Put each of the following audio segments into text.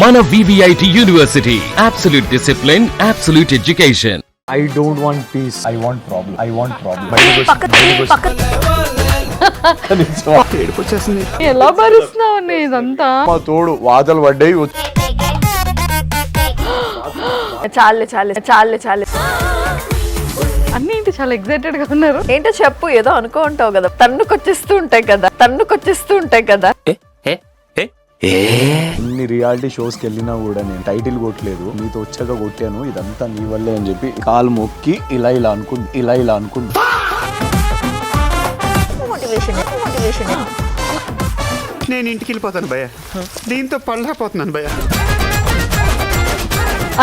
మన VVIT University. Absolute discipline, absolute education. I don't want peace. I want problem. I want problem. ఏడుపొచ్చేసింది. ఎలా భరిస్తున్నావు ఇదంతా? మా తోడు వాతలు పడ్డాయి. చాలే అన్ని ఏంటి చాలా ఎక్సైటెడ్ గా ఉన్నారు? ఏంటో చెప్పు, ఏదో అనుకో ఉంటావు కదా. తన్నుకొచ్చేస్తూ ఉంటాయి కదా. ఇన్ని రియాలిటీ షోస్కి వెళ్ళినా కూడా నేను టైటిల్ కొట్టలేదు, నీతో వచ్చాక కొట్టాను, ఇదంతా నీ వల్లే అని చెప్పి కాలు మొక్కి ఇలా అనుకుంటా. మోటివేషన్ నేను ఇంటికి వెళ్ళిపోతాను భయ్య, దీంతో పళ్ళపోతున్నాను భయ్య.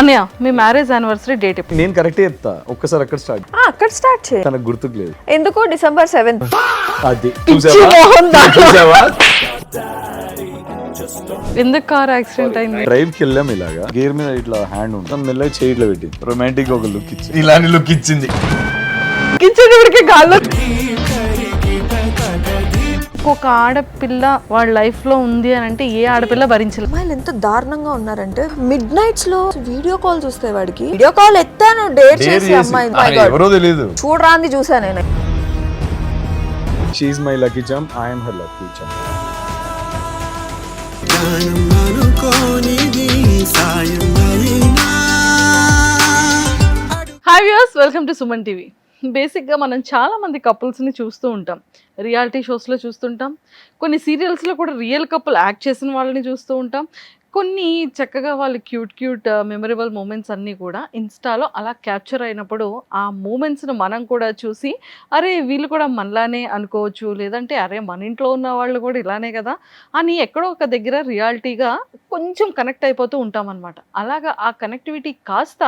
అన్నయ్య, మీ మ్యారేజ్ యానివర్సరీ డేట్ ఎప్పుడు? నేను కరెక్టే చెప్తా, ఒక్కసారి అక్కడ స్టార్ట్ చేయి. తనకు గుర్తుకు లేదు. ఎందుకు December 7th? అది చూసావా? ఎందుకు కార్ యాక్సిడెంట్ అయింది? డ్రైవ్ కి వెళ్ళాం, ఇలాగా గేర్ మీద ఇట్లా హ్యాండ్ ఉంటుంది, మెల్లగా చేయిట్లో పెట్టి రొమాంటిక్ ఒక లుక్ ఇచ్చింది, ఇలాంటి లుక్ ఇచ్చింది. ఒక ఆడపిల్ల వాళ్ళ లైఫ్ లో ఉంది అని అంటే ఏ ఆడపిల్ల భరించలేదు. అమ్మాయిలు ఎంత దారుణంగా ఉన్నారంటే మిడ్ నైట్స్ లో వీడియో కాల్ చూస్తే వాడికి వీడియో కాల్ ఎత్తాను డేట్ చేసి అమ్మాయి ఎవరో తెలియదు, చూడరాంది చూసా నేను. She is my lucky charm, I am her lucky charm. Hi viewers, welcome to Suman TV. బేసిక్గా మనం చాలా మంది కపుల్స్ని చూస్తూ ఉంటాం, రియాలిటీ షోస్లో చూస్తుంటాం, కొన్ని సీరియల్స్లో కూడా రియల్ కపుల్ యాక్ట్ చేసిన వాళ్ళని చూస్తూ ఉంటాం, కొన్ని చక్కగా వాళ్ళు క్యూట్ మెమరబుల్ మూమెంట్స్ అన్నీ కూడా ఇన్స్టాలో అలా క్యాప్చర్ అయినప్పుడు ఆ మూమెంట్స్ని మనం కూడా చూసి అరే వీళ్ళు కూడా మనలానే అనుకోవచ్చు, లేదంటే అరే మన ఇంట్లో ఉన్న వాళ్ళు కూడా ఇలానే కదా అని ఎక్కడో ఒక దగ్గర రియాలిటీగా కొంచెం కనెక్ట్ అయిపోతూ ఉంటాం అనమాట. అలాగా ఆ కనెక్టివిటీ కాస్త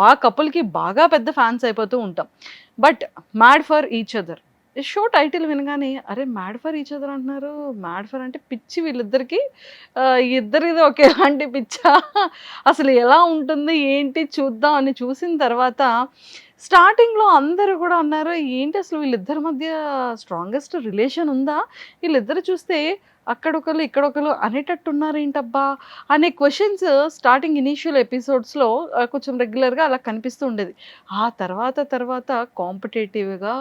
ఆ కపుల్కి బాగా పెద్ద ఫ్యాన్స్ అయిపోతూ ఉంటాం. But mad for each other show title వినగానే అరే మ్యాడ్ ఫర్ ఈచ్ అదర్ అంటున్నారు, మ్యాడ్ ఫర్ అంటే పిచ్చి వీళ్ళిద్దరికి, ఇద్దరిది ఒకేలాంటి పిచ్చా, అసలు ఎలా ఉంటుంది ఏంటి చూద్దాం అని చూసిన తర్వాత స్టార్టింగ్లో అందరూ కూడా అన్నారు ఏంటి అసలు వీళ్ళిద్దరి మధ్య స్ట్రాంగెస్ట్ రిలేషన్ ఉందా, వీళ్ళిద్దరు చూస్తే అక్కడొకరు ఇక్కడొకరు అనేటట్టు ఉన్నారు ఏంటబ్బా అనే క్వశ్చన్స్ స్టార్టింగ్ ఇనీషియల్ ఎపిసోడ్స్లో కొంచెం రెగ్యులర్గా అలా కనిపిస్తూ ఉండేది. ఆ తర్వాత కాంపిటేటివ్గా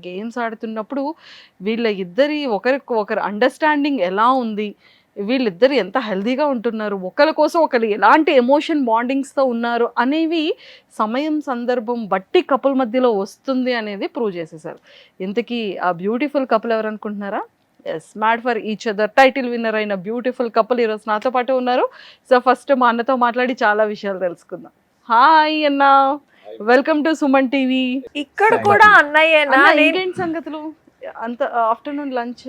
గేమ్స్ ఆడుతున్నప్పుడు వీళ్ళ ఇద్దరి ఒకరికి అండర్స్టాండింగ్ ఎలా ఉంది, వీళ్ళిద్దరు ఎంత హెల్తీగా ఉంటున్నారు, ఒకరి కోసం ఒకరు ఎలాంటి ఎమోషన్ బాండింగ్స్తో ఉన్నారు అనేవి సమయం సందర్భం బట్టి కపుల్ మధ్యలో వస్తుంది అనేది ప్రూవ్ చేసేసారు. ఇంతకీ ఆ బ్యూటిఫుల్ కపుల్ ఎవరు అనుకుంటున్నారా? Yes, mad for each other title winner అయిన బ్యూటిఫుల్ కపుల్ ఈరోజు నాతో పాటు ఉన్నారు. సో ఫస్ట్ మా అన్నతో మాట్లాడి చాలా విషయాలు తెలుసుకుందాం. హాయ్ అన్న, వెల్కమ్ టు సుమన్ టీవీ. ఇక్కడ కూడా అన్నయ్యేనా? ఏంటి సంగతులు? అంత ఆఫ్టర్నూన్ లంచ్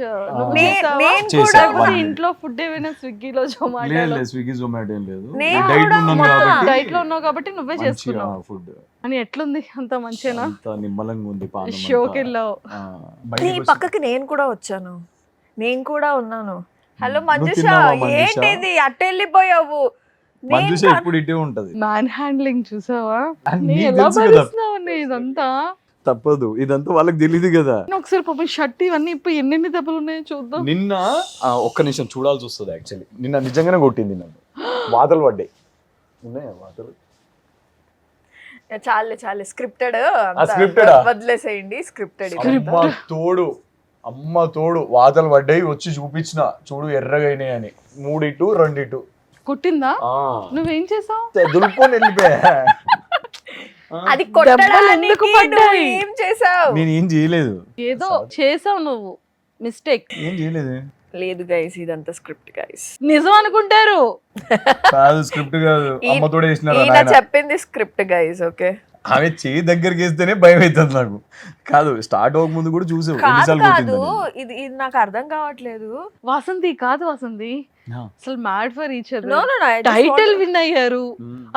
ఇంట్లో ఫుడ్ ఏమైనా స్విగ్గీలో జొమాటో డైట్ లో ఉన్నావు కాబట్టి నువ్వే చేసుకున్నావు ఫుడ్ అని ఎట్లుంది? అంత మంచిగా నిమ్మలంగా ఉంది. షోకి వెళ్ళావు, నీ పక్కకి నేను కూడా వచ్చాను, నేను కూడా ఉన్నాను. హలో మంజుష, ఏంటిది అట్ట వెళ్ళిపోయావు? ఇప్పుడు ఇటే ఉంటది. మ్యాన్ హ్యాండ్లింగ్ చూసావా? ఎలా భరిస్తున్నావు ఇదంతా? తప్పదు, ఇదంతా వాళ్ళకి తెలియదు కదా. ఒకసారి పాపం షర్ట్ ఇవన్నీ ఇప్పుడు ఎన్ని దెబ్బలు ఉన్నాయో చూద్దాం. నిన్న ఒక్క నిమిషం చూడాల్సి వస్తుంది. యాక్చువల్లీ నిన్న నిజంగానే కొట్టింది నన్ను, వాతలు పడ్డాయి. ఉన్నాయా వాతలు? చాలే స్క్రిప్టెడ్ వదిలేసేయండి. స్క్రిప్టెడ్ అమ్మ తోడు వాతలు పడ్డాయి, వచ్చి చూపించిన చూడు ఎర్రగైనాయి అని. 3 ఇటు 2 ఇటు కొట్టిందా? నువ్వేం చేసావు? దులుపుకొని వెళ్ళిపోయా. అది కొట్టడానికి ఏం చేసావు? నేను ఏం చేయలేదు. ఏదో చేసావు నువ్వు, మిస్టేక్. ఏం చేయలేదు. లేదు గైస్, ఇదంతా స్క్రిప్ట్ గైస్. నిజం అనుకుంటారు. కాదు, స్క్రిప్ట్ కాదు, అమ్మతోడే చెప్పింది స్క్రిప్ట్ గైస్. ఓకే, ఆమె చేయి దగ్గరికి వేస్తేనే భయం అవుతుంది నాకు. కాదు, స్టార్ట్ అవ్వక ముందు కూడా చూసావు కాదు, ఇది నాకు అర్థం కావట్లేదు. వాసంతి కాదు, వాసంతి అసలు mad for each other title win అయ్యారు,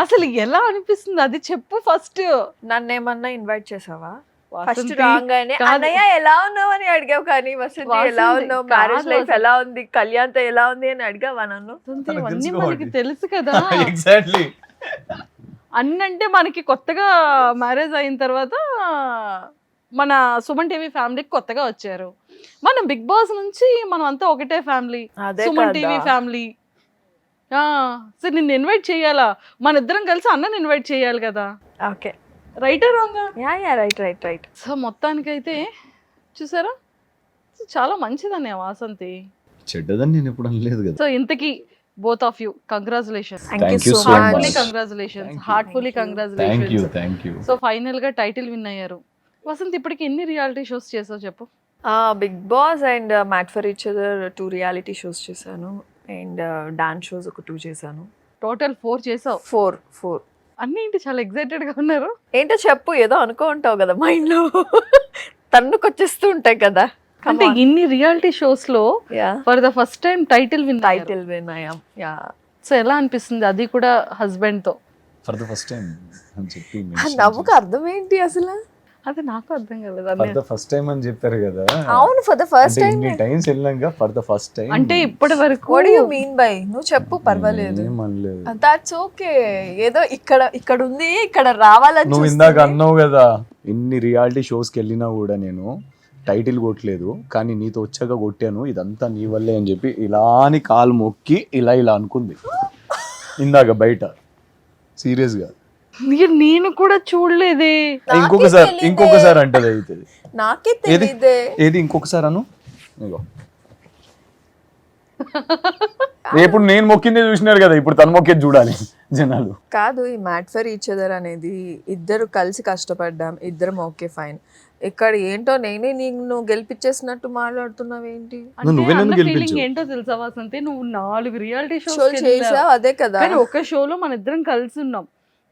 అసలు ఎలా అనిపిస్తుంది అది చెప్పు ఫస్ట్. నన్ను ఏమన్నా ఇన్వైట్ చేసావా? ఫస్ట్ రాగానే అన్నయ్య ఎలా ఉన్నావు అని అడిగావు, కానీ వసంతి ఎలా ఉన్నావు, మ్యారేజ్ లైఫ్ ఎలా ఉంది, కళ్యాణ్తో ఎలా ఉంది అని అడిగావా నన్ను? అన్ని మనకి తెలుసు కదా. ఎగ్జాక్ట్లీ, అన్నంటే మనకి కొత్తగా మ్యారేజ్ అయిన తర్వాత మన సుమన్ టీవీ ఫ్యామిలీకి కొత్తగా వచ్చారు. మనం బిగ్ బాస్ నుంచి మనం అంతా ఒకటే ఫ్యామిలీ, సుమన్ టీవీ ఫ్యామిలీ. సరే నిన్ను ఇన్వైట్ చేయాలా, మన ఇద్దరం కలిసి అన్నని ఇన్వైట్ చేయాలి కదా. ఓకే, రైటా రాంగా? Yeah right. సో మొత్తానికైతే చూసారా, చాలా మంచిదనే వాసంతి. చెడ్డదని నేను ఎప్పుడు అనలేదు కదా. సో ఇంతకీ both of you congratulations, thank you so heartfully much. Congratulations, heartfully thank congratulations. You. So final గా టైటిల్ విన్ అయ్యారు. వసంత్ ఇప్పటికి ఎన్ని రియాలిటీ షోస్ చేసావు చెప్పు? Bigg Boss and mad for each other 2 reality shows చేశాను, అండ్ డాన్స్ షోస్ ఒక 2 చేశాను. Total 4 చేసావు. 4 అన్ని ఏంటి చాలా ఎక్సైటెడ్ గా ఉన్నారు? ఏంటో చెప్పు, ఏదో అనుకో ఉంటావు కదా మైండ్ లో, తన్నుకొచ్చేస్తూ ఉంటాయి కదా. అంటే ఇన్ని రియాలిటీ షోస్ లో yeah, for the first time title win. Title win అయ్యాం. యా, సో ఎలా అనిపిస్తుంది, అది కూడా హస్బెండ్ తో? ఫర్ ద ఫస్ట్ టైం అని చెప్పి నవ్వుకు అర్థం ఏంటి అసలు? అది నాకు అర్థం కాలేదు. ఫర్ ద ఫస్ట్ టైం అని చెప్పారు కదా. అవును, ఫర్ ద ఫస్ట్ టైం. ఇన్ని టైమ్స్ వెళ్ళాక ఫర్ ద ఫస్ట్ టైం అంటే ఇప్పటి వరకు what do you mean by? నువ్వు చెప్పు, పర్వాలేదు. ఏమనలేదు. That's okay. ఏదో ఇక్కడ ఉంది, ఇక్కడ రావాలని నువ్వు ఇందాక అన్నావు కదా, ఇన్ని రియాలిటీ షోస్కి వెళ్ళినా కూడా నేను టైటిల్ కొట్టలేదు, కానీ నీతో వచ్చాక కొట్టాను, ఇదంతా నీ వల్లే అని చెప్పి ఇలా అని కాలు మొక్కి ఇలా అనుకుంది ఇందాక బయట. సీరియస్గా నేను కూడా చూడలేదే. ఇంకొకసారి అంటది అయితే. నాకే తెలియదే. ఏది ఇంకొకసారి అను. ఇగో ఇప్పుడు నేను మొక్కిందే చూసినారు కదా, ఇప్పుడు తను మొక్కేది చూడాలి జనాలు. కాదు, ఈ మ్యాట్ ఫర్ ఈచ్ అదర్ అనేది ఇద్దరు కలిసి కష్టపడ్డాం, ఇద్దరం ఓకే ఫైన్. ఇక్కడ ఏంటో నేనే నిన్ను గెలిపించేసినట్టు మాట్లాడుతున్నావు ఏంటి? నువ్వే నన్ను ఫీలింగ్ గెలిపించావు. ఏంటో తెలుసా వసంతి, నువ్వు 4 రియాలిటీ షో షోస్ చేసావు, అదే కదా. కానీ ఒక షోలో మన ఇద్దరం కలిసి ఉన్నాం.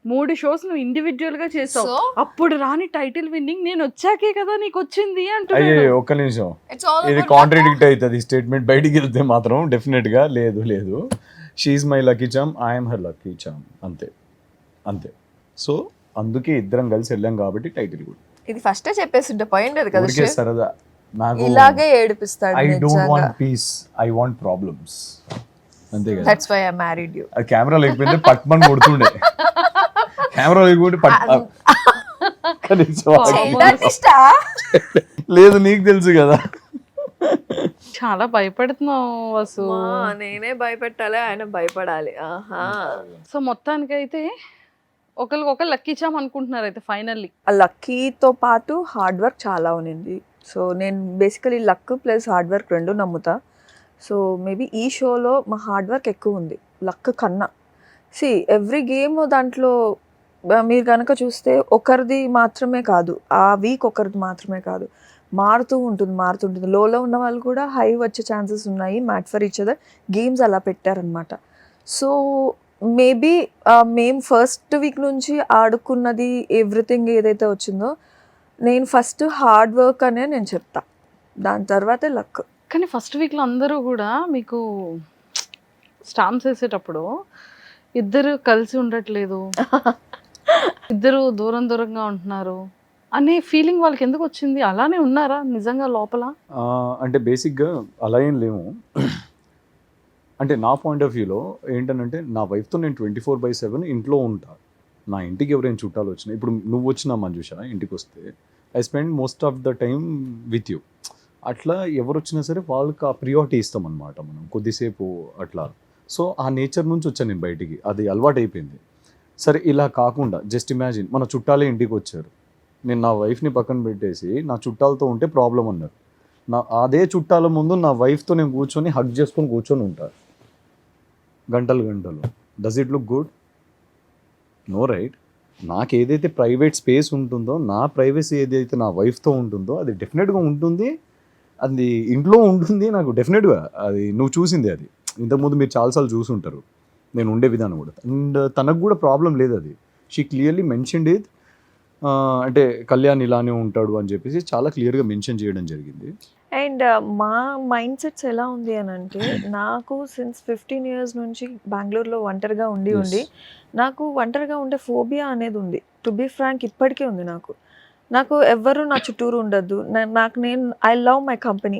3 షోస్ నువ్వు ఇండివిజువల్ గా చేసావు. So? అప్పుడు రాని టైటిల్ విన్నింగ్ నేను వచ్చాకే కదా నీకు వచ్చింది అంటున్నాడు. అయ్యే ఒక్క నిమిషం, It's all ఇది about కాంట్రడిక్ట్ అవుతుంది స్టేట్మెంట్. బయటికి వెళ్తే మాత్రం డెఫినెట్ గా లేదు. She's my lucky charm, I'm her lucky charm, అంతే. సో అందుకే ఇద్దరం కలిసి వెళ్ళాం కాబట్టి టైటిల్ కూడా. ఇది ఫస్టే చెప్పేస్తుంటే పోయిండేది కదా. ఊరికే సరదా. నాకు ఇలాగే ఏడిపిస్తాడు. I don't want peace, I want problems, అంతే కదా. That's why I married you. అది కెమెరా లేకపోతే పట్మని కొడుతుండే. కెమెరా లేకపోతే లేదు, నీకు తెలుసు కదా. చాలా భయపడుతున్నావు వసు. నేనే భయపెట్టాలి, ఆయన భయపడాలి. ఆహా. సో మొత్తానికైతే ఒకరు లక్కీ చామ్ అనుకుంటున్నారు అయితే ఫైనల్లీ. ఆ లక్కీతో పాటు హార్డ్ వర్క్ చాలా ఉంది. సో నేను basically luck plus hard work 2 నమ్ముతా. సో మేబీ ఈ షోలో మా హార్డ్ వర్క్ ఎక్కువ ఉంది లక్ కన్నా. సి ఎవ్రీ గేమ్ దాంట్లో మీరు కనుక చూస్తే ఒకరిది మాత్రమే కాదు, ఆ వీక్ ఒకరిది మాత్రమే కాదు, మారుతూ ఉంటుంది. లోలో ఉన్న వాళ్ళు కూడా హై వచ్చే ఛాన్సెస్ ఉన్నాయి. Mat for each other games అలా పెట్టారనమాట. సో మేబీ మేము ఫస్ట్ వీక్ నుంచి ఆడుకున్నది ఎవ్రీథింగ్ ఏదైతే వచ్చిందో, నేను ఫస్ట్ హార్డ్ వర్క్ అనే నేను చెప్తా, దాని తర్వాతే లక్. కానీ ఫస్ట్ వీక్లో అందరూ కూడా మీకు స్టాంప్స్ వేసేటప్పుడు ఇద్దరు కలిసి ఉండట్లేదు, ఇద్దరు దూరంగా ఉంటున్నారు అనే ఫీలింగ్ వాళ్ళకి ఎందుకు వచ్చింది? అలానే ఉన్నారా నిజంగా లోపల? అంటే బేసిక్గా అలా ఏం లేము. అంటే నా పాయింట్ ఆఫ్ వ్యూలో ఏంటంటే, నా వైఫ్తో నేను 24/7 ఇంట్లో ఉంటా. నా ఇంటికి ఎవరైనా చుట్టాలు వచ్చినా, ఇప్పుడు నువ్వు వచ్చినా మంజుష ఇంటికి వస్తే, I spend most of the time with you. అట్లా ఎవరు వచ్చినా సరే వాళ్ళకి ఆ ప్రియారిటీ ఇస్తాం అనమాట మనం కొద్దిసేపు అట్లా. సో ఆ నేచర్ నుంచి వచ్చాను నేను బయటికి, అది అలవాటు అయిపోయింది. సరే ఇలా కాకుండా జస్ట్ ఇమాజిన్, మన చుట్టాలే ఇంటికి వచ్చారు, నేను నా వైఫ్ని పక్కన పెట్టేసి నా చుట్టాలతో ఉంటే ప్రాబ్లం అన్నారు. అదే చుట్టాల ముందు నా వైఫ్తో నేను కూర్చొని హగ్ చేసుకొని కూర్చొని ఉంటాను గంటలు. Does it look good? No right. నాకు ఏదైతే ప్రైవేట్ స్పేస్ ఉంటుందో, నా ప్రైవసీ ఏదైతే నా వైఫ్తో ఉంటుందో అది డెఫినెట్గా ఉంటుంది, అది ఇంట్లో ఉంటుంది నాకు డెఫినెట్గా. అది నువ్వు చూసింది, అది ఇంతకుముందు మీరు చాలాసార్లు చూసి ఉంటారు నేను ఉండే విధానం కూడా. అండ్ తనకు కూడా ప్రాబ్లం లేదు, అది షీ క్లియర్లీ మెన్షన్డ్ ఇట్. అంటే కళ్యాణ్ ఇలానే ఉంటాడు అని చెప్పేసి చాలా క్లియర్గా మెన్షన్ చేయడం జరిగింది. అండ్ మా మైండ్ సెట్స్ ఎలా ఉంది అని అంటే, నాకు సిన్స్ 15 years నుంచి బెంగళూరులో ఒంటరిగా ఉండి నాకు ఒంటరిగా ఉండే ఫోబియా అనేది ఉంది. టు బీ ఫ్రాంక్ ఇప్పటికీ ఉంది నాకు ఎవ్వరు నా చుట్టూరు ఉండద్దు, నేను ఐ లవ్ మై కంపెనీ,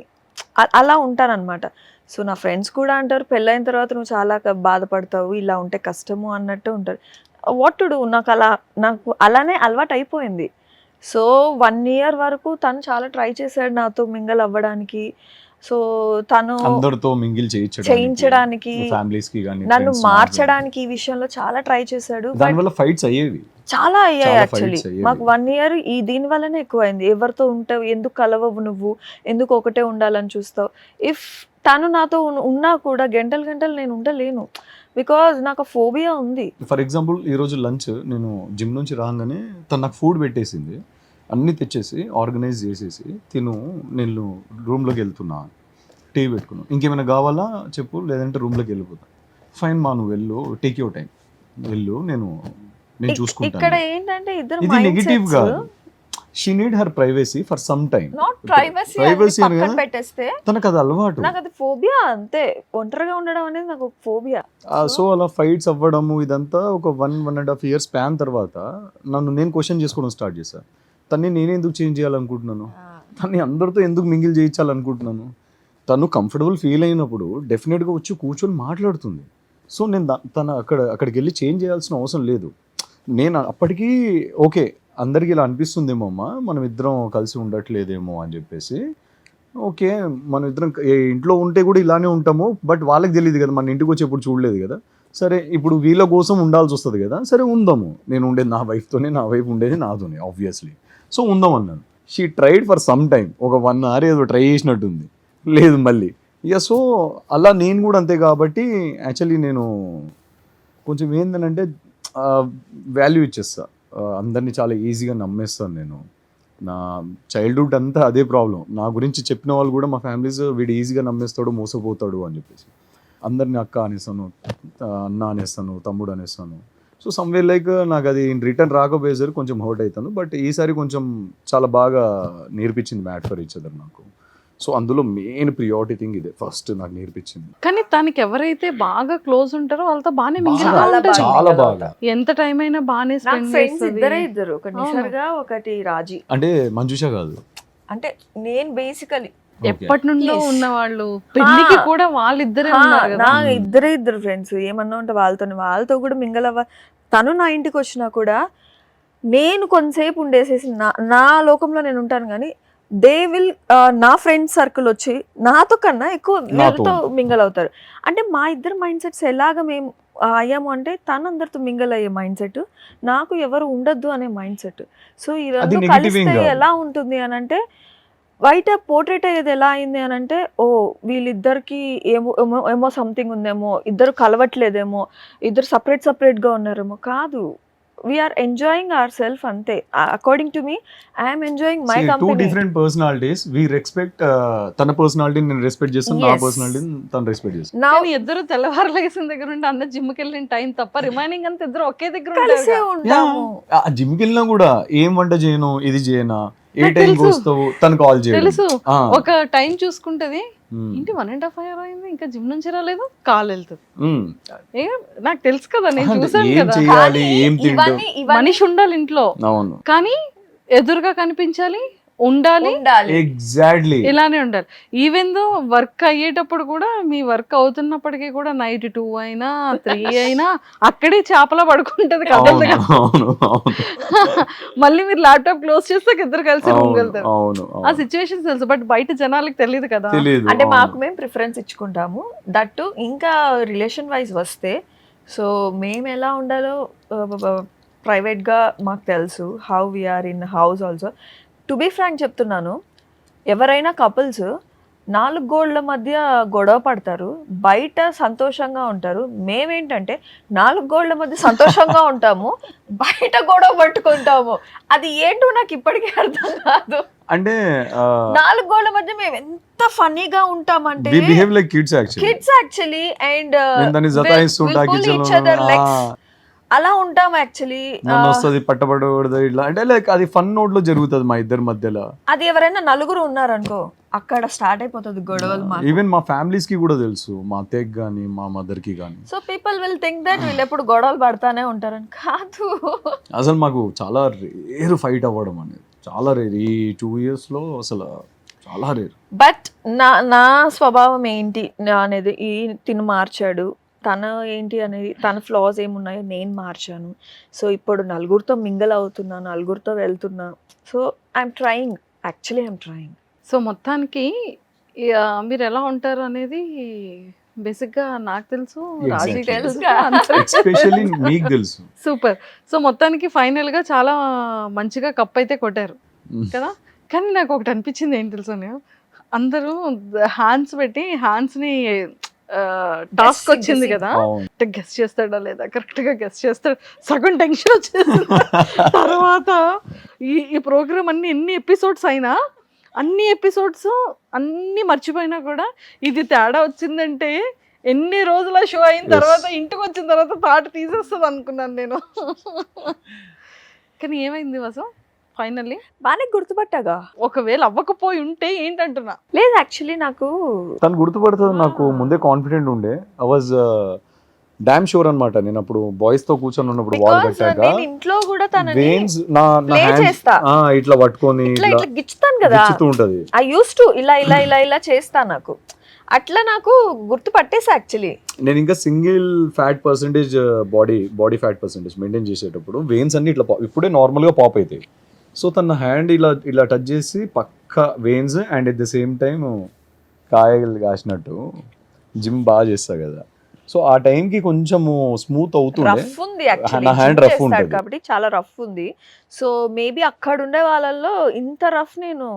అలా ఉంటానన్నమాట. సో నా ఫ్రెండ్స్ కూడా అంటారు, పెళ్ళైన తర్వాత నువ్వు చాలా బాధపడతావు, ఇలా ఉంటే కష్టము అన్నట్టు ఉంటారు. వాట్ టు డూ, నాకు అలానే అలవాటు అయిపోయింది. సో 1 year వరకు తను చాలా ట్రై చేశాడు నాతో మింగల్ అవ్వడానికి. సో తను అందరితో మింగిల్ చేయించడానికి ఫ్యామిలీస్ కి కానీ నన్ను మార్చడానికి ఈ విషయంలో చాలా ట్రై చేశాడు. దానివల్ల ఫైట్స్ అయ్యేవి, చాలా అయ్యాయి చాలా యాక్చువల్లీ. fights అయ్యేవి. మాకు 1 year ఈ దీని వల్లనే ఎక్కువైంది. ఎవరితో ఉంటావు, ఎందుకు కలవవు నువ్వు, ఎందుకు ఒకటే ఉండాలని చూస్తావు. ఇఫ్ తను నాతో ఉన్నా కూడా గంటలు గంటలు నేను ఉండలేను, బికాజ్ నాకు ఫోబియా ఉంది. ఫర్ ఎగ్జాంపుల్ ఈరోజు లంచ్ నేను జిమ్ నుంచి రాగానే తను నాకు ఫుడ్ పెట్టేసింది, అన్నీ తెచ్చేసి ఆర్గనైజ్ చేసేసి నేను రూమ్లోకి వెళ్తున్నా, టీవీ పెట్టుకున్నాను, ఇంకేమైనా కావాలా చెప్పు లేదంటే రూమ్లోకి వెళ్ళిపోతా. ఫైన్ మా నువ్వు వెళ్ళు, టేక్ యువర్ టైం, వెళ్ళు, నేను ఇక్కడ చూసుకుంటాను. ఏంటంటే ఇద్దరు ఇది నెగిటివ్ కాదు, she need her privacy for some time. Not privacy Privacy అని పక్కన కదా? పెట్టేస్తే తనకు అది అలవాటు. నాకు అది ఫోబియా అంతే. ఒంటరిగా ఉండడం అనేది నాకు ఫోబియా. సో అలా ఫైట్స్ అవ్వడము ఇదంతా ఒక 1.5 years స్పాన్ తర్వాత నేను క్వశ్చన్ చేసుకోవడం స్టార్ట్ చేశాను. తన్ని నేనే ఎందుకు చేంజ్ చేయాలనుకుంటున్నాను, తన్ని అందరితో ఎందుకు మింగిల్ చేయించాలనుకుంటున్నాను. తను కంఫర్టబుల్ ఫీల్ అయినప్పుడు డెఫినెట్గా వచ్చి కూర్చొని మాట్లాడుతుంది. సో నేను తన అక్కడికి వెళ్ళి చేంజ్ చేయాల్సిన అవసరం లేదు. నేను అప్పటికీ ఓకే అందరికీ ఇలా అనిపిస్తుందేమో అమ్మా మనం ఇద్దరం కలిసి ఉండట్లేదేమో అని చెప్పేసి, ఓకే మనం ఇద్దరం ఇంట్లో ఉంటే కూడా ఇలానే ఉంటాము, బట్ వాళ్ళకి తెలియదు కదా, మన ఇంటికి వచ్చి ఎప్పుడు చూడలేదు కదా, సరే ఇప్పుడు వీళ్ళ కోసం ఉండాల్సి వస్తుంది కదా, సరే ఉందాము, నేను ఉండేది నా వైఫ్తోనే, నా వైఫ్ ఉండేది నాతోనే ఆబ్వియస్లీ, సో ఉందాం అన్నాను. She tried for some time, ఒక 1 hour ఏదో ట్రై చేసినట్టుంది, లేదు మళ్ళీ ఇక. సో అలా నేను కూడా అంతే. కాబట్టి యాక్చువల్లీ నేను కొంచెం ఏంటంటే వాల్యూ ఇచ్చేస్తా, అందరినీ చాలా ఈజీగా నమ్మేస్తాను నేను. నా చైల్డ్హుడ్ అంతా అదే ప్రాబ్లం. నా గురించి చెప్పిన వాళ్ళు కూడా మా ఫ్యామిలీస్ వీడు ఈజీగా నమ్మేస్తాడు, మోసపోతాడు అని చెప్పేసి అందరినీ అక్క అనేస్తాను, అన్న అనేస్తాను, తమ్ముడు అనేస్తాను. సో సమ్వేర్ లైక్ నాకు అది ఇన్ రిటర్న్ రాకపోయేసరికి కొంచెం హర్ట్ అవుతాను. బట్ ఈసారి కొంచెం చాలా బాగా నేర్పించింది మ్యాట్ ఫర్ ఈచ్ అదర్ నాకు. సో అందులో మెయిన్ ప్రియారిటీ థింగ్ ఇదే ఫస్ట్ నాకు నేర్పించింది. కానీ తనకి ఎవరైతే బాగా క్లోజ్ ఉంటారో వాళ్ళతో బాగానే మింగిల్ చాలా ఉంటుంది. చాలా బాగా. ఎంత టైం అయినా బాగానే నాకు స్పెండ్ ఫ్రెండ్స్ చేస్తుంది. ఇద్దరు, ఒకటి నిసర్గా ఒకటి రాజీ. అంటే మంజుష కాదు, అంటే నేను బేసికలీ ఎప్పటి నుండో Yes. ఉన్న వాళ్ళు పెళ్లికి కూడా వాళ్ళిద్దరే ఉన్నారు కదా. నా ఇద్దరు ఫ్రెండ్స్ ఏమన్నా ఉంటే వాళ్ళతో కూడా మింగల్ అవ్వ. తను నా ఇంటికి వచ్చినా కూడా నేను కొంతసేపు ఉండేసేసి నా లోకంలో నేను ఉంటాను, కానీ దే విల్ నా ఫ్రెండ్ సర్కిల్ వచ్చి నాతో కన్నా ఎక్కువ వీళ్ళతో మింగల్ అవుతారు. అంటే మా ఇద్దరు మైండ్ సెట్స్ ఎలాగ మేము అయ్యాము అంటే, తను అందరితో మింగల్ అయ్యే మైండ్ సెట్, నాకు ఎవరు ఉండద్దు అనే మైండ్ సెట్. సో ఈ రెండు కలిస్తే ఎలా ఉంటుంది అని అంటే, బయట పోర్ట్రేట్ అయ్యేది ఎలా అయింది అని అంటే, ఓ వీళ్ళిద్దరికి ఏమో సంథింగ్ ఉందేమో, ఇద్దరు కలవట్లేదేమో, ఇద్దరు సపరేట్గా ఉన్నారేమో. కాదు, వీఆర్ ఎంజాయింగ్ అవర్ సెల్ఫ్ అంతే. According to me I'm enjoying my company. 2 different personalities. We respect తన పర్సనాలిటీని నేను రెస్పెక్ట్ చేస్తాను, నా పర్సనాలిటీని తను రెస్పెక్ట్ చేస్తాను. కానీ ఇద్దరు తెల్లవారు లేసిన దగ్గర నుండి అన్న జిమ్కి వెళ్ళిన టైం తప్ప రిమైనింగ్ అంతా ఇద్దరు ఒకే దగ్గర కలిసే ఉంటాము. జిమ్కి వెళ్ళినా కూడా ఏం వంట చేయను, ఇది చేయనా, ఏ టైంకి వస్తావు, తను కాల్ చేయడం తెలుసు. ఒక టైం చూసుకుంటది, ఇంటి 1.5 hour అయింది ఇంకా జిమ్ నుంచి రాలేదు, కాల్ వెళ్తుంది. నాకు తెలుసు కదా, నేను చూసాను ఏం కదా. చేయాలి, ఏం తింటావు, మనిషి ఉండాలి ఇంట్లో, అవును కానీ ఎదురుగా కనిపించాలి, ఉండాలి, ఎగ్జాక్ట్లీ ఇలానే ఉండాలి. ఈవెన్ దో వర్క్ అయ్యేటప్పుడు కూడా, మీ వర్క్ అవుతున్నప్పటికీ కూడా నైట్ 2 అయినా 3 అయినా అక్కడే చేపలా పడుకుంటది కదలదుగా. మళ్ళీ మీరు ల్యాప్టాప్ క్లోజ్ చేస్తే ఇద్దరు కలిసి రూమ్ వెళ్తారు. ఆ సిచ్యువేషన్ తెలుసు, బట్ బయట జనాలకి తెలియదు కదా. అంటే మాకు మేము ప్రిఫరెన్స్ ఇచ్చుకుంటాము. దట్టు ఇంకా రిలేషన్ వైజ్ వస్తే, సో మేము ఎలా ఉండాలో ప్రైవేట్గా మాకు తెలుసు. How we're in house also. To be frank చెప్తున్నాను, ఎవరైనా కపుల్స్ 4 గోడల మధ్య గొడవ పడతారు, బయట సంతోషంగా ఉంటారు. మేమేంటంటే 4 గోడల మధ్య సంతోషంగా ఉంటాము, బయట గొడవ పట్టుకుంటాము. అది ఏంటో నాకు ఇప్పటికీ అర్థం కాదు. అంటే 4 గోడల మధ్య మేము ఎంత ఫన్నీగా ఉంటామంటే, కిడ్స్ యాక్చువల్లీ, అండ్ అలా ఉంటాం యాక్చువల్లీ. వస్తుంది పట్టబడకూడదు ఇట్లా, అంటే లైక్ అది ఫన్ నోట్ లో జరుగుతుంది మా ఇద్దరి మధ్యలో. అది ఎవరైనా 4 ఉన్నారనుకో, అక్కడ స్టార్ట్ అయిపోతుంది గొడవలు. ఈవెన్ మా ఫ్యామిలీస్ కి కూడా తెలుసు, మా అత్తయ్యకి కానీ మా మదర్ కి కానీ. So people will think that వీళ్ళు ఎప్పుడు గొడవలు పడతానే ఉంటారని. కాదు, అసలు మాకు చాలా రేర్ ఫైట్ అవ్వడం అనేది, చాలా రేర్. ఈ 2 years లో అసలు చాలా రేర్. బట్ నా స్వభావం ఏంటి అనేది తిను మార్చాడు, తన ఏంటి అనేది, తన ఫ్లాస్ ఏమున్నాయో నేను మార్చాను. సో ఇప్పుడు 4 మింగల్ అవుతున్నా, 4 వెళ్తున్నా. So I'm trying. సో మొత్తానికి మీరు ఎలా ఉంటారు అనేది బేసిక్గా నాకు తెలుసు, రాజీ Exactly. తెలుసు. ఎస్పెషల్లీ మీకు తెలుసు. సూపర్. సో మొత్తానికి ఫైనల్గా చాలా మంచిగా కప్ అయితే కొట్టారు కదా. కానీ నాకు ఒకటి అనిపించింది ఏం తెలుసు, అందరూ హ్యాండ్స్ పెట్టి హ్యాండ్స్ని టాస్క్ వచ్చింది కదా, అవును. గెస్ట్ చేస్తాడా లేదా, కరెక్ట్గా గెస్ట్ చేస్తాడు, సగం టెన్షన్ వచ్చేసింది. తర్వాత ఈ ప్రోగ్రామ్ ఎన్ని ఎపిసోడ్స్ అయినా, అన్ని ఎపిసోడ్స్ అన్నీ మర్చిపోయినా కూడా ఇది తేడా వచ్చిందంటే ఎన్ని రోజుల షో అయిన తర్వాత ఇంటికి వచ్చిన తర్వాత పాట తీసేస్తుంది అనుకున్నాను నేను. కానీ ఏమైంది వాసు ఫైనల్లీ? బాగానే గుర్తుపట్టాగా. ఒకవేళ అవ్వకపోయి ఉంటే ఏంటంటున్నా. లేదు యాక్చువల్లీ నాకు తను గుర్తుపడుతుంది. నాకు ముందే కాన్ఫిడెంట్ ఉండే. ఐ వాజ్ డామ్ షూర్ అనమాట. నేను అప్పుడు బాయ్స్ తో కూర్చొని ఉన్నప్పుడు వాల్ because కట్టాక నేను ఇంట్లో కూడా తనని వెయిన్స్ నా play హ్యాండ్స్ చేస్తా. ఇట్లా పట్టుకొని ఇట్లా ఇట్లా ఇట్లా గిచ్చుతాను కదా, గిచ్చుతూ ఉంటది. ఐ యూస్ టు ఇలా ఇలా ఇలా ఇలా చేస్తా. నాకు అట్లా నాకు గుర్తుపట్టేసి యాక్చువల్లీ. నేను ఇంకా single fat percentage body fat percentage maintain చేసేటప్పుడు వెయిన్స్ అన్ని ఇట్లా ఇప్పుడే నార్మల్గా పాప్ అవుతాయి. సో తన హ్యాండ్ ఇలా టచ్ చేసి పక్క veins and at the same time కాయలు కాసినట్టు జిమ్ బాగా చేస్తా కదా. సో ఆ టైంకి కొంచెము స్మూత్ అవుతుండే. రఫ్ ఉంది యాక్చువల్లీ, నా హ్యాండ్ రఫ్ ఉంటుంది కాబట్టి చాలా రఫ్ ఉంది. సో మేబీ అక్కడ ఉండే వాళ్ళల్లో ఇంత రఫ్ నేను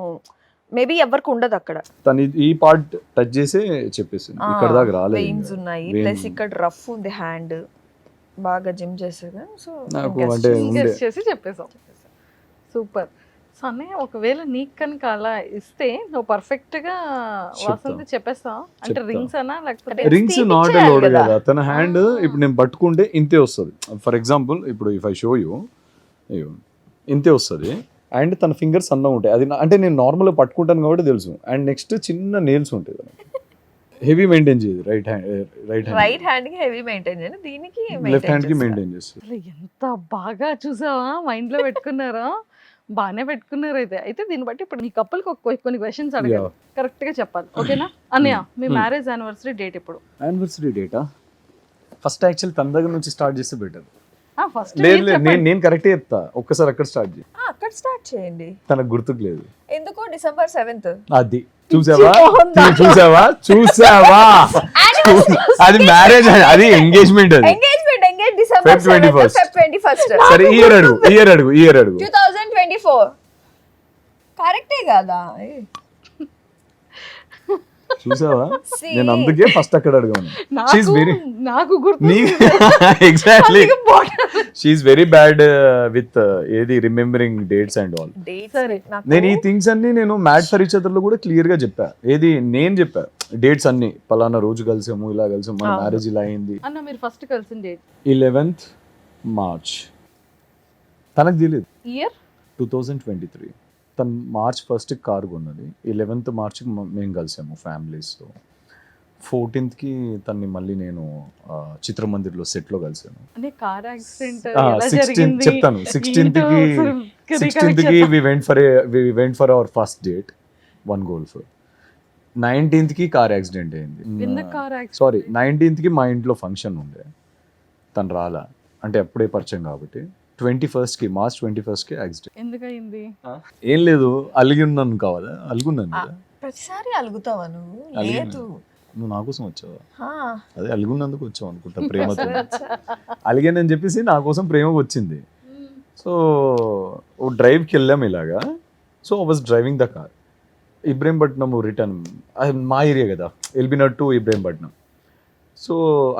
మేబీ ఎవరికి ఉండదు అక్కడ. తను ఈ పార్ట్ టచ్ చేసి చెప్పేసింది, ఇక్కడ దాకా రాలేదు. వెయిన్స్ ఉన్నాయి, ప్లస్ ఇక్కడ రఫ్ ఉంది హ్యాండ్, బాగా జిమ్ చేసేది. సో నాకు అంటే ఉండే గెస్ట్ చేసి చెప్పేసాం. సూపర్. సో అన్నయ్య, ఒకవేళ నీకు కనుక అలా ఇస్తే నువ్వు పర్ఫెక్ట్ గా వాసంతి చెప్పేస్తావు అంటే చెప్తా. రింగ్స్ అనా లేకపోతే రింగ్స్ తీపిచ్చేయాలి నాట్ అలౌడ్ కదా. కదా. తన హ్యాండ్ ఇప్పుడు నేను పట్టుకుంటే ఇంతే వస్తుంది. ఫర్ ఎగ్జాంపుల్ ఇప్పుడు ఇఫ్ ఐ షో యూ ఇంతే వస్తుంది అండ్ తన ఫింగర్స్ సన్నగా ఉంటాయి. అది అంటే నేను నార్మల్గా పట్టుకుంటాను కాబట్టి తెలుసు. అండ్ నెక్స్ట్ చిన్న నెయిల్స్ ఉంటాయి. హెవీ మెయింటైన్ చేయదు రైట్ హ్యాండ్ కి హెవీ మెయింటైన్ చేయండి, దీనికి లెఫ్ట్ హ్యాండ్ కి మెయింటైన్ చేస్తుంది. అసలు ఎంత బాగా చూసావా, మైండ్ లో పెట్టుకున్నారా, బాగానే పెట్టుకున్నారు. అయితే దీన్ని బట్టి ఇప్పుడు మీ కప్పుల్కి కొన్ని క్వశ్చన్స్ అడగాలి, కరెక్ట్ గా చెప్పాలి, ఓకేనా? అన్నయ్య, మీ మ్యారేజ్ యానివర్సరీ డేట్ ఎప్పుడు? యానివర్సరీ డేటా ఫస్ట్ యాక్చువల్ తన దగ్గర నుంచి స్టార్ట్ చేస్తే బెటర్. ఫస్ట్ లేదు నేను కరెక్టే చెప్తా. ఒక్కసారి అక్కడ స్టార్ట్ చేయి. అక్కడ స్టార్ట్ చేయండి. తనకు గుర్తుకు లేదు. ఎందుకు December 7th? అది చూసావా అది మ్యారేజ్, అది ఎంగేజ్మెంట్. అది engagement December Feb 21st. Feb 21st. సరే ఇయర్ అడుగు 2024 కరెక్టే కదా. చూసావా? See. నేను అందుకే ఫస్ట్ అక్కడ అడగను. షీఈస్ వెరీ నాకు గుర్తు exactly she's very bad with ఏది రిమెంబరింగ్ డేట్స్ అండ్ ఆల్. సరే. నేను ఈ థింగ్స్ అన్ని నేను మ్యాడ్ ఫర్ ఈచ్ అదర్ లో కూడా క్లియర్ గా చెప్పా. ఏది నేను చెప్పా డేట్స్ అన్ని, పలానా రోజు కలిసాము, ఇలా కలిసాము, మన మ్యారేజ్ ఇలా అయింది. అన్న మీరు ఫస్ట్ కలిసిన డేట్ 11th March. తనకు తెలియదు. ఇయర్ 2023. తను March 1st కార్ కొన్నది. 11th March మేము కలిసాము ఫ్యామిలీస్తో. 14th తన్ని మళ్ళీ నేను చిత్రమందిర్లో సెట్లో కలిసాను. అంటే కార్ యాక్సిడెంట్ 16th చెప్తాను. 16th we went for our first date, one golf. 19th car accident అయింది. సారీ 19th మా ఇంట్లో ఫంక్షన్ ఉండే, తను రాలా. అంటే అప్పుడే పరిచయం కాబట్టి. 21st March 21st accident. ఎందుకయింది? ఏం లేదు, అలిగి ఉన్నాను కావాలా, అలుగున్నాను కదా. ప్రతిసారి అలుగుతావా నువ్వు? అలిగినా. లేదు, నువ్వు నా కోసం వచ్చావా? హా. అదే అలుగున్నందుకు వచ్చావు అనుకుంటా, ప్రేమతో. అలిగానని చెప్పేసి నా కోసం ప్రేమకు వచ్చింది. సో ఓ డ్రైవ్కి వెళ్ళాము ఇలాగా. So I was driving the car. Ibrahimpatnam return, మా ఏరియా కదా, ఎల్బినట్ టు ఇబ్రహీంపట్నం. సో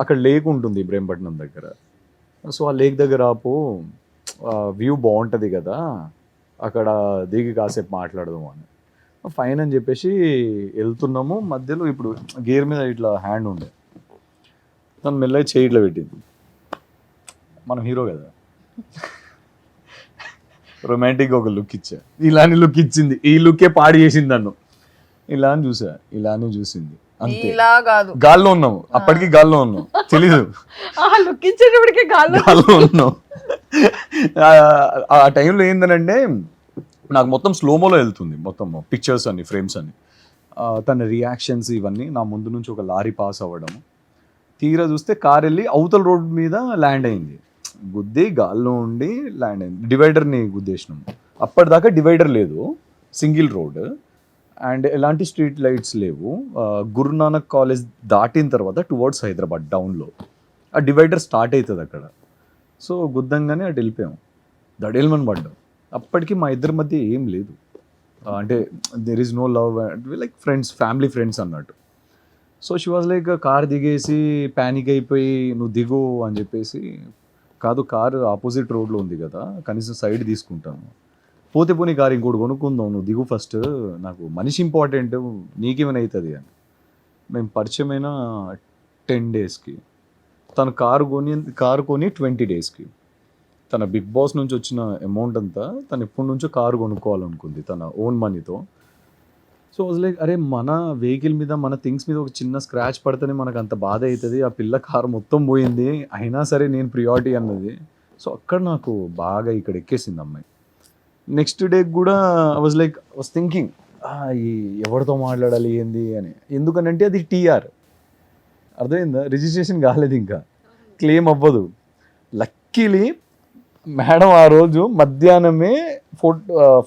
అక్కడ లేక్ ఉంటుంది ఇబ్రహీంపట్నం దగ్గర. సో ఆ లేక్ దగ్గర ఆపు, వ్యూ బాగుంటుంది కదా, అక్కడ దిగి కాసేపు మాట్లాడదాము అని. ఫైన్ అని చెప్పేసి వెళ్తున్నాము. మధ్యలో ఇప్పుడు గేర్ మీద ఇట్లా హ్యాండ్ ఉండే, తను మెల్లగా చేయి ఇట్లా పెట్టింది. మనం హీరో కదా, రొమాంటిక్గా ఒక లుక్ ఇచ్చా. ఇలాని లుక్ ఇచ్చింది, ఈ లుక్కే పాడు చేసింది నన్ను. ఇలా అని చూసా, ఇలానే చూసింది, అంతే. ఇలా కాదు, గాల్లో ఉన్నాము, అప్పటికి గాల్లో ఉన్నాం, తెలీదు. లుక్ ఇచ్చేటప్పటికి గాల్లో ఉన్నాం. ఆ టైంలో ఏంటంటే నాకు మొత్తం స్లోమోలో వెళ్తుంది, మొత్తం పిక్చర్స్ అన్ని, ఫ్రేమ్స్ అన్ని. తన రియాక్షన్స్ ఇవన్నీ, నా ముందు నుంచి ఒక లారీ పాస్ అవ్వడం, తీరా చూస్తే కార్ వెళ్ళి అవతల రోడ్ మీద ల్యాండ్ అయింది. గుద్ది గాల్లో ఉండి ల్యాండ్ అయింది. డివైడర్ని గుద్దేసినాము. అప్పటిదాకా డివైడర్ లేదు, సింగిల్ రోడ్. అండ్ ఎలాంటి స్ట్రీట్ లైట్స్ లేవు. గురునానక్ కాలేజ్ దాటిన తర్వాత టువర్డ్స్ హైదరాబాద్ డౌన్లో ఆ డివైడర్ స్టార్ట్ అవుతుంది అక్కడ. సో గుద్దంగానే అటు వెళ్ళిపోయాం, దడేల్మని పడ్డాం. అప్పటికి మా ఇద్దరి మధ్య ఏం లేదు, అంటే there is no love, like friends, family friends అన్నట్టు. So she was like car దిగేసి ప్యానిక్ అయిపోయి నువ్వు దిగు అని చెప్పేసి, కాదు కారు ఆపోజిట్ రోడ్లో ఉంది కదా కనీసం సైడ్ తీసుకుంటాను, పోతే పోనీ కారు ఇంకోటి కొనుక్కుందాం, నువ్వు దిగు ఫస్ట్, నాకు మనిషి ఇంపార్టెంట్, నీకేమైనా అవుతుంది అని. మేము పరిచయమైన 10 డేస్కి తను కారు కొని 20 డేస్కి తన బిగ్ బాస్ నుంచి వచ్చిన అమౌంట్ అంతా తను ఎప్పటి నుంచో కారు కొనుక్కోవాలనుకుంది తన ఓన్ మనీతో. సో వాజ్ లైక్ అరే మన వెహికల్ మీద మన థింగ్స్ మీద ఒక చిన్న స్క్రాచ్ పడితేనే మనకు అంత బాధ అవుతుంది, ఆ పిల్ల కారు మొత్తం పోయింది అయినా సరే నేను ప్రియారిటీ అన్నది. సో అక్కడ నాకు బాగా ఇక్కడ ఎక్కేసింది అమ్మాయి. నెక్స్ట్ డే కూడా ఐ వాజ్ లైక్ థింకింగ్ ఎవరితో మాట్లాడాలి ఏంది అని. ఎందుకనంటే అది టీఆర్, అర్థమైందా, రిజిస్ట్రేషన్ కాలేదు, ఇంకా క్లెయిమ్ అవ్వదు. లక్కీలీ మేడం ఆ రోజు మధ్యాహ్నమే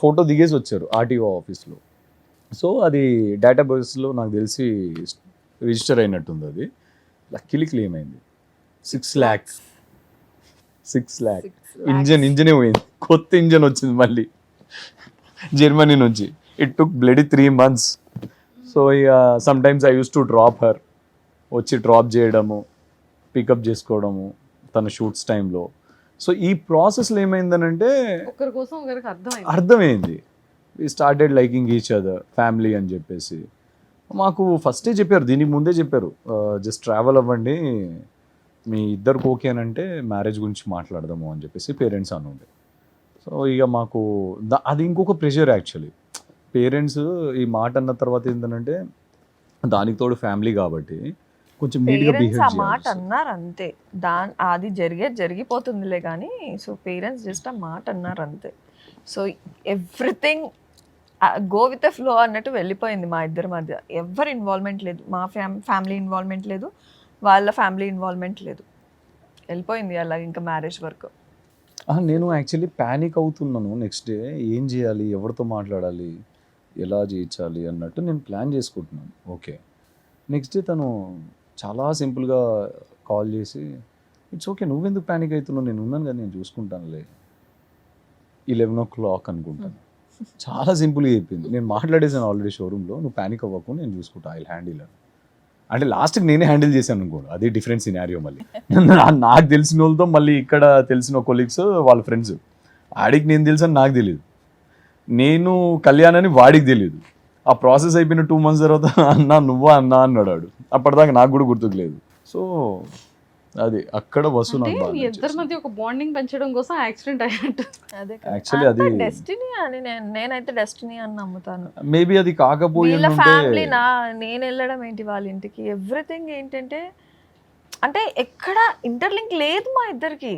ఫోటో దిగేసి వచ్చారు ఆర్టీఓ ఆఫీస్లో. సో అది డేటాబేస్లో నాకు తెలిసి రిజిస్టర్ అయినట్టుంది. అది లక్కీలీ క్లెయిమ్ అయింది. 6 lakhs ఇంజనే పోయింది, కొత్త ఇంజన్ వచ్చింది మళ్ళీ జర్మనీ నుంచి. It took bloody 3 months. So ఇక sometimes I used to drop her, వచ్చి డ్రాప్ చేయడము, పికప్ చేసుకోవడము తన షూట్స్ టైంలో. సో ఈ ప్రాసెస్లో ఏమైందనంటే ఒకరి కోసం ఒకరికి అర్థమైంది, we started liking each other, family అని చెప్పేసి. మాకు ఫస్టే చెప్పారు, దీనికి ముందే చెప్పారు, జస్ట్ ట్రావెల్ అవ్వండి, మీ ఇద్దరికి ఓకే అని అంటే మ్యారేజ్ గురించి మాట్లాడదాము అని చెప్పేసి పేరెంట్స్ అని ఉండే. సో ఇక మాకు అది ఇంకొక ప్రెషర్ యాక్చువల్లీ. పేరెంట్స్ ఈ మాట అన్న తర్వాత ఏంటంటే దానికి తోడు ఫ్యామిలీ కాబట్టి కొంచెం నీట్గా పేరెంట్స్ ఆ బిహేవ్ మాట చేయాలి. అన్నారు అంతే, అది జరిగిపోతుందిలే కానీ. సో పేరెంట్స్ జస్ట్ ఆ మాట అన్నారు అంతే. So everything go with the flow అన్నట్టు వెళ్ళిపోయింది మా ఇద్దరి మధ్య. ఎవరి ఇన్వాల్వ్మెంట్ లేదు, మా ఫ్యామిలీ ఇన్వాల్వ్మెంట్ లేదు, వాళ్ళ ఫ్యామిలీ ఇన్వాల్వ్మెంట్ లేదు, వెళ్ళిపోయింది అలా ఇంకా మ్యారేజ్ వరకు. నేను యాక్చువల్లీ ప్యానిక్ అవుతున్నాను, నెక్స్ట్ డే ఏం చేయాలి, ఎవరితో మాట్లాడాలి, ఎలా చేయించాలి అన్నట్టు నేను ప్లాన్ చేసుకుంటున్నాను. ఓకే, నెక్స్ట్ డే తను చాలా సింపుల్గా కాల్ చేసి, ఇట్స్ ఓకే నువ్వెందుకు ప్యానిక్ అవుతున్నావు, నేను ఉన్నాను కదా, నేను చూసుకుంటానులే, 11 o'clock అనుకుంటాను. చాలా సింపుల్గా చెప్పింది. నేను మాట్లాడేసాను ఆల్రెడీ షోరూంలో, నువ్వు ప్యానిక్ అవ్వకు, నేను చూసుకుంటా, ఐ హ్యాండిల్ అని. అంటే లాస్ట్కి నేనే హ్యాండిల్ చేశాను అనుకోండి, అదే డిఫరెంట్ సినారియో. మళ్ళీ నాకు తెలిసిన వాళ్ళతో మళ్ళీ ఇక్కడ తెలిసిన కొలీగ్స్ వాళ్ళ ఫ్రెండ్స్, ఆడికి నేను తెలుసు అని నాకు తెలియదు, నేను కళ్యాణ్ అని వాడికి తెలియదు. ఆ ప్రాసెస్ అయిపోయిన 2 months తర్వాత అన్నా నువ్వా అన్నా అన్నాడు వాడు, అప్పటిదాకా నాకు కూడా గుర్తుకు లేదు. సో అది అక్కడ వస్తు నాకు బాగా ఇద్దరి మధ్య ఒక బాండింగ్ పెంచడం కోసం యాక్సిడెంట్ అయ్యాడు. అదే యాక్చువల్లీ అది డెస్టినీ అని నేనైతే డెస్టినీ అని నమ్ముతాను. మేబీ అది కాకపోయి వీళ్ళ ఫ్యామిలీ నేను వెళ్ళడం ఏంటి వాళ్ళ ఇంటికి, ఎవ్రీథింగ్ ఏంటంటే అంటే ఎక్కడ ఇంటర్లింక్ లేదు మా ఇద్దరికి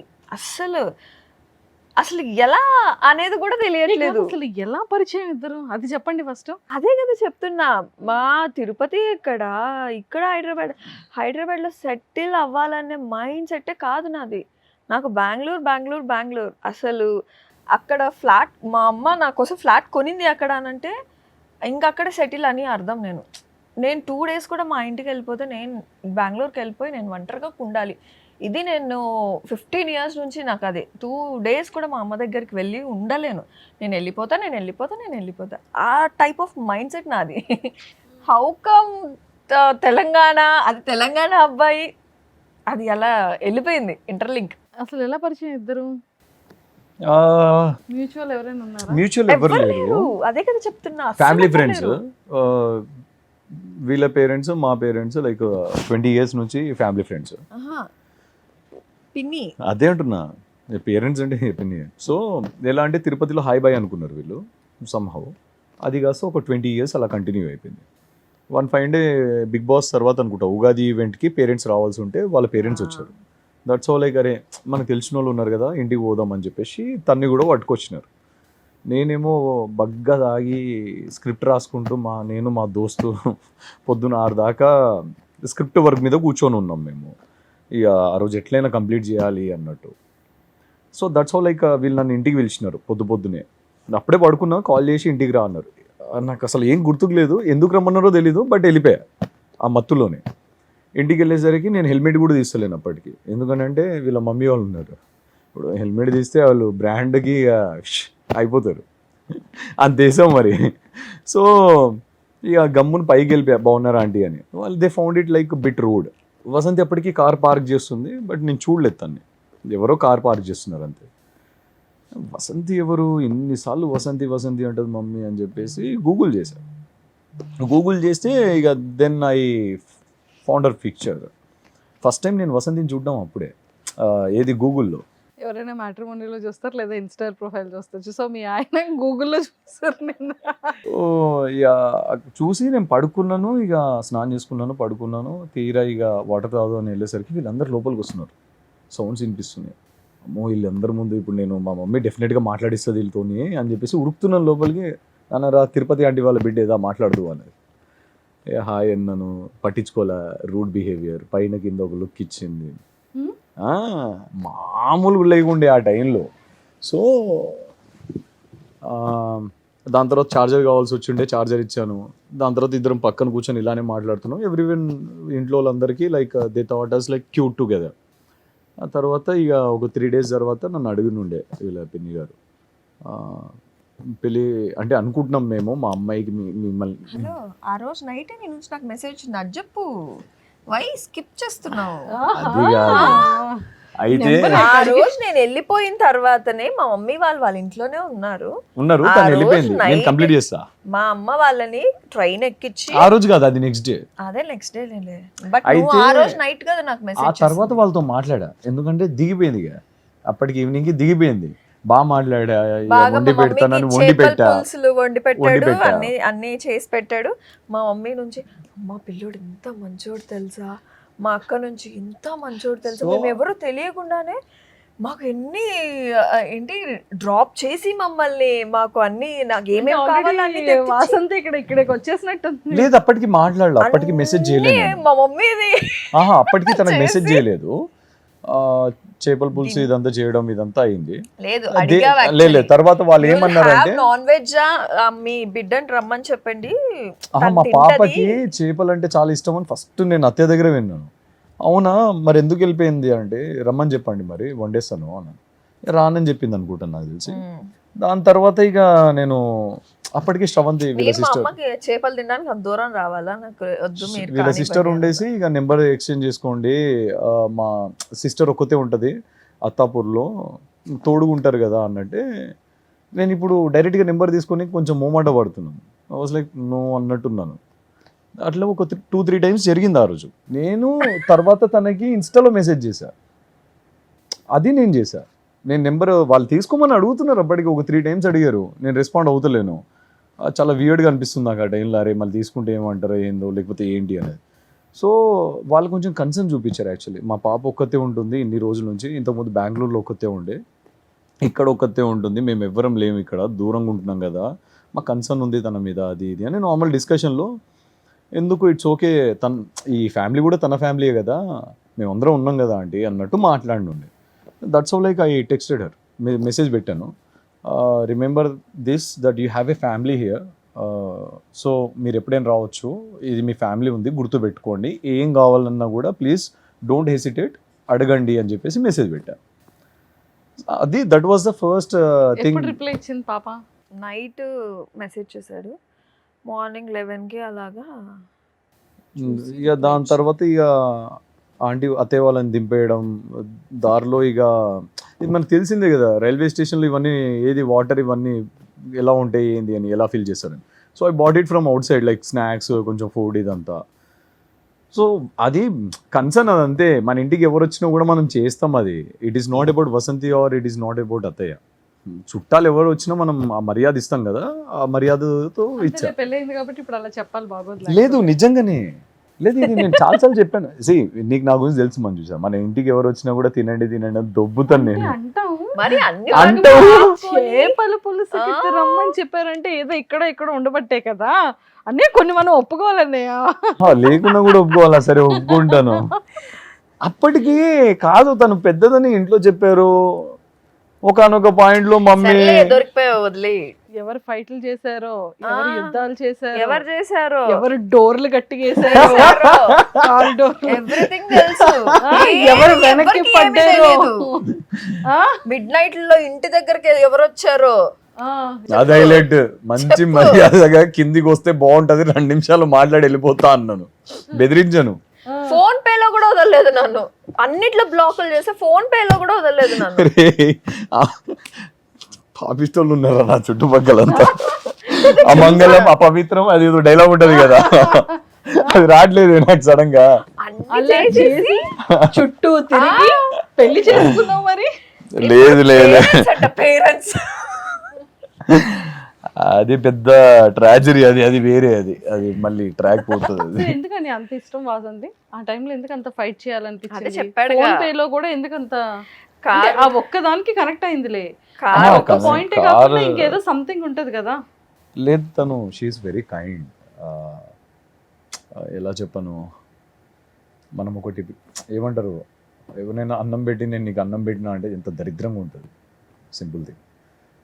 అసలు ఎలా అనేది కూడా తెలియట్లేదు. అసలు ఎలా పరిచయం ఇద్దరు అది చెప్పండి ఫస్ట్. అదే కదా చెప్తున్నా, మా తిరుపతి ఇక్కడ హైదరాబాద్లో సెటిల్ అవ్వాలనే మైండ్ సెట్టే కాదు నాది. నాకు బెంగళూరు అసలు అక్కడ ఫ్లాట్, మా అమ్మ నా కోసం ఫ్లాట్ కొనింది అక్కడ అనంటే ఇంకక్కడ సెటిల్ అని అర్థం. నేను 2 days కూడా మా ఇంటికి వెళ్ళిపోతే, నేను బెంగళూరుకి వెళ్ళిపోయి నేను ఒంటరిగా ఉండాలి. ఇది నేను 15 years నుంచి నాకు అదే 2 days కూడా మా అమ్మ దగ్గరికి వెళ్ళి ఉండలేను. నేను వెళ్ళిపోతా ఆ టైప్ ఆఫ్ మైండ్ సెట్ నాది. హౌ కమ్ తెలంగాణ, అది తెలంగాణ అబ్బాయి, అది అలా వెళ్ళిపోయింది ఇంటర్లింక్. అసలు ఎలా పరిచయం ఇద్దరు? మ్యూచువల్ ఎవరైనా ఉన్నారా? మ్యూచువల్ ఎవరు లేరు, అదే కదా చెప్తున్నా, ఫ్యామిలీ ఫ్రెండ్స్. వీళ్ళ పేరెంట్స్ మా పేరెంట్స్ లైక్ 20 years నుంచి ఫ్యామిలీ ఫ్రెండ్స్. పిన్ని అదే అంటున్నా, పేరెంట్స్ అంటే పిన్ని. సో ఎలా అంటే తిరుపతిలో హాయ్ బాయ్ అనుకున్నారు వీళ్ళు సమ్హౌ, అది కాస్త ఒక 20 years అలా కంటిన్యూ అయిపోయింది. One fine day big boss తర్వాత అనుకుంటా ఉగాది ఈవెంట్కి పేరెంట్స్ రావాల్సి ఉంటే వాళ్ళ పేరెంట్స్ వచ్చారు. దట్స్ ఆల్ లైక్ అరే మనకు తెలిసిన వాళ్ళు ఉన్నారు కదా ఇంటికి పోదాం అని చెప్పేసి తన్ని కూడా పట్టుకొచ్చినారు. నేనేమో బగ్గా తాగి స్క్రిప్ట్ రాసుకుంటూ నేను మా దోస్తు పొద్దున 6 దాకా స్క్రిప్ట్ వర్క్ మీద కూర్చొని ఉన్నాం మేము. ఇక ఆ రోజు ఎట్లయినా కంప్లీట్ చేయాలి అన్నట్టు. సో దట్స్ ఆల్ లైక్ వీళ్ళు నన్ను ఇంటికి పిలిచినారు పొద్దునే. అప్పుడే పడుకున్నా, కాల్ చేసి ఇంటికి రా అన్నారు. నాకు అసలు ఏం గుర్తుకు లేదు, ఎందుకు రమ్మన్నారో తెలీదు, బట్ వెళ్ళిపోయా ఆ మత్తులోనే. ఇంటికి వెళ్ళేసరికి నేను హెల్మెట్ కూడా తీస్తలేను అప్పటికి, ఎందుకంటే వీళ్ళ మమ్మీ వాళ్ళు ఉన్నారు. ఇప్పుడు హెల్మెట్ తీస్తే వాళ్ళు బ్రాండ్కి అయిపోతారు అంతేసాం మరి. సో ఇక గమ్మును పైకి వెళ్ళిపోయా, బాగున్నారా ఆంటీ అని. వాళ్ళు they found it like bit road. Vasanthi అప్పటికి కార్ పార్క్ చేస్తుంది, బట్ నేను చూడలేదు తన్ని, ఎవరో కార్ పార్క్ చేస్తున్నారు అంతే. వసంతి ఎవరు, ఇన్నిసార్లు వసంతి వసంతి అంటుంది మమ్మీ అని చెప్పేసి గూగుల్ చేశాను. గూగుల్ చేస్తే ఇక then I found her picture. First time నేను వసంతిని చూడడం అప్పుడే, ఏది గూగుల్లో. ఎవరైనా మ్యాట్రిమోనీలో చూస్తారు లేదా ఇన్స్టా ప్రొఫైల్ చూస్తారు. సో మీ ఆయన గూగుల్లో చూస్తారు. నేను ఇక చూసి నేను పడుకున్నాను, ఇక స్నానం చేసుకున్నాను, పడుకున్నాను. తీరా ఇక వాటర్ తాగుదాం అని వెళ్ళేసరికి వీళ్ళందరూ లోపలికి వస్తున్నారు, సౌండ్స్ వినిపిస్తున్నాయి. అమ్మో వీళ్ళందరి ముందు ఇప్పుడు నేను, మా మమ్మీ డెఫినెట్గా మాట్లాడిస్తుంది వీళ్ళతోని అని చెప్పేసి ఉరుకుతున్నాను లోపలికి. నాన్నరా తిరుపతి ఆంటీ వాళ్ళ బిడ్డ ఏదా మాట్లాడుతూ అనేది. హాయ్ అన్నాను, పట్టించుకోలే, రూడ్ బిహేవియర్, పైన కింద ఒక లుక్ ఇచ్చింది, మామూలుగా లేకుండే ఆ టైంలో. సో దాని తర్వాత ఛార్జర్ కావాల్సి వచ్చిండే, ఛార్జర్ ఇచ్చాను. దాని తర్వాత ఇద్దరం పక్కన కూర్చొని ఇలానే మాట్లాడుతున్నాం. ఎవ్రీవన్ ఇంట్లో వాళ్ళందరికీ like they thought us like cute together. ఆ తర్వాత ఇక ఒక 3 days తర్వాత నన్ను అడిగినుండే వీళ్ళ పిన్ని గారు, పెళ్ళి అంటే అనుకుంటున్నాం మేము, మా అమ్మాయికి మిమ్మల్ని. హలో, ఆ రోజు నైట్ నీ నుంచి నాకు మెసేజ్ వచ్చింది, అది చెప్పు, వై స్కిప్ చేస్తున్నావు? అది కాదు, అయితే ఆ రోజు నేను వెళ్ళిపోయిన తర్వాతనే మా మమ్మీ వాళ్ళ ఇంట్లోనే ఉన్నారు. తను వెళ్ళిపోయింది, నేను కంప్లీట్ చేస్తా. మా అమ్మ వాళ్ళని ట్రైన్ ఎక్కించి, ఆ రోజు కాదు, అది నెక్స్ట్ డే. అదే నెక్స్ట్ డే లేలే, బట్ అయితే ఆ రోజు నైట్ కదా నాకు ఆ మెసేజ్. తర్వాత వాళ్ళతో మాట్లాడా, ఎందుకంటే దిగిపోయింది ఇక అప్పటికి, ఈవినింగ్ కి దిగిపోయింది. బాగా మాట్లాడా, వండి పెడతానని వండి పెట్టా, వండి పెట్టాడు, అన్ని చేసి పెట్టాడు. మా మమ్మీ నుంచి, అమ్మ పిల్లోడు ఎంత మంచోడు తెలుసా, మా అక్క నుంచి ఇంత మంచోడు తెలుసా, మేము ఎవరో తెలియకుండానే మాకు ఏంటి డ్రాప్ చేసి మమ్మల్ని, మాకు అన్ని నాకు ఏమేమి కావాలని వాసంతి ఇక్కడికి వచ్చేసినట్టు లేదు. అప్పటికి మాట్లాడలేదు, అప్పటికి మెసేజ్ చేయలేదు మా మమ్మీది. అప్పటికి తనకు మెసేజ్ చేయలేదు. చేపల పులుసు ఇదంతా చేయడం ఇదంతా అయింది. లేదు తర్వాత వాళ్ళు ఏమన్నారంటే, నాన్ వెజ్ మీ బిడ్డని రమ్మని చెప్పండి, మా పాపకి చేపలు అంటే చాలా ఇష్టం అని ఫస్ట్ నేను అత్తయ్య దగ్గర విన్నాను. అవునా, మరి ఎందుకు వెళ్ళిపోయింది అంటే, రమ్మని చెప్పండి మరి వండేస్తాను అన్నాను. రానని చెప్పింది అనుకుంటాను నాకు తెలిసి. దాని తర్వాత ఇక నేను అప్పటికి శ్రవంతి వీళ్ళ సిస్టర్, చేపలు తినడానికి అంత దూరం రావాలా, నాకు వద్దు, వీళ్ళ సిస్టర్ ఉండేసి ఇక నెంబర్ ఎక్స్చేంజ్ చేసుకోండి, మా సిస్టర్ ఒక్కతే ఉంటుంది అత్తాపూర్లో, తోడుగుంటారు కదా అన్నట్టే. నేను ఇప్పుడు డైరెక్ట్గా నెంబర్ తీసుకొని కొంచెం మోమాట పడుతున్నాను. ఐ వాజ్ లైక్ నో అన్నట్టున్నాను. అట్లా ఒక 2-3 times జరిగింది ఆ రోజు. నేను తర్వాత తనకి ఇన్స్టాలో మెసేజ్ చేశా, అది నేను చేశా. నేను నెంబర్ వాళ్ళు తీసుకోమని అడుగుతున్నారు, అప్పటికి ఒక 3 times అడిగారు, నేను రెస్పాండ్ అవుతలేను. చాలా వియర్డ్గా అనిపిస్తుంది నాకు ఆ టైంలో, అరే మళ్ళీ తీసుకుంటే ఏమంటారో ఏందో లేకపోతే ఏంటి అనేది. సో వాళ్ళు కొంచెం కన్సర్న్ చూపించారు. యాక్చువల్లీ మా పాప ఒక్కతే ఉంటుంది ఇన్ని రోజుల నుంచి, ఇంతకుముందు బెంగళూరులో ఒక్కతే ఉండే, ఇక్కడ ఒక్కతే ఉంటుంది, మేము ఎవ్వరం లేము, ఇక్కడ దూరంగా ఉంటున్నాం కదా, మా కన్సర్న్ ఉంది తన మీద, అది ఇది అని నార్మల్ డిస్కషన్లో. ఎందుకు ఇట్స్ ఓకే, ఈ ఫ్యామిలీ కూడా తన ఫ్యామిలీయే కదా, మేమందరం ఉన్నాం కదా ఆంటీ అన్నట్టు మాట్లాడినుండే. That's how like I texted her, message పెట్టాను, remember this that you have a family here, so మీరు ఎప్పుడైనా రావచ్చు, ఇది మీ ఫ్యామిలీ ఉంది గుర్తుపెట్టుకోండి, ఏం కావాలన్నా కూడా ప్లీజ్ డోంట్ హెసిటేట్, అడగండి అని చెప్పేసి మెసేజ్ పెట్టాను. అది that was the first thing. Reply ఇచ్చింది పాప? నైట్ మెసేజ్ చేశాడు, మార్నింగ్ 11కి అలాగా. ఇక దాని తర్వాత ఇక ఆంటీ అత్తయ్య వాళ్ళని దింపేయడం, దారిలో ఇక ఇది మనకు తెలిసిందే కదా రైల్వే స్టేషన్లో ఇవన్నీ, ఏది వాటర్ ఇవన్నీ ఎలా ఉంటాయి ఏంది అని ఎలా ఫీల్ చేస్తారని. So I bought it from outside like snacks, కొంచెం ఫుడ్ ఇదంతా. సో అది కన్సర్న్, అదంతే. మన ఇంటికి ఎవరు వచ్చినా కూడా మనం చేస్తాం అది. It is not about Vasanthi or it is not about అత్తయ్య. చుట్టాలు ఎవరు వచ్చినా మనం ఆ మర్యాద ఇస్తాం కదా, ఆ మర్యాదతో ఇచ్చా. పెళ్ళైంది కాబట్టి ఇప్పుడు అలా చెప్పాలి బాగోదు. లేదు నిజంగానే లేదు, ఇది నేను చాలాసార్లు చెప్పాను. నీకు నా గురించి తెలుసు మంజు, మన ఇంటికి ఎవరు వచ్చినా కూడా తినండి తినండి అని దొబ్బుతాను నేను. చేపల పులుసు రమ్మని చెప్పారంటే ఏదో ఇక్కడ ఉండబట్టే కదా, అన్నీ కొన్ని మనం ఒప్పుకోవాలన్నయ్య. లేకుండా కూడా ఒప్పుకోవాలా? సరే ఒప్పుకుంటాను. అప్పటికి కాదు, తను పెద్దదని ఇంట్లో చెప్పారు. ఒకనొక పాయింట్ లో మమ్మీ దొరికిపోయావు, వదిలే. ఎవరు ఫైట్లు చేశారో, ఎవరు యుద్ధాలు చేశారో, ఎవరు చేశారో, ఎవరు డోర్లు గట్టిగేశారో, కాల్ డోర్లు, ఎవ్రీథింగ్ తెలుసు. ఎవరు వెనక్కి పడ్డారో, మిడ్ నైట్ లో ఇంటి దగ్గరికి ఎవరు వచ్చారో, అది హైలైట్. మంచి మర్యాదగా కిందికి వస్తే బాగుంటది, 2 నిమిషాలు మాట్లాడి వెళ్ళిపోతా అన్నాను, బెదిరించాను. ఫోన్ పే లో కూడా వదలలేదు నన్ను, అన్నిట్లో బ్లాకులు చేస్తే ఫోన్ పే లో కూడా వదలలేదు నన్ను. పాపిస్టోళ్ళు ఉన్నారా నా చుట్టుపక్కలంతా. అమంగళం అపవిత్రం అది ఏదో డైలాగ్ ఉంటది కదా, అది రావట్లేదు నాకు సడన్ గా. అలా చేసి చుట్టూ తిరిగి పెళ్లి చేసుకున్నావు మరి. లేదు లేదు, పేరెంట్స్ అది పెద్ద ట్రాజడీ, అది వేరే, అది మళ్ళీ ట్రాక్ పోతుంది. అసలు ఎందుకని అంత ఇష్టం వాసంతి ఆ టైంలో? ఎందుకు అంత ఫైట్ చేయాలనిపించింది? చెప్పాడుగా. ఫోన్ పే లో కూడా ఎందుకు అంత ఆ ఒక్కదానికి కనెక్ట్ అయిందిలే, ఒక్క పాయింట్ కాదు. కాకుండా ఇంకేదో సంథింగ్ ఉంటది కదా. లేదు, తను షీఈస్ వెరీ కైండ్. ఎలా చెప్పను, మనం ఒకటి ఏమంటారు, ఎవరైనా అన్నం పెట్టి నేను నీకు అన్నం పెట్టినా అంటే ఎంత దరిద్రంగా ఉంటుంది. Simple thing.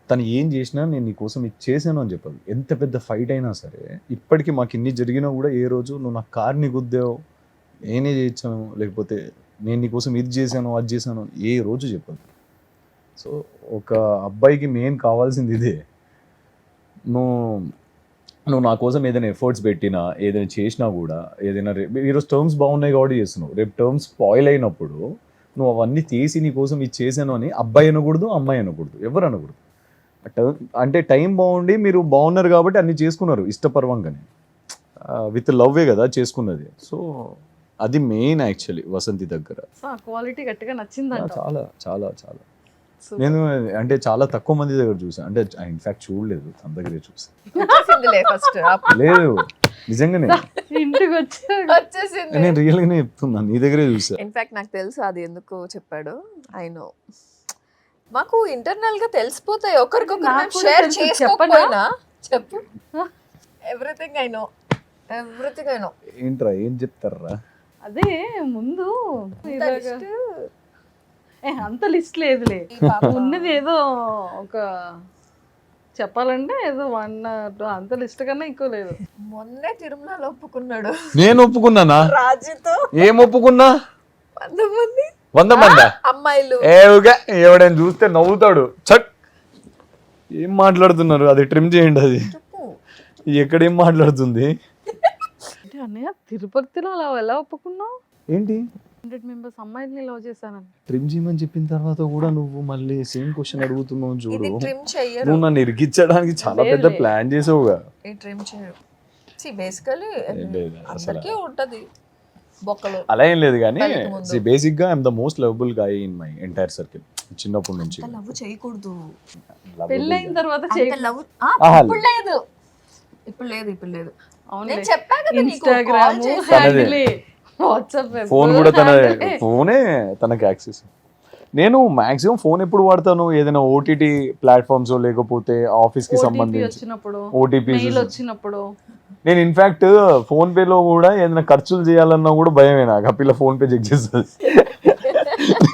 తను ఏం చేసినా నేను నీ కోసం ఇది చేశాను అని చెప్పదు. ఎంత పెద్ద ఫైట్ అయినా సరే, ఇప్పటికీ మాకు ఇన్ని జరిగినా కూడా ఏ రోజు నువ్వు నా కార్ని గుద్దావు, నేనే చేయించాను, లేకపోతే నేను నీ కోసం ఇది చేశాను అది చేశాను ఏ రోజు చెప్పదు. సో ఒక అబ్బాయికి మెయిన్ కావాల్సింది ఇదే. నువ్వు నా కోసం ఏదైనా ఎఫర్ట్స్ పెట్టినా, ఏదైనా చేసినా కూడా, ఏదైనా ఈరోజు టర్మ్స్ బాగున్నాయి కాబట్టి చేస్తున్నావు, రేపు టర్మ్స్ స్పాయిల్ అయినప్పుడు నువ్వు అవన్నీ తీసి నీ కోసం ఇది చేశాను అని అబ్బాయి అనకూడదు, అమ్మాయి అనకూడదు, ఎవరు అనకూడదు. అంటే టైం బాగుండి మీరు బాగున్నారు కాబట్టి అన్ని చేసుకున్నారు ఇష్టపర్వంగానే, విత్ లవ్వే కదా చేసుకున్నది. సో అది మెయిన్ యాక్చువల్లీ వసంతి దగ్గర. క్వాలిటీ గట్టిగా నచ్చిందంట. చాలా చాలా చాలా. నేను అంటే చాలా తక్కువ మంది దగ్గర చూసాను, అంటే ఇన్ఫాక్ట్ చూడలేదు, తన దగ్గరే చూసాను. లేదు నిజంగానే, ఇంటికి వచ్చేసింది. నేను రియల్ గానే చెప్తున్నా, నీ దగ్గరే చూసా. ఇన్ఫాక్ట్ నాకు తెలుసు అది ఎందుకు చెప్పాడు. ఐ నో, మాకు ఇంటర్నల్ గా తెలిసిపోతాయి ఒకరికొకరు షేర్ చేసుకోకపోయినా. చెప్పు. Everything I know, everything I know. ఏంట్రా ఏం చెప్తారా? అదే ముందు అంత లిస్ట్ లేదులే, ఉన్నది ఏదో ఒక చెప్పాలంటే ఏదో 1 or 2, అంత లిస్ట్ కన్నా ఎక్కువ లేదు. మొన్నే తిరుమలలో ఒప్పుకున్నాడు. నేను ఒప్పుకున్నానా? రాజుతో ఏం ఒప్పుకున్నా? 100 మంది అమ్మాయిలు. ఎవడైనా చూస్తే నవ్వుతాడు. చట్, ఏం మాట్లాడుతున్నారు, అది ట్రిమ్ చేయండి. అది ఎక్కడేం మాట్లాడుతుంది? అన్నయ్య తిరుపతిలో అలా ఎలా ఒప్పుకున్నావు? ఏంటి 100 members అమ్మాయిల్ని లవ్ చేశానని ట్రిమ్ చేయమని చెప్పిన తర్వాత కూడా నువ్వు మళ్ళీ సేమ్ క్వశ్చన్ అడుగుతున్నావు చూడు. ఇది ట్రిమ్ చెయ్యరు. నువ్వు నన్ను ఇరికించడానికి చాలా పెద్ద ప్లాన్ చేసావుగా. ఈ ట్రిమ్ చేయరు. సి బేసికల్లీ అందరికీ ఉంటది బొక్కలు, అలా ఏం లేదు కానీ బేసిక్ గా I'm the most lovable guy in my entire circle. చిన్నప్పటి నుంచి లవ్ చేయకూడదు, పెళ్ళైన తర్వాత లవ్ ఇప్పుడు లేదు, ఇప్పుడు లేదు, ఇప్పుడు లేదు. నేను చెప్పా కదా నీకు, ఇన్‌స్టాగ్రామ్, హ్యాండిల్, వాట్సాప్, ఫోన్ కూడా ఫోనే తనకి యాక్సెస్. నేను మాక్సిమం ఫోన్ ఎప్పుడు వాడతాను, ఏదైనా ఓటీటీ ప్లాట్ఫామ్స్ లేకపోతే ఆఫీస్ కి సంబంధించి ఓటీపీ వచ్చినప్పుడు. నేను ఇన్ఫాక్ట్ ఫోన్ పేలో కూడా ఏదైనా ఖర్చులు చేయాలన్నా కూడా భయమే నాకు. ఆ పిల్ల ఫోన్ పే చెక్ చేస్తుంది.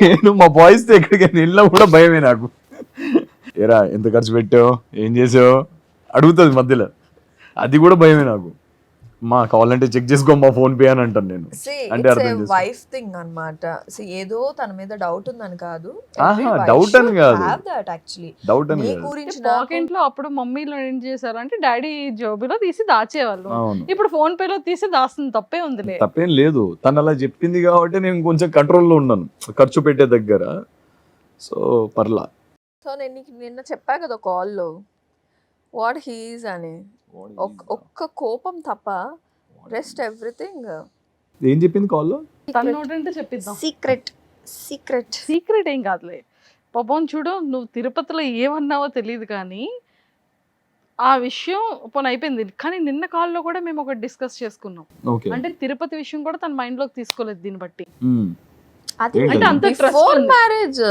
నేను మా బాయ్స్ తో ఎక్కడికి వెళ్ళినా కూడా భయమే నాకు. ఏరా ఎంత ఖర్చు పెట్టావు, ఏం చేసావు అడుగుతుంది మధ్యలో, అది కూడా భయమే నాకు. మా కావాలంటే చెక్ చేసుకో మా ఫోన్ పే అని అంటాను నేను. అంటే అర్థం వైఫ్ థింగ్ అన్నమాట. ఏదో తన మీద డౌట్ ఉందని కాదు, డౌట్ అని కాదు, డౌట్ అని నీ కాదు. గురించి పాకెట్ లో అప్పుడు మమ్మీలో ఏం చేశారు అంటే డాడీ జోబీలో తీసి దాచేవాళ్ళు, ఇప్పుడు ఫోన్ పే లో తీసి దాస్తుంది, తప్పే ఉందిలే. తప్పేం లేదు, తను అలా చెప్పింది కాబట్టి నేను కొంచెం కంట్రోల్లో ఉన్నాను ఖర్చు పెట్టే దగ్గర. సో పర్లా. సో నేను నీకు నిన్న చెప్పా కదా కాల్లో వాట్ హీస్ అని, ఒక్క కోపం తప్ప రెస్ట్ ఎవ్రీథింగ్. ఏం చెప్పింది కాల్లో? తన నోటంటే చెప్పిద్దాం. సీక్రెట్ సీక్రెట్ సీక్రెట్ ఏం కాదులే పాపం. చూడు నువ్వు తిరుపతిలో ఏమన్నావో తెలియదు కానీ ఆ విషయం పోనీ అయిపోయింది. కానీ నిన్న కాల్లో కూడా మేము ఒకటి డిస్కస్ చేసుకున్నాం. అంటే తిరుపతి విషయం కూడా తన మైండ్ లోకి తీసుకోలేదు దీన్ని బట్టి. అది అంటే అంత బిఫోర్ మ్యారేజ్,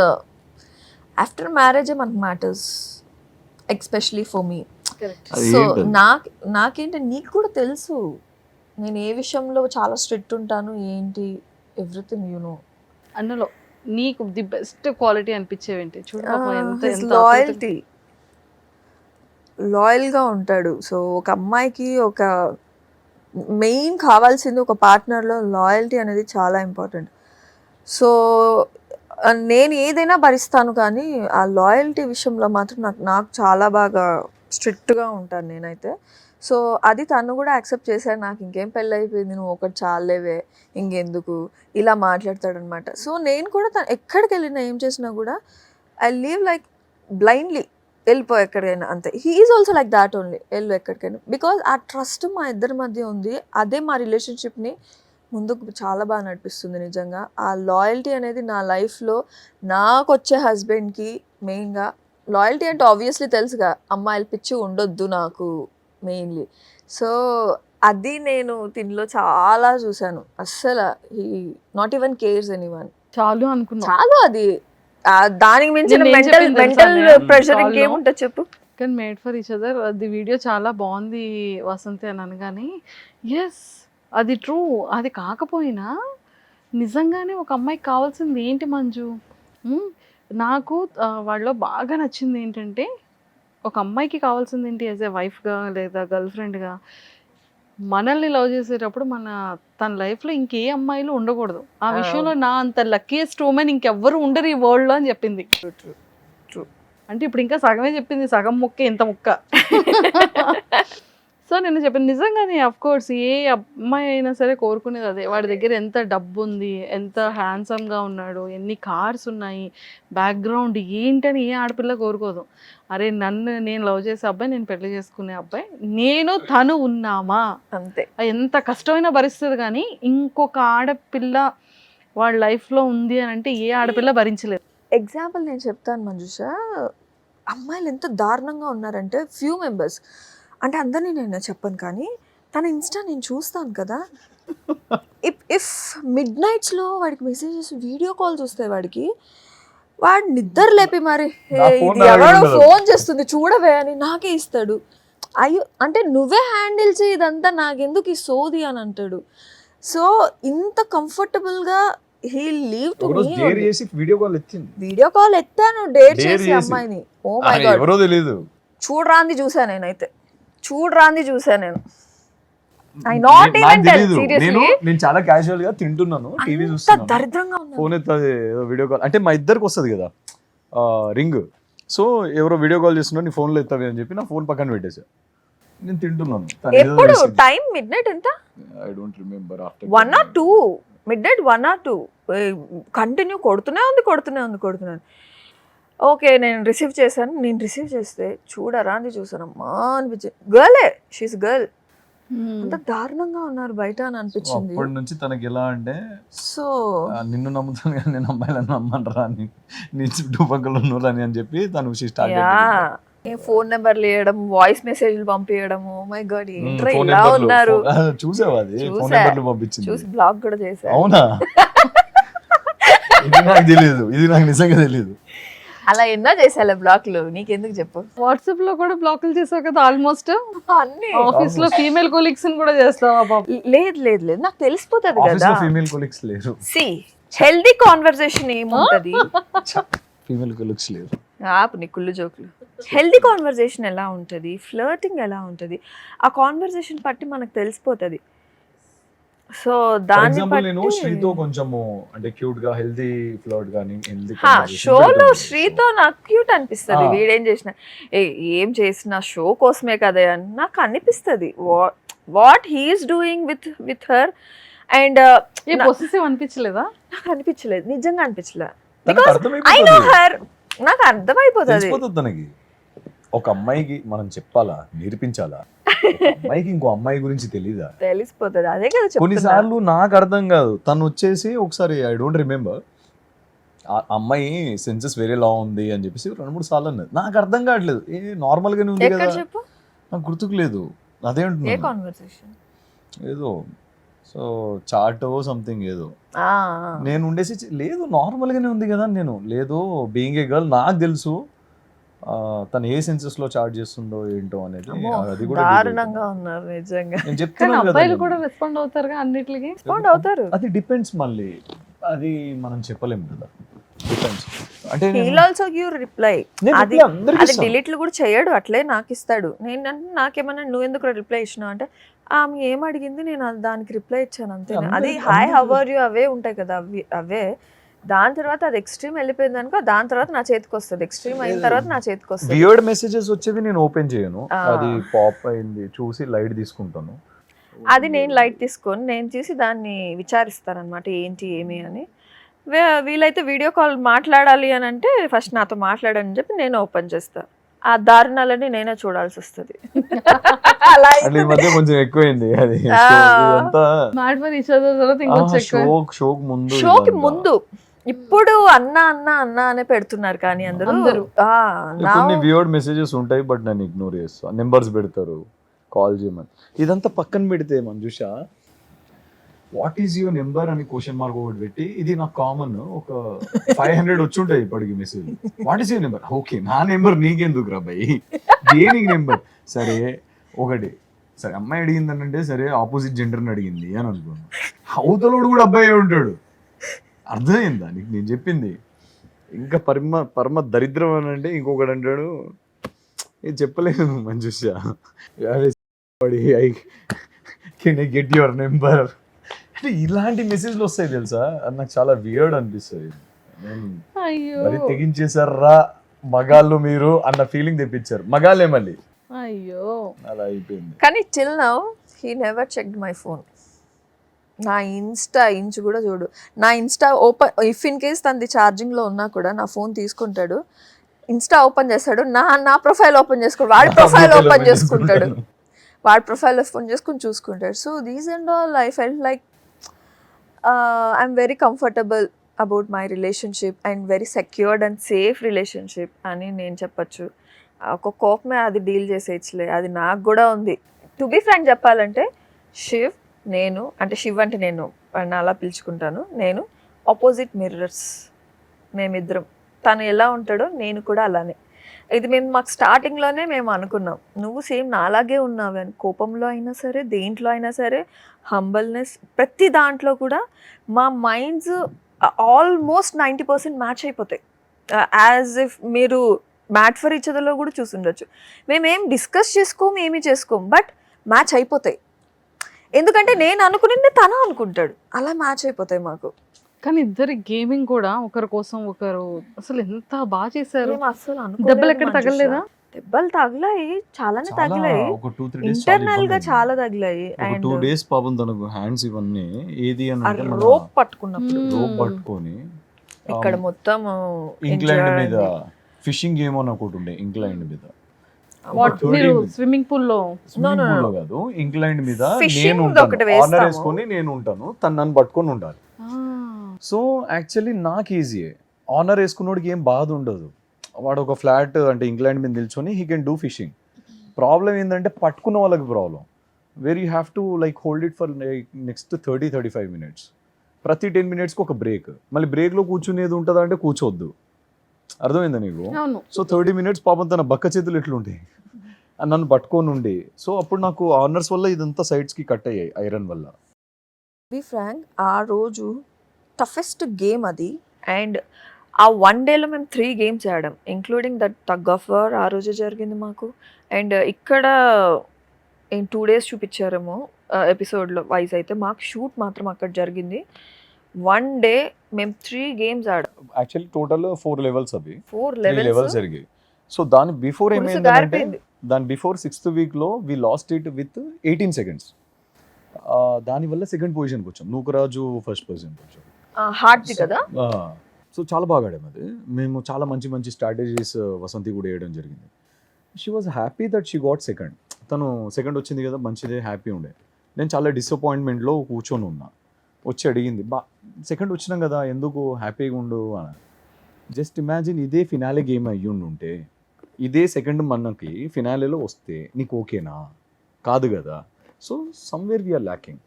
ఆఫ్టర్ మ్యారేజ్ మనకు matters, especially for me. So నాకేంటి, నీకు కూడా తెలుసు నేను ఏ విషయంలో చాలా స్ట్రిక్ట్ ఉంటాను ఏంటి, ఎవ్రీథింగ్ యు నో. అందులో నీకు ది బెస్ట్ క్వాలిటీ అనిపించేవేంటి? చూడు ఎంత లాయల్టీ. లాయల్గా ఉంటాడు. సో ఒక అమ్మాయికి ఒక మెయిన్ కావాల్సింది ఒక పార్ట్నర్లో లాయల్టీ అనేది చాలా ఇంపార్టెంట్. సో నేను ఏదైనా భరిస్తాను, కానీ ఆ లాయల్టీ విషయంలో మాత్రం నాకు చాలా బాగా స్ట్రిక్ట్గా ఉంటాను నేనైతే. సో అది తను కూడా యాక్సెప్ట్ చేశాడు. నాకు ఇంకేం పెళ్ళి అయిపోయింది, నువ్వు ఒకటి చాలేవే, ఇంకెందుకు, ఇలా మాట్లాడతాడనమాట. సో నేను కూడా తను ఎక్కడికి వెళ్ళినా ఏం చేసినా కూడా ఐ లీవ్ లైక్ బ్లైండ్లీ, వెళ్ళిపో ఎక్కడికైనా, అంతే. He is also like that only, వెళ్ళు ఎక్కడికైనా. బికాజ్ ఆ ట్రస్ట్ మా ఇద్దరి మధ్య ఉంది. అదే మా రిలేషన్షిప్ని ముందుకు చాలా బాగా నడిపిస్తుంది నిజంగా. ఆ లాయల్టీ అనేది నా లైఫ్లో నాకు వచ్చే హస్బెండ్కి మెయిన్గా లాయల్టీ అంటే ఆబ్వియస్లీ తెలుసుగా, అమ్మాయిల పిచ్చి ఉండొద్దు నాకు మెయిన్లీ. సో అది నేను దీనిలో చాలా చూశాను. అస్సలు he not even cares anyone. చాలు అనుకున్నా. చాలు అది. దానికి మించిన నేను ఏం మెంటల్ చెప్పింది తెలుసా మెంటల్ నేను? ప్రెషర్ చాలు. ఇంకేముంటుంది చెప్పు. కానీ మేడ్ ఫర్ ఈచ్ అదర్ అది వీడియో చాలా బాగుంది వసంతి అని అనగానే ఎస్ అది ట్రూ. అది కాకపోయినా నిజంగానే ఒక అమ్మాయికి కావాల్సింది ఏంటి మంజు? నాకు వాళ్ళలో బాగా నచ్చింది ఏంటంటే, ఒక అమ్మాయికి కావాల్సింది ఏంటి యాజ్ ఏ వైఫ్గా లేదా గర్ల్ ఫ్రెండ్గా, మనల్ని లవ్ చేసేటప్పుడు తన లైఫ్లో ఇంకే అమ్మాయిలు ఉండకూడదు. ఆ విషయంలో నా అంత లక్కీయెస్ట్ ఉమెన్ ఇంకెవ్వరు ఉండరు ఈ వరల్డ్లో అని చెప్పింది. అంటే ఇప్పుడు ఇంకా సగమే చెప్పింది, సగం ముక్క ఇంత ముక్క. సో నేను చెప్పాను నిజంగానే అఫ్ కోర్స్ ఏ అమ్మాయి అయినా సరే కోరుకునేది అదే. వాడి దగ్గర ఎంత డబ్బు ఉంది, ఎంత హ్యాండ్సమ్గా ఉన్నాడు, ఎన్ని కార్స్ ఉన్నాయి, బ్యాక్గ్రౌండ్ ఏంటని ఏ ఆడపిల్ల కోరుకోదు. అరే నేను లవ్ చేసే అబ్బాయి, నేను పెళ్లి చేసుకునే అబ్బాయి, తను ఉన్నామా అంతే. ఎంత కష్టమైనా భరిస్తుంది. కానీ ఇంకొక ఆడపిల్ల వాళ్ళ లైఫ్లో ఉంది అని అంటే ఏ ఆడపిల్ల భరించలేదు. ఎగ్జాంపుల్ నేను చెప్తాను మంజుష, అమ్మాయిలు ఎంత దారుణంగా ఉన్నారంటే ఫ్యూ మెంబర్స్, అంటే అందరినీ నేను చెప్పను, కానీ తన ఇన్స్టా నేను చూస్తాను కదా, ఇఫ్ మిడ్ నైట్స్లో వాడికి మెసేజెస్ వీడియో కాల్స్ వస్తాయి, వాడు నిద్ర లేపి మరి ఇది ఎవడో ఫోన్ చేస్తుంది చూడవే అని నాకే ఇస్తాడు. అయ్యో అంటే నువ్వే హ్యాండిల్ చేయి ఇదంతా, నాకెందుకు ఈ సోది అని అంటాడు. సో ఇంత కంఫర్టబుల్గా he leave to me. Video call ఎత్తాను డేట్ చేసి అమ్మాయిని. ఓ మై గాడ్, ఎవరో తెలియదు. చూడరాంది చూసా నేనైతే, చూడరాంది చూసా నేను. I not even tell seriously. నేను చాలా క్యాజువల్ గా తింటున్నాను, టీవీ అంత చూస్తున్నాను, దరిద్రంగా ఉంది. ఫోన్ ఎత్తది, వీడియో కాల్ అంటే మా ఇద్దరికి వస్తుంది కదా రింగ్. సో ఎవరో వీడియో కాల్ చేస్తున్నా, నీ ఫోన్లో ఎత్తావి అని చెప్పి నా ఫోన్ పక్కన పెట్టేసా, నేను తింటున్నాను. ఎప్పుడు టైం మిడ్ నైట్ ఎంత? I don't remember. 1 or 2 midnight, 1 or 2 continue కొడుతూనే ఉంది. ఓకే నేను రిసీవ్ చేశాను. నేను రిసీవ్ చేస్తే చూడరా అని చూసానమ్మా అనిపించింది. గర్లే, షీస్ గర్ల్. అంత దారుణంగా ఉన్నారు బయట అని అనిపించింది. అప్పటి నుంచి తనకి ఎలా అంటే, సో నిన్ను నమ్ముతాను కానీ నేను అమ్మాయిలను నమ్మనరా అని, నీ చుట్టుపక్కల ఉన్నోళ్ళని అని చెప్పి తను ఫోన్ నెంబర్లు ఇవ్వడం, వాయిస్ మెసేజ్లు పంపించడము. మై గాడ్ ఏంట్రా ఇలా ఉన్నారు. చూసావా అది? ఫోన్ నెంబర్లు పంపించింది, చూసి బ్లాక్ కూడా చేశా. అవునా? ఇది నాకు తెలియదు, ఇది నాకు నిజంగా తెలియదు. అలా ఎన్నో చేసాలే బ్లాక్లు, నీకెందుకు చెప్పు. వాట్సాప్ లో కూడా బ్లాక్లు చేసావు కదా ఆల్మోస్ట్ అన్ని. ఆఫీస్ లో ఫీమేల్ కొలీగ్స్ కూడా చేస్తావా పాప? లేదు నాకు తెలిసిపోతుంది కదా. ఫీమేల్ కొలీగ్స్ లేరు. సి హెల్దీ కాన్వర్సేషన్ ఏముంటది? ఫీమేల్ కొలీగ్స్ లేరు. ఆపు నీ కుళ్ళు జోకులు. హెల్దీ కాన్వర్సేషన్ ఎలా ఉంటుంది, ఫ్లర్టింగ్ ఎలా ఉంటుంది, ఆ కాన్వర్సేషన్ బట్టి మనకు తెలిసిపోతుంది. సో దాన్ని నేను శ్రీతో కొంచెము అంటే క్యూట్ గా హెల్దీ ఫ్లర్ట్ గానీ హెల్దీ షోలో శ్రీతో నాకు క్యూట్ అనిపిస్తుంది. వీడేం చేసిన ఏం చేసిన షో కోసమే కదా అని నాకు అనిపిస్తుంది. What he's doing with her. And possessive అనిపించలేదా? నాకు అనిపించలేదు, నిజంగా అనిపించలేదు. ఐ నో హర్, నాకు అర్థమైపోతుంది తనకి. ఒక అమ్మాయికి మనం చెప్పాలా, నేర్పించాలా? అమ్మాయికి ఇంకో అమ్మాయి గురించి తెలీదా? తెలిసిపోతుంది. అదే కదా కొన్నిసార్లు నాకు అర్థం కాదు. తను వచ్చేసి ఒకసారి ఐ డోంట్ రిమెంబర్, ఆ అమ్మాయి సెన్సెస్ వేరే లా ఉంది అని చెప్పేసి 2-3 సార్లు అన్నది. నాకు అర్థం కావట్లేదు, నార్మల్ గానే ఉంది కదా, నాకు గుర్తుకు లేదు. అదే ఏదో సో చాటో సంథింగ్ ఏదో నేను ఉండేసి లేదు నార్మల్ గానే ఉంది కదా. నేను లేదు బీయింగ్ ఏ గర్ల్ నాకు తెలుసు తను ఏ సెన్సెస్ లో చార్జ్ చేస్తుందో ఏంటో అనేది. అది కూడా దారుణంగా ఉన్నారు నిజంగా. నేను చెప్తున్నాను కదా, అబ్బాయిలు కూడా రెస్పాండ్ అవుతారుగా అన్నిటికి. రెస్పాండ్ అవుతారు. అది డిపెండ్స్, మళ్ళీ అది మనం చెప్పలేము కదా, డిపెండ్స్. అంటే హీల్ ఆల్సో గివ్ రిప్లై. నేను అది reply అందరికీ అది ఇస్తాను. డిలీట్లు కూడా చేయడు, అట్లే నాకు ఇస్తాడు. నేను నాకేమన్నా నువ్వు ఎందుకు రిప్లై ఇచ్చినావు అంటే ఆమె ఏం అడిగింది నేను దానికి రిప్లై ఇచ్చాను అంతే. అది అందరికీ- హాయ్ హౌ అందరికీ- ఆర్ యూ అవే ఉంటాయి కదా, అవే. దాని తర్వాత అది ఎక్స్ట్రీమ్ వెళ్ళిపోయింది అనుకో, దాని తర్వాత నా చేతికి వస్తుంది. ఎక్స్ట్రీమ్ అయిన తర్వాత నా చేతికి వస్తుంది. వియర్డ్ మెసేజెస్ వచ్చేవి నేను ఓపెన్ చేయను, ఆ. అది పాప్ అయింది చూసి లైట్ తీసుకుంటాను. అది నేను లైట్ తీసుకొని నేను చూసి దాన్ని విచారిస్తానమాట ఏంటి ఏమి అని. వీలైతే వీడియో కాల్ మాట్లాడాలి అని అంటే ఫస్ట్ నాతో మాట్లాడని చెప్పి నేను ఓపెన్ చేస్తా. ఆ దారుణాలని నేనే చూడాల్సి వస్తుంది. అలా అట్లా ఈ మధ్య కొంచెం ఎక్కువైంది అది. ఆ. ఇదంతా మ్యాడ్ ఫర్ ఈచ్ అదర్ తర్వాత ఇంకొంచెం ఎక్కువ. షోక్ ముందు షోకి ఇదంతా. ముందు ఇప్పుడు అన్న అన్న అన్న అనే పెడుతున్నారు కానీ అందరూ అందరూ. కొన్ని వియర్డ్ మెసేజెస్ ఉంటాయి బట్ నేను ఇగ్నోర్ చేస్తా. నెంబర్స్ పెడతారు కాల్ చేయమని. ఇదంతా పక్కన పెడితే Manjusha what is your number అని క్వశ్చన్ మార్క్ ఒకటి పెట్టి ఇది నాకు కామన్ ఒక 500 వచ్చి ఉంటాయి ఇప్పటికి message. What is your number? Okay నా నెంబర్ నీకెందుకు రా భయ్, దేనికి నెంబర్? సరే ఒకటి సరే అమ్మాయి అడిగింది అంటే సరే ఆపోజిట్ జెండర్ని అడిగింది అని అనుకున్నాను. అవతలోడు కూడా అబ్బాయి ఉంటాడు. అర్థమైందా నీకు నేను చెప్పింది? ఇంకా పరమ దరిద్రం అని అంటే ఇంకొకటి అంటాడు ఇది చెప్పలేను Manjusha, I can I get your number అంటే ఇలాంటి మెసేజ్లు వస్తాయి తెలుసా. అది నాకు చాలా వియర్డ్ అనిపిస్తుంది. అయ్యో మరి తెగించేశారా మగాళ్ళు మీరు అన్న ఫీలింగ్ తెప్పించారు. మగాళ్ళే మళ్ళీ అయ్యో. అలా అయిపోయింది. కానీ till now he never checked my phone. నా ఇన్స్టా ఇంచు కూడా చూడు. నా Insta open if in case తనది ఛార్జింగ్లో ఉన్నా కూడా నా ఫోన్ తీసుకుంటాడు, ఇన్స్టా ఓపెన్ చేస్తాడు, నా ప్రొఫైల్ ఓపెన్ చేసుకోడు, వాడి ప్రొఫైల్ ఓపెన్ చేసుకుంటాడు, వాడి ప్రొఫైల్ ఓపెన్ చేసుకుని చూసుకుంటాడు. So these and all I felt like I'm very comfortable about my relationship and very secured and safe relationship అని నేను చెప్పచ్చు. ఒక కోపమే అది డీల్ చేసేయచ్చులే, అది నాకు కూడా ఉంది. టు బీ ఫ్రాంక్ చెప్పాలంటే శివ్ నేను అంటే శివ్ అంటే నేను అలా పిలుచుకుంటాను, నేను ఆపోజిట్ మిర్రర్స్ మేమిద్దరం. తను ఎలా ఉంటాడో నేను కూడా అలానే. ఇది మాకు స్టార్టింగ్లోనే మేము అనుకున్నాం నువ్వు సేమ్ నాలాగే ఉన్నావు అని. కోపంలో అయినా సరే దేంట్లో అయినా సరే హంబల్నెస్ ప్రతి దాంట్లో కూడా మా మైండ్స్ ఆల్మోస్ట్ 90% మ్యాచ్ అయిపోతాయి. యాజ్ ఇఫ్ మీరు మ్యాట్ ఫర్ ఈచ్ అదర్లో కూడా చూసుండొచ్చు. మేమేం డిస్కస్ చేసుకోము ఏమీ చేసుకోము బట్ మ్యాచ్ అయిపోతాయి. ఎందుకంటే నేను అనుకునేది తను అనుకుంటాడు, అలా మ్యాచ్ అయిపోతాయి మాకు. కానీ ఇద్దరి గేమింగ్ కూడా ఒకరి కోసం ఒకరు అసలు ఎంత బాగా చేశారు. మేము అస్సలు అనుకోలేదు దెబ్బలు ఎక్కడ మంజుష. తగలేదా? దెబ్బలు తగిలాయి, చాలానే తగిలాయి, ఒక 2-3 days ఇంటర్నల్ గా చాలా తగిలాయి. ఒక అండ్ 2 days పాపం తనకు హ్యాండ్స్ ఇవన్నీ ఏది అని అంటే మన రోప్ పట్టుకున్నప్పుడు రోప్ పట్టుకొని ఇక్కడ మొత్తం ఇంగ్లాండ్ మీద ఫిషింగ్ గేమ్ అని ఒకటి ఉండే ఇంగ్లాండ్ మీద. వాట్ మీరు స్విమ్మింగ్ పూల్ లో స్విమ్మింగ్ పూల్ లో కాదు, ఇంగ్లాండ్ మీద Fishing నేను ది ఒకటి ఉంటాను, వేస్తాము. ఆర్నర్ వేసుకొని నేను ఉంటాను, తను నన్ను పట్టుకొని ఉండాలి. సో యాక్చువల్లీ నాకు ఈజీయే, ఆనర్ వేసుకున్నోడికి ఏం బాధ ఉండదు. వాడు ఒక ఫ్లాట్ అంటే ఇంగ్లాండ్ మీద నిల్చొని he can do fishing. Problem ఏంటంటే పట్టుకున్న వాళ్ళకి problem. Where you have to like hold it for like next 30-35 minutes. ప్రతి 10 minutesకి ఒక బ్రేక్. మళ్ళీ బ్రేక్లో కూర్చునేది ఉంటుందా అంటే కూర్చోవద్దు. అర్థమైందా నీకు? అవును. సో 30 minutes పాపం తన బక్క చేతులు ఎట్లుంటాయి నన్ను పట్టుకొని ఉండి. సో అప్పుడు నాకు ఆనర్స్ వల్ల ఇదంతా సైడ్స్కి కట్ అయ్యాయి ఐరన్ వల్ల. బి ఫ్రాంక్ ఆ రోజు టఫెస్ట్ గేమ్ అది. అండ్ ఆ 1 dayలో మేము 3 games ఆడాం, including that tug of war ఆ రోజే జరిగింది మాకు. అండ్ ఇక్కడ 2 days చూపించారేమో ఎపిసోడ్లో వైజ్ అయితే, మాకు షూట్ మాత్రం అక్కడ జరిగింది. 1 day మేము 3 games ఆడాం. యాక్చువల్లీ టోటల్ 4 levels అవి, 4 3 levels levels జరిగాయి. సో దాని బిఫోర్ పులుసు ఏమైందంటే గారిపోయింది. దాని బిఫోర్ 6th weekలో we lost it with 18 seconds. దానివల్ల సెకండ్ పొజిషన్కి వచ్చాం, నూకరాజు ఫస్ట్ పొజిషన్కి వచ్చాం. హార్డ్ది కదా. సో చాలా బాగా ఆడాం అది. మేము చాలా మంచి మంచి స్ట్రాటజీస్ వసంతి కూడా వేయడం జరిగింది. She was happy that she got second. తను సెకండ్ వచ్చింది కదా మంచిదే, హ్యాపీ ఉండే. నేను చాలా డిసప్పాయింట్మెంట్లో కూర్చొని ఉన్నా. వచ్చి అడిగింది సెకండ్ వచ్చినాం కదా ఎందుకు హ్యాపీగా ఉండు అని. జస్ట్ ఇమాజిన్ ఇదే ఫినాలే గేమ్ అయ్యుండుంటే, ఇదే సెకండ్ మనకి ఫినాలేలో వస్తే నీకు ఓకేనా? కాదు కదా. So somewhere we're lacking.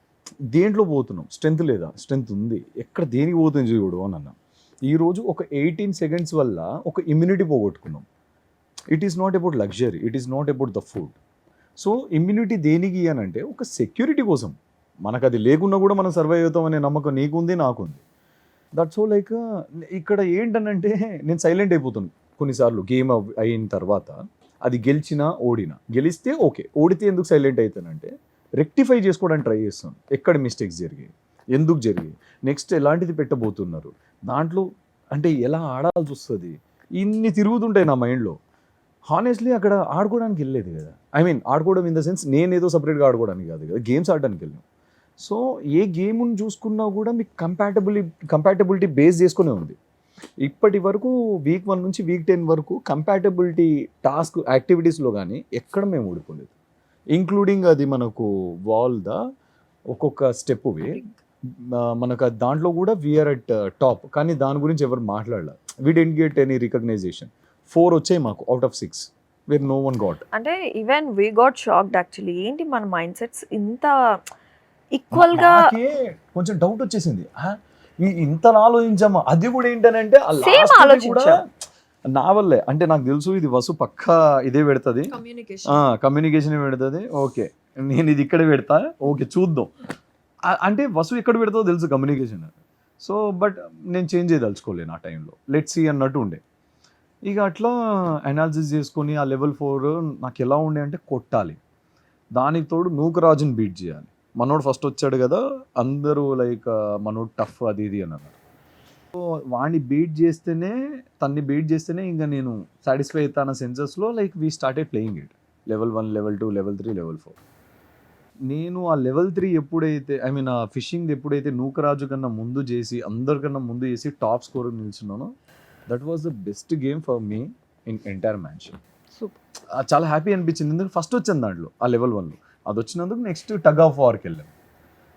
దేంట్లో పోతున్నాం? స్ట్రెంత్ లేదా? స్ట్రెంత్ ఉంది, ఎక్కడ దేనికి పోతుంది చూడు అని అన్నా. ఈరోజు ఒక 18 seconds వల్ల ఒక ఇమ్యూనిటీ పోగొట్టుకున్నాం. It is not about luxury, it is not about the food. So immunity దేనికి అని అంటే ఒక సెక్యూరిటీ కోసం. మనకు అది లేకున్నా కూడా మనం సర్వైవ్ అవుతాం అనే నమ్మకం నీకుంది, నాకుంది. దట్స్ సో లైక్ ఇక్కడ ఏంటనంటే నేను సైలెంట్ అయిపోతాను కొన్నిసార్లు గేమ్ అయిన తర్వాత. అది గెలిచినా ఓడినా, గెలిస్తే ఓకే, ఓడితే ఎందుకు సైలెంట్ అవుతానంటే రెక్టిఫై చేసుకోవడానికి ట్రై చేస్తాను. ఎక్కడ మిస్టేక్స్ జరిగాయి, ఎందుకు జరిగాయి, నెక్స్ట్ ఎలాంటిది పెట్టబోతున్నారు, దాంట్లో అంటే ఎలా ఆడాల్సి వస్తుంది, ఇన్ని తిరుగుతుంటాయి నా మైండ్లో. హానెస్ట్లీ అక్కడ ఆడుకోవడానికి వెళ్ళలేదు కదా. ఐ మీన్ ఆడుకోవడం ఇన్ ద సెన్స్ నేనేదో సపరేట్గా ఆడుకోవడానికి కాదు కదా, గేమ్స్ ఆడడానికి వెళ్ళాం. సో ఏ గేమ్ని చూసుకున్నా కూడా మీకు కంపాటబిలిటీ బేస్ చేసుకునే ఉంది. ఇప్పటి వరకు వీక్ 1 నుంచి వీక్ 10 వరకు కంపాటబిలిటీ టాస్క్ యాక్టివిటీస్లో కానీ ఎక్కడ మేము ఓడిపోలేదు. ఇంక్లూడింగ్ అది మనకు ఒక్కొక్క స్టెప్వే మనకు దాంట్లో కూడా వీఆర్ అట్ టాప్, కానీ దాని గురించి ఎవరు మాట్లాడలే. We didn't get any recognition. 4 వచ్చాయి మాకు out of 6 where no one got. అంటే even we got shocked actually. ఏంటి మన మైండ్ సెట్స్ ఇంత ఈక్వల్గా. కొంచెం డౌట్ వచ్చేసింది, ఇంత ఆలోచించామా, అది కూడా ఏంటనంటే కూడా నా వల్లే. అంటే నాకు తెలుసు ఇది వసు పక్కా ఇదే పెడుతుంది, కమ్యూనికేషన్ పెడుతుంది. ఓకే నేను ఇది ఇక్కడ పెడతా, ఓకే చూద్దాం అంటే వసు ఎక్కడ పెడతాదో తెలుసు కమ్యూనికేషన్. సో బట్ నేను చేంజ్ చేయదలుచుకోలేను ఆ టైంలో, లెట్స్ సీ అన్నట్టు ఉండే. ఇక అట్లా అనాలిసిస్ చేసుకొని ఆ లెవెల్ 4 నాకు ఎలా ఉండే అంటే కొట్టాలి, దానికి తోడు నూకరాజుని బీట్ చేయాలి. మనోడు ఫస్ట్ వచ్చాడు కదా, అందరూ లైక్ మనోడు టఫ్ అది ఇది అని అన్నారు. సో వాడిని బీట్ చేస్తేనే ఇంకా నేను సాటిస్ఫై అవుతాను సెన్సెస్లో. Like we started playing it level 1, level 2, level 3, level 4. నేను ఆ లెవెల్ 3 ఎప్పుడైతే ఐ మీన్ ఆ ఫిషింగ్ ఎప్పుడైతే నూకరాజు కన్నా ముందు చేసి అందరికన్నా ముందు చేసి టాప్ స్కోర్ నిల్చున్నానో, that was the best game for me in entire match. చాలా హ్యాపీ అనిపించింది, ఎందుకంటే ఫస్ట్ వచ్చింది దాంట్లో ఆ లెవెల్ 1లో. అది వచ్చినందుకు నెక్స్ట్ టగ్ ఆఫ్ వార్కి వెళ్ళాను.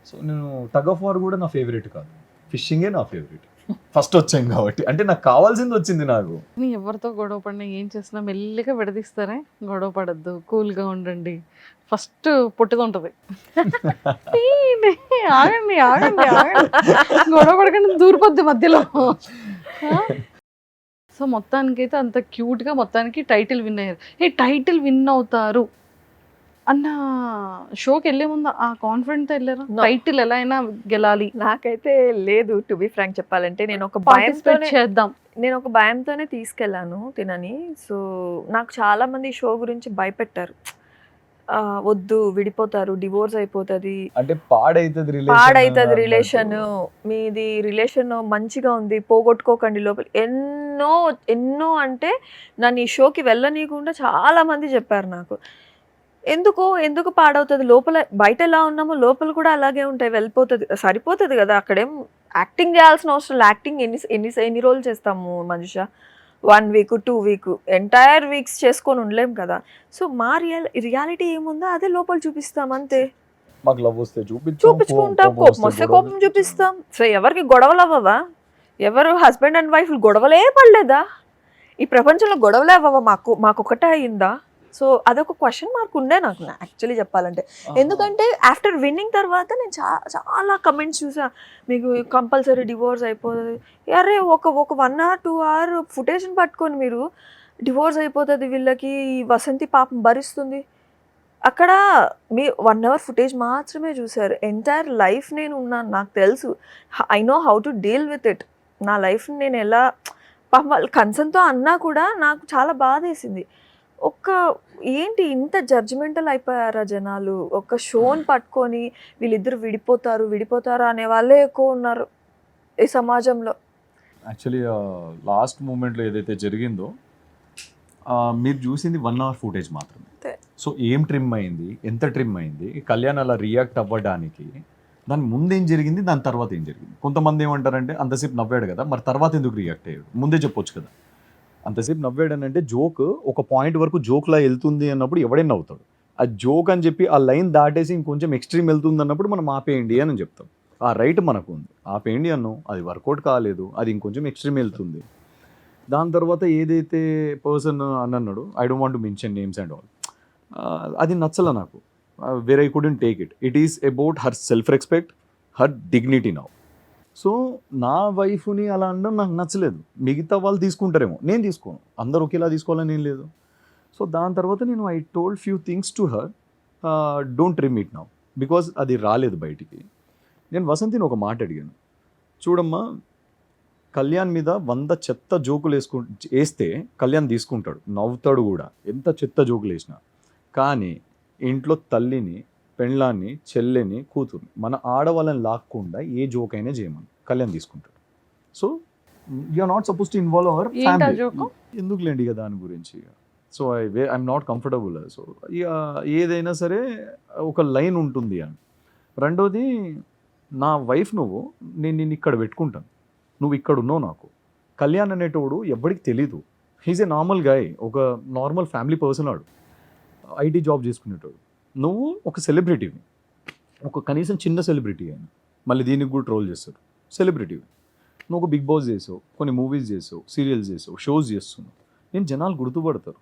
సో నేను టగ్ ఆఫ్ వార్ కూడా నా ఫేవరెట్ కాదు, ఫిషింగే నా ఫేవరెట్. ఫస్ట్ వచ్చాను కాబట్టి, అంటే నాకు కావాల్సింది వచ్చింది. నాకు ఎవరితో గొడవ పడినా ఏం చేసినా మెల్లిగా విడదీస్తారే, గొడవ పడద్దు, కూల్గా ఉండండి, ఫస్ట్ పొట్టిది ఉంటుంది. ఆగండి ఆగండి ఆగండి, గొడవ పడకండి, దూరిపోద్ది మధ్యలో. సో మొత్తానికైతే అంత క్యూట్గా మొత్తానికి టైటిల్ విన్ అయ్యారు. టైటిల్ విన్ అవుతారు అన్న షోకి వెళ్ళే ముందు ఆ కాన్ఫిడెంట్తో వెళ్ళారా? టైటిల్ ఎలా అయినా గెలాలి. నాకైతే లేదు, టు బి ఫ్రాంక్ చెప్పాలంటే. నేను ఒక భయంతోనే తీసుకెళ్ళాను తినని. సో నాకు చాలా మంది షో గురించి భయపెట్టారు, వద్దు విడిపోతారు, డివోర్స్ అయిపోతుంది, అంటే పాడైతుంది రిలేషన్, మీది రిలేషన్ మంచిగా ఉంది, పోగొట్టుకోకండి లోపల, ఎన్నో అంటే నన్ను ఈ షోకి వెళ్ళనీయకుండా చాలా మంది చెప్పారు నాకు. ఎందుకు పాడవుతుంది, లోపల బయట ఎలా ఉన్నామో లోపల కూడా అలాగే ఉంటాయి, వెళ్ళిపోతుంది, సరిపోతుంది కదా. అక్కడేం యాక్టింగ్ చేయాల్సిన అవసరం. యాక్టింగ్ ఎన్ని రోజులు చేస్తాము మనుష, 1 వీక్ 2 వీక్ ఎంటైర్ వీక్స్ చేసుకొని ఉండలేం కదా. సో మా రియాలిటీ ఏముందో అదే లోపల చూపిస్తాం అంతే. మాకు లవ్ వస్తే చూపించుకుంటాం, కోపం వస్తే కోపం చూపిస్తాం. సో ఎవరికి గొడవలు అవ్వవా? ఎవరు హస్బెండ్ అండ్ వైఫ్ గొడవలే పడలేదా? ఈ ప్రపంచంలో గొడవలే అవ్వవా? మాకొకటే అయిందా? సో అదొక క్వశ్చన్ మార్క్ ఉండే నాకు యాక్చువల్లీ చెప్పాలంటే. ఎందుకంటే ఆఫ్టర్ విన్నింగ్ తర్వాత నేను చాలా కమెంట్స్ చూసా, మీకు కంపల్సరీ డివోర్స్ అయిపోతుంది. అరే ఒక 1 hour 2 hour ఫుటేజ్ని పట్టుకొని మీరు డివోర్స్ అయిపోతుంది వీళ్ళకి, వసంతి పాపం భరిస్తుంది. అక్కడ మీ 1 hour ఫుటేజ్ మాత్రమే చూసారు. ఎంటైర్ లైఫ్ నేను ఉన్నాను, నాకు తెలుసు, I know how to deal with it. నా లైఫ్ని నేను ఎలా, పాపం వాళ్ళు కన్సర్న్తో అన్నా కూడా నాకు చాలా బాధేసింది. ఏంటి ఇంత జడ్జిమెంటల్ అయిపోయారా జనాలు? ఒక షోని పట్టుకొని వీళ్ళిద్దరు విడిపోతారు అనే వాళ్ళే ఎక్కువ ఉన్నారు ఈ సమాజంలో. యాక్చువల్లీ లాస్ట్ మూమెంట్లో ఏదైతే జరిగిందో మీరు చూసింది 1 hour ఫుటేజ్ మాత్రమే. సో ఏం ట్రిమ్ అయింది, ఎంత ట్రిమ్ అయింది, కళ్యాణ్ అలా రియాక్ట్ అవ్వడానికి దాని ముందు ఏం జరిగింది, దాని తర్వాత ఏం జరిగింది. కొంతమంది ఏమంటారంటే అంతసేపు నవ్వాడు కదా, మరి తర్వాత ఎందుకు రియాక్ట్ అయ్యాడు, ముందే చెప్పొచ్చు కదా. అంతసేపు నవ్వాడనంటే జోక్ ఒక పాయింట్ వరకు జోక్లా వెళ్తుంది అన్నప్పుడు ఎవడైనా నవ్వుతాడు. ఆ జోక్ అని చెప్పి ఆ లైన్ దాటేసి ఇంకొంచెం ఎక్స్ట్రీమ్ వెళ్తుంది అన్నప్పుడు మనం ఆపేయండి అని చెప్తాం. ఆ రైట్ మనకు ఉంది, ఆపేయండి అన్నాం, అది వర్కౌట్ కాలేదు, అది ఇంకొంచెం ఎక్స్ట్రీమ్ వెళ్తుంది. దాని తర్వాత ఏదైతే పర్సన్ అని అన్నాడు, I don't want to mention names and all, అది నచ్చల నాకు. Where I couldn't take it. It is about her self respect, her dignity now. So నా వైఫ్ని అలా అనడం నాకు నచ్చలేదు. మిగతా వాళ్ళు తీసుకుంటారేమో, నేను తీసుకోను, అందరూ ఒకేలా తీసుకోవాలని ఏం లేదు. సో దాని తర్వాత నేను I told few things to her, don't trim it now, because అది రాలేదు బయటికి. నేను వసంతిని ఒక మాట అడిగాను, చూడమ్మా కళ్యాణ్ మీద 100 చెత్త జోకులు వేస్తే కళ్యాణ్ తీసుకుంటాడు, నవ్వుతాడు కూడా, ఎంత చెత్త జోకులు వేసినా. కానీ ఇంట్లో తల్లిని, పెళ్ళాన్ని, చెల్లెని, కూతుర్ని, మన ఆడవాళ్ళని లాక్కుండా ఏ జోక్ అయినా చేయమని కళ్యాణ్ తీసుకుంటాడు. So you're not suppose to involve our ఏంటా ఫ్యామిలీ. జోకు? ఎందుకులేండి ఇక దాని గురించి. So I'm not comfortable. So ఇక ఏదైనా సరే ఒక లైన్ ఉంటుంది అని. రెండోది, నా వైఫ్ నేను నిన్ను ఇక్కడ పెట్టుకుంటాను, నువ్వు ఇక్కడ ఉన్నావు నాకు. కళ్యాణ్ అనేటోడు ఎవ్వడికి తెలీదు, హీజ్ ఏ నార్మల్ గాయ్, ఒక నార్మల్ ఫ్యామిలీ పర్సన్. ఆడు ఐటీ జాబ్ చేసుకునేటోడు. నువ్వు ఒక సెలబ్రిటీవి, ఒక కనీసం చిన్న సెలబ్రిటీ అయినా, మళ్ళీ దీనికి కూడా ట్రోల్ చేస్తారు. సెలబ్రిటీవి నువ్వు, ఒక బిగ్ బాస్ చేసావు, కొన్ని మూవీస్ చేసావు, సీరియల్స్ చేసావు, షోస్ చేస్తున్నావు. నేను జనాలు గుర్తుపడతారు.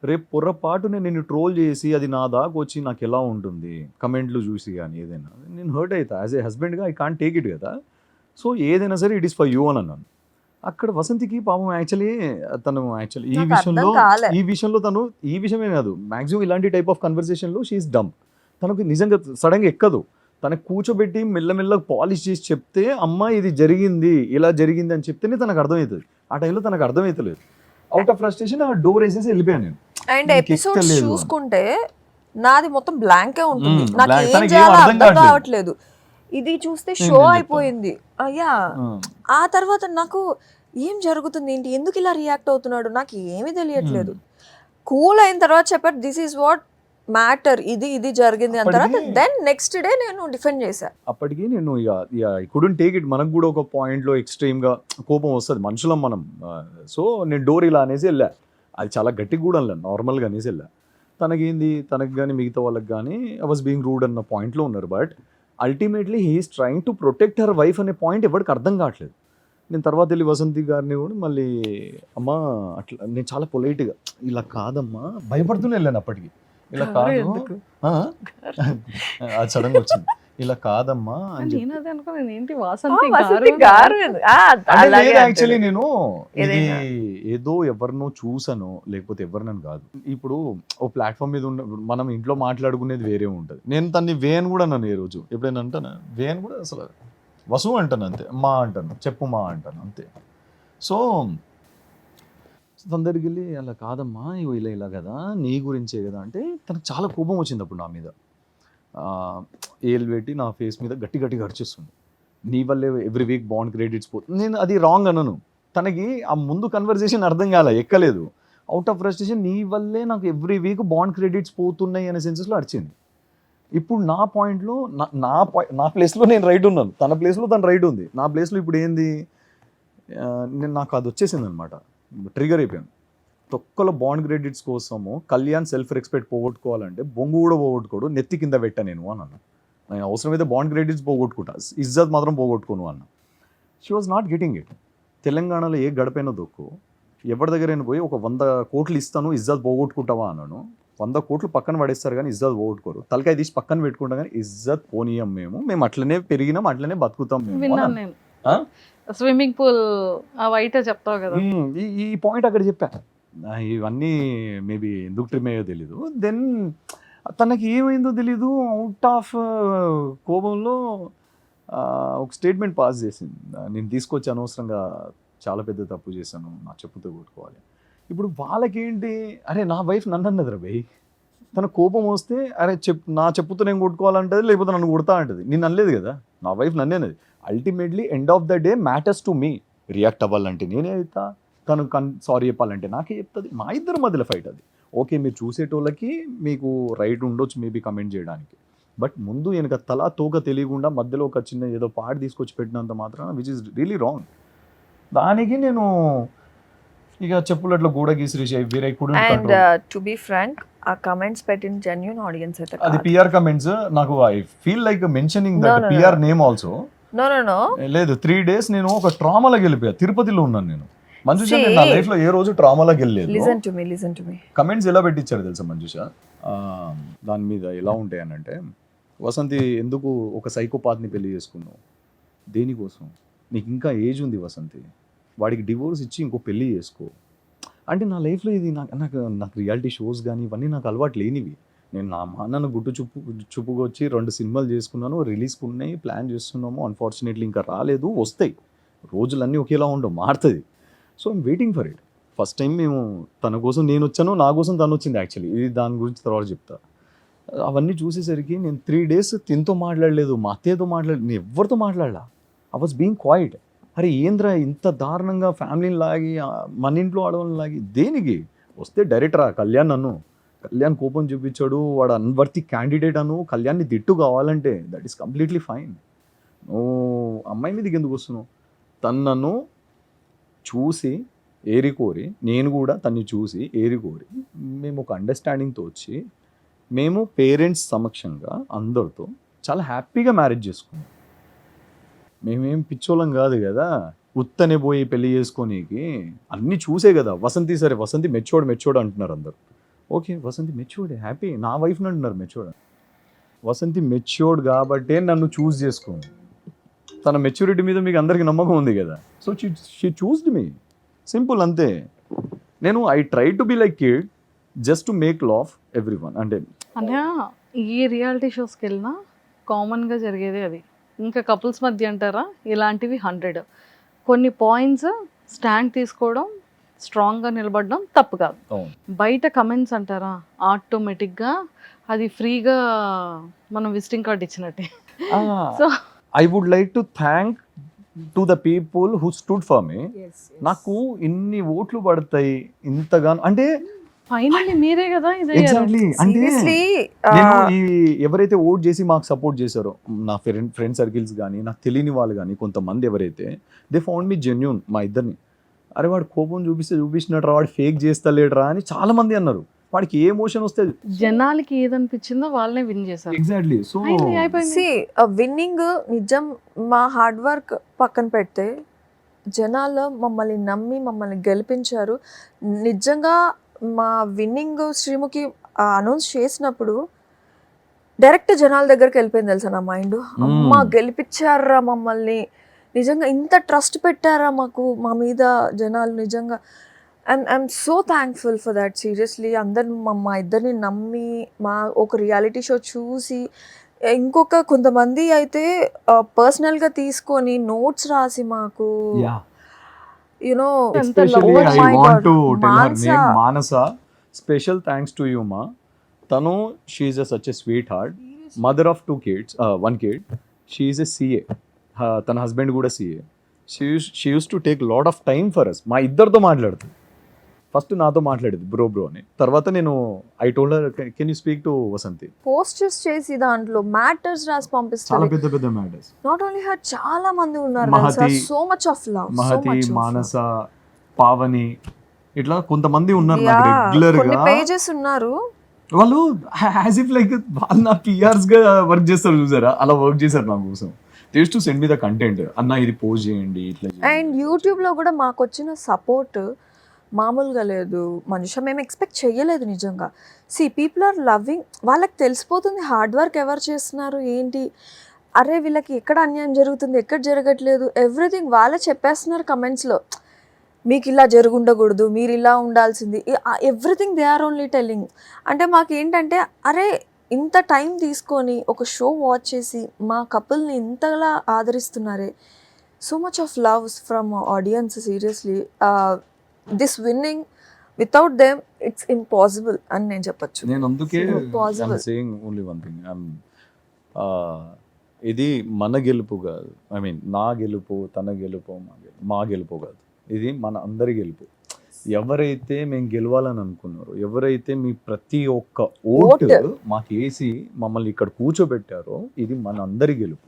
రేపు పొర్రపాటు నేను నిన్ను ట్రోల్ చేసి అది నా దాకా వచ్చి నాకు ఎలా ఉంటుంది కమెంట్లు చూసి కానీ ఏదైనా, నేను హర్ట్ అవుతా. యాజ్ ఏ హస్బెండ్గా ఐ కాంట్ టేక్ ఇట్ కదా. సో ఏదైనా సరే ఇట్ ఈస్ ఫర్ యూ అని అన్నాను. అక్కడ వసంతికి పాపం యాక్చువల్లీ ఈ నాకు విషయంలో అర్థం కాలే. ఈ విషయమే కాదు, మ్యాక్సిమం ఇలాంటి టైప్ ఆఫ్ కన్వర్సేషన్లో షీఈస్ డమ్. తనకు నిజంగా సడన్గా ఎక్కదు. తనకు కూర్చోబెట్టి మెల్లమెల్లగా పాలిష్ చేసి చెప్తే, అమ్మ ఇది జరిగింది, ఇలా జరిగింది అని చెప్తేనే తనకు అర్థమవుతుంది. ఆ టైంలో తనకు అర్థమవుతలేదు. అవుట్ ఆఫ్ ఫ్రస్ట్రేషన్ ఆ డోర్ వేసేసి వెళ్ళిపోయాను నేను. అండ్ నీకు ఎపిసోడ్స్ ఎక్కలేదు అని. చూసుకుంటే నాది మొత్తం బ్లాంకే ఉంటుంది, నాకు blank. ఏం తనకి ఏం చేయాలో అర్థం అర్థం కావట్లేదు. కావట్లేదు. ఇది చూస్తే షో చెప్తాను. అయిపోయింది అయ్యా. ఆ తర్వాత నాకు ఏం జరుగుతుంది ఏంటి, ఎందుకు ఇలా రియాక్ట్ అవుతున్నాడు, నాకు ఏమీ తెలియట్లేదు. కూల్ అయిన తర్వాత చెప్పారు దిస్ ఈజ్ వాట్ మ్యాటర్, ఇది జరిగింది అన్న తర్వాత అప్పటికి- దెన్ నెక్స్ట్ డే నేను డిఫెండ్ చేశా. అప్పటికి నేను ఇక కుడెంట్ టేక్ ఇట్. మనకు కూడా ఒక పాయింట్లో ఎక్స్ట్రీమ్గా కోపం వస్తుంది, మనుషులం మనం. సో నేను డోర్ ఇలా అనేసి వెళ్ళా. అది చాలా గట్టిగా కూడా వెళ్ళాను, నార్మల్గా అనేసి వెళ్ళా. తనకేంది, తనకు కానీ మిగతా వాళ్ళకి కానీ ఐ వాజ్ బీయింగ్ రూడ్ అన్న పాయింట్లో ఉన్నారు. But ultimately he's trying to protect her wife అనే పాయింట్ ఎవరికి అర్థం కావట్లేదు. నేను తర్వాత వెళ్ళి వసంతి గారిని కూడా మళ్ళీ, అమ్మా అట్లా నేను చాలా పొలైట్గా, ఇలా కాదమ్మా, భయపడుతూనే వెళ్ళాను అప్పటికి. ఇలా కాదు, ఎందుకు? అది సడన్గా వచ్చింది, ఇలా కాదమ్మా అని చెప్పి. నేను అదే అనుకున్నాను, ఏంటి వాసంతి గారు యాక్చువల్లీ నేను ఏదైనా. ఏదో ఎవరినో చూసాను, లేకపోతే ఎవరినని కాదు. ఇప్పుడు ఓ ప్లాట్ఫామ్ మీద ఉన్న మనం ఇంట్లో మాట్లాడుకునేది వేరే ఉంటుంది. నేను తన్ని వేన్ కూడా అన్నాను ఏ రోజు, ఎప్పుడైనా అంటాను వేన్ కూడా, అసలు వసువు అంటాను అంతే, మా అంటాను, చెప్పు మా అంటాను అంతే. సో తొందరకి వెళ్ళి అలా కాదమ్మా, ఇగో ఇలా ఇలా కదా, నీ గురించే కదా అంటే తనకు చాలా కోపం వచ్చింది అప్పుడు నా మీద. ఏలు పెట్టి నా ఫేస్ మీద గట్టి గట్టిగా అరిచేస్తుంది. నీ వల్లే ఎవ్రీ వీక్ బాండ్ క్రెడిట్స్ పోతుంది. నేను అది రాంగ్ అన్నాను. తనకి ఆ ముందు కన్వర్సేషన్ అర్థం కాలే, ఎక్కలేదు. అవుట్ ఆఫ్ ఫ్రస్ట్రేషన్ నీ వల్లే నాకు ఎవ్రీ వీక్ బాండ్ క్రెడిట్స్ పోతున్నాయి అనే సెన్సెస్లో అరిచింది. ఇప్పుడు నా పాయింట్లో నా ప్లేస్లో నేను రైట్ ఉన్నాను, తన ప్లేస్లో తను రైట్ ఉంది. నా ప్లేస్లో ఇప్పుడు ఏంది, నాకు అది వచ్చేసింది అనమాట, ట్రిగర్ అయిపోయాను. తొక్కలో బాండ్ క్రెడిట్స్ కోసము కళ్యాణ్ సెల్ఫ్ రెస్పెక్ట్ పోగొట్టుకోవాలంటే బొంగు కూడా పోగొట్టుకోడు, నెత్తి కింద పెట్టా నేను అన్నాను. నేను అవసరమైతే బాండ్ క్రెడిట్స్ పోగొట్టుకుంటా, ఇజ్జత్ మాత్రం పోగొట్టుకోను అన్న. She was not getting it. తెలంగాణలో ఏ గడపైనా దొక్కు, ఎవరి దగ్గరైనా పోయి ఒక 100 కోట్లు ఇస్తాను ఇజ్జత్ పోగొట్టుకుంటావా అన్నాను. 100 కోట్లు పక్కన పడేస్తారు కానీ ఇజ్జత్ పోగొట్టుకోరు. తలకాయ తీసి పక్కన పెట్టుకుంటాం కానీ ఇజ్జత్ పోనీయం. మేము అట్లనే పెరిగినాం, అట్లనే బతుకుతాం మేము విన్నాను అన్నాను. నేను. ఆ? స్విమ్మింగ్ పూల్ ఆ వైట్ చెప్తావు కదా. ఈ పాయింట్ అక్కడ చెప్పా. ఇవన్నీ మేబీ ఎందుకు ట్రిమ్ అయ్యో తెలీదు. దెన్ తనకి ఏమైందో తెలీదు, అవుట్ ఆఫ్ కోపంలో ఒక స్టేట్మెంట్ పాస్ చేసింది, నేను తీసుకొచ్చి అనవసరంగా చాలా పెద్ద తప్పు చేశాను, నా చెప్పుతో కొట్టుకోవాలి. ఇప్పుడు వాళ్ళకేంటి, అరే నా వైఫ్ నన్ను అన్నది రా భయ్, తన కోపం వస్తే అరే నా చెప్పుతో నేను కొట్టుకోవాలంటది, లేకపోతే నన్ను కొడతా అంటది. నేను అనలేదు కదా, నా వైఫ్ నన్నేనది. Ultimately end of the day matters to me. React అవ్వాలంటే నేనే అవుతా, తను సారీ చెప్పాలంటే నాకే చెప్తుంది. మా ఇద్దరి మధ్యలో ఫైట్ అది. ఓకే, మీరు చూసేటోళ్ళకి మీకు రైట్ ఉండొచ్చు మేబీ కమెంట్ చేయడానికి, బట్ ముందు వెనక తల తోక తెలియకుండా మధ్యలో ఒక చిన్న ఏదో పాట తీసుకొచ్చి పెట్టినంత మాత్రాన విచ్ ఇస్ రియలీ రాంగ్. దానికి నేను ఇక చెప్పులట్లో గూడ గీసిరేసి వేరే అండ్ టు బి ఫ్రాంక్, ఆ కమెంట్స్ పెట్టిన జెన్యూన్ ఆడియన్స్ అయితే అది పిఆర్ కమెంట్స్. నాకు I feel like mentioning No, that no, PR name also. No లేదు, 3 days నేను ఒక ట్రామాలోకి వెళ్ళిపోయా. తిరుపతిలో ఉన్నాను నేను. మంజుష, See, నేను నా లైఫ్ లో ఏ రోజు ట్రామాలోకి వెళ్ళలేదు. లిసన్ టు మీ కమెంట్స్ ఎలా పెట్టించారు తెలుసా మంజుష, దాని మీద ఎలా ఉంటాయి అని అంటే, వసంతి ఎందుకు ఒక సైకోపాత్ని పెళ్లి చేసుకున్నావు, దేనికోసం, నీకు ఇంకా ఏజ్ ఉంది వసంతి, వాడికి డివోర్స్ ఇచ్చి ఇంకో పెళ్లి చేసుకో అంటే. నా లైఫ్లో ఇది నాకు రియాలిటీ షోస్ కానీ ఇవన్నీ నాకు అలవాటు లేనివి. నేను నా నాన్నను చూపుగా వచ్చి 2 సినిమాలు చేసుకున్నాను, రిలీజ్కి ఉన్నాయి, ప్లాన్ చేస్తున్నాము. అన్ఫార్చునేట్లీ ఇంకా రాలేదు, వస్తాయి. రోజులన్నీ ఒకేలా ఉండవు, మారుతుంది. So I'm waiting for it. First time మేము తన కోసం నేను వచ్చాను, నా కోసం తను వచ్చింది యాక్చువల్లీ. ఇది దాని గురించి తర్వాత చెప్తా. అవన్నీ చూసేసరికి నేను 3 days తినతో మాట్లాడలేదు, మా అత్తయ్యతో మాట్లాడలేదు, నేను ఎవరితో మాట్లాడలా. I was being quiet. అరే ఏంద్రా ఇంత దారుణంగా ఫ్యామిలీని లాగి, మన ఇంట్లో ఆడవాళ్ళని లాగి దేనికి? వస్తే డైరెక్టరా కళ్యాణ్ నన్ను, కళ్యాణ్ కోపం చూపించాడు, వాడు అన్వర్తి క్యాండిడేట్ అను, కళ్యాణ్ని తిట్టు కావాలంటే దట్ ఈస్ కంప్లీట్లీ ఫైన్. నువ్వు అమ్మాయి మీదకి ఎందుకు వస్తున్నావు? తను నన్ను చూసి ఏరికోరి, నేను కూడా తన్ని చూసి ఏరికోరి, మేము ఒక అండర్స్టాండింగ్తో వచ్చి మేము పేరెంట్స్ సమక్షంగా అందరితో చాలా హ్యాపీగా మ్యారేజ్ చేసుకున్నాం. మేమేం పిచ్చోళ్ళం కాదు కదా, ఉత్తనే పోయి పెళ్లి చేసుకోనీకి. అన్నీ చూసే కదా. వసంతి సరే, వసంతి మెచ్యూర్డ్ అంటున్నారు అందరు. Okay Vasanthi matured, happy. నా వైఫ్ని అంటున్నారు మెచ్యూర్డ్. వసంతి మెచ్యూర్డ్ కాబట్టే నన్ను చూస్ చేసుకోండి. తన మెచ్యూరిటీ మీద మీకు అందరికీ నమ్మకం ఉంది కదా. సో షీ చూస్డ్ మీ, సింపుల్ అంతే. నేను I try to be like kid just to make laugh every one. అంటే ఈ రియాలిటీ షోస్కి వెళ్ళినా కామన్గా జరిగేది అది. ఇంకా కపుల్స్ మధ్య అంటారా ఇలాంటివి 100. కొన్ని పాయింట్స్ స్టాండ్ తీసుకోవడం, స్ట్రాంగ్గా నిలబడడం తప్పు కాదు. బయట కమెంట్స్ అంటారా ఆటోమేటిక్గా అది ఫ్రీగా మనం విజిటింగ్ కార్డ్ ఇచ్చినట్టే. So I would like to thank to the people who stood for me. నాకు ఇన్ని ఓట్లు పడతాయి ఇంతగానో అంటే ఫైనల్లీ మీరే కదా ఇది. ఎగ్జాక్ట్లీ. అంటే సీరియస్లీ నేను ఈ ఎవరైతే ఓట్ చేసి మాకు సపోర్ట్ చేశారో, నా ఫ్రెండ్ సర్కిల్స్ కానీ, నాకు తెలియని వాళ్ళు కానీ కొంతమంది ఎవరైతే, దే ఫౌండ్ మీ జెన్యూన్. మా ఇద్దరిని, అరే వాడు కోపం చూపిస్తున్నట్రా, వాడు ఫేక్ చేస్తలేడరా అని చాలా మంది అన్నారు. వాడికి ఏ ఎమోషన్ వస్తే జనాలకి ఏదనిపించిందో వాళ్ళనే విన్ చేశారు. ఎగ్జాక్ట్లీ. సో సి విన్నింగ్ నిజం. మా హార్డ్ వర్క్ పక్కన పెడితే జనాలు మమ్మల్ని నమ్మి మమ్మల్ని గెలిపించారు. నిజంగా మా విన్నింగ్ శ్రీముఖి అనౌన్స్ చేసినప్పుడు డైరెక్ట్ జనాల దగ్గరికి వెళ్ళిపోయింది తెలుసా నా మైండ్. అమ్మ గెలిపించారా మమ్మల్ని, నిజంగా ఇంత ట్రస్ట్ పెట్టారా మాకు, మా మీద జనాలు. నిజంగా I'm so thankful for that. Seriously అందరు మా ఇద్దరిని నమ్మి మా ఒక రియాలిటీ షో చూసి, ఇంకొక కొంతమంది అయితే పర్సనల్గా తీసుకొని నోట్స్ రాసి మాకు you know especially I want to tell her name Manasa. Special thanks to you ma. Tanu, she is such a sweetheart, mother of 2 kids, 1 kid. She is a CA. తన husband కూడా CA. She used to take lot of time for us. మా ఇద్దరితో మాట్లాడుతుంది. First నాతో మాట్లాడేది bro అని. తర్వాత నేను I told her can you speak to Vasanthi. Posters చేసి దాంట్లో మ్యాటర్స్ రాసి చాలా పంపిస్తారు. పెద్ద మ్యాటర్స్. నాట్ ఓన్లీ హర్, చాలా మంది ఉన్నారు. Mahathi, so much of love. Mahathi, Manasa, Pavani, ఇట్లా కొంతమంది ఉన్నారు నాకు రెగ్యులర్ కొన్ని గా. పేజెస్ ఉన్నారు. వాళ్ళు యాజ్ ఇఫ్ లైక్ వాళ్ళు నా పిఆర్స్ గా వర్క్ చేస్తారు చూసారా, అలా వర్క్ చేశారు నా కోసం. They used to send me the content, అన్న ఇది పోస్ట్ చేయండి ఇట్లా. అండ్ యూట్యూబ్ లో కూడా మాకు వచ్చిన సపోర్ట్ మామూలుగా లేదు మనుష. మేము ఎక్స్పెక్ట్ చేయలేదు నిజంగా. See people are loving. వాళ్ళకి తెలిసిపోతుంది హార్డ్ వర్క్ ఎవరు చేస్తున్నారు ఏంటి. అరే వీళ్ళకి ఎక్కడ అన్యాయం జరుగుతుంది, ఎక్కడ జరగట్లేదు, ఎవ్రీథింగ్ వాళ్ళే చెప్పేస్తున్నారు కమెంట్స్లో. మీకు ఇలా జరుగుండకూడదు, మీరు ఇలా ఉండాల్సింది, everything they are only telling. అంటే మాకు ఏంటంటే అరే ఇంత టైం తీసుకొని ఒక షో వాచ్ చేసి మా కపుల్ని ఇంతలా ఆదరిస్తున్నారే. So much of love from audience. Seriously this winning without them it's impossible అని నేను చెప్పచ్చు. నేను అందుకే Possible. Saying only one thing, ఇది మన గెలుపు కాదు. ఐ మీన్ నా గెలుపు, తన గెలుపు, మా గెలుపు కాదు. ఇది మన అందరి గెలుపు. ఎవరైతే మేము గెలవాలని అనుకున్నారో, ఎవరైతే మీ ప్రతి ఒక్క ఓటు మాకేసి మమ్మల్ని ఇక్కడ కూర్చోబెట్టారో, ఇది మన అందరి గెలుపు.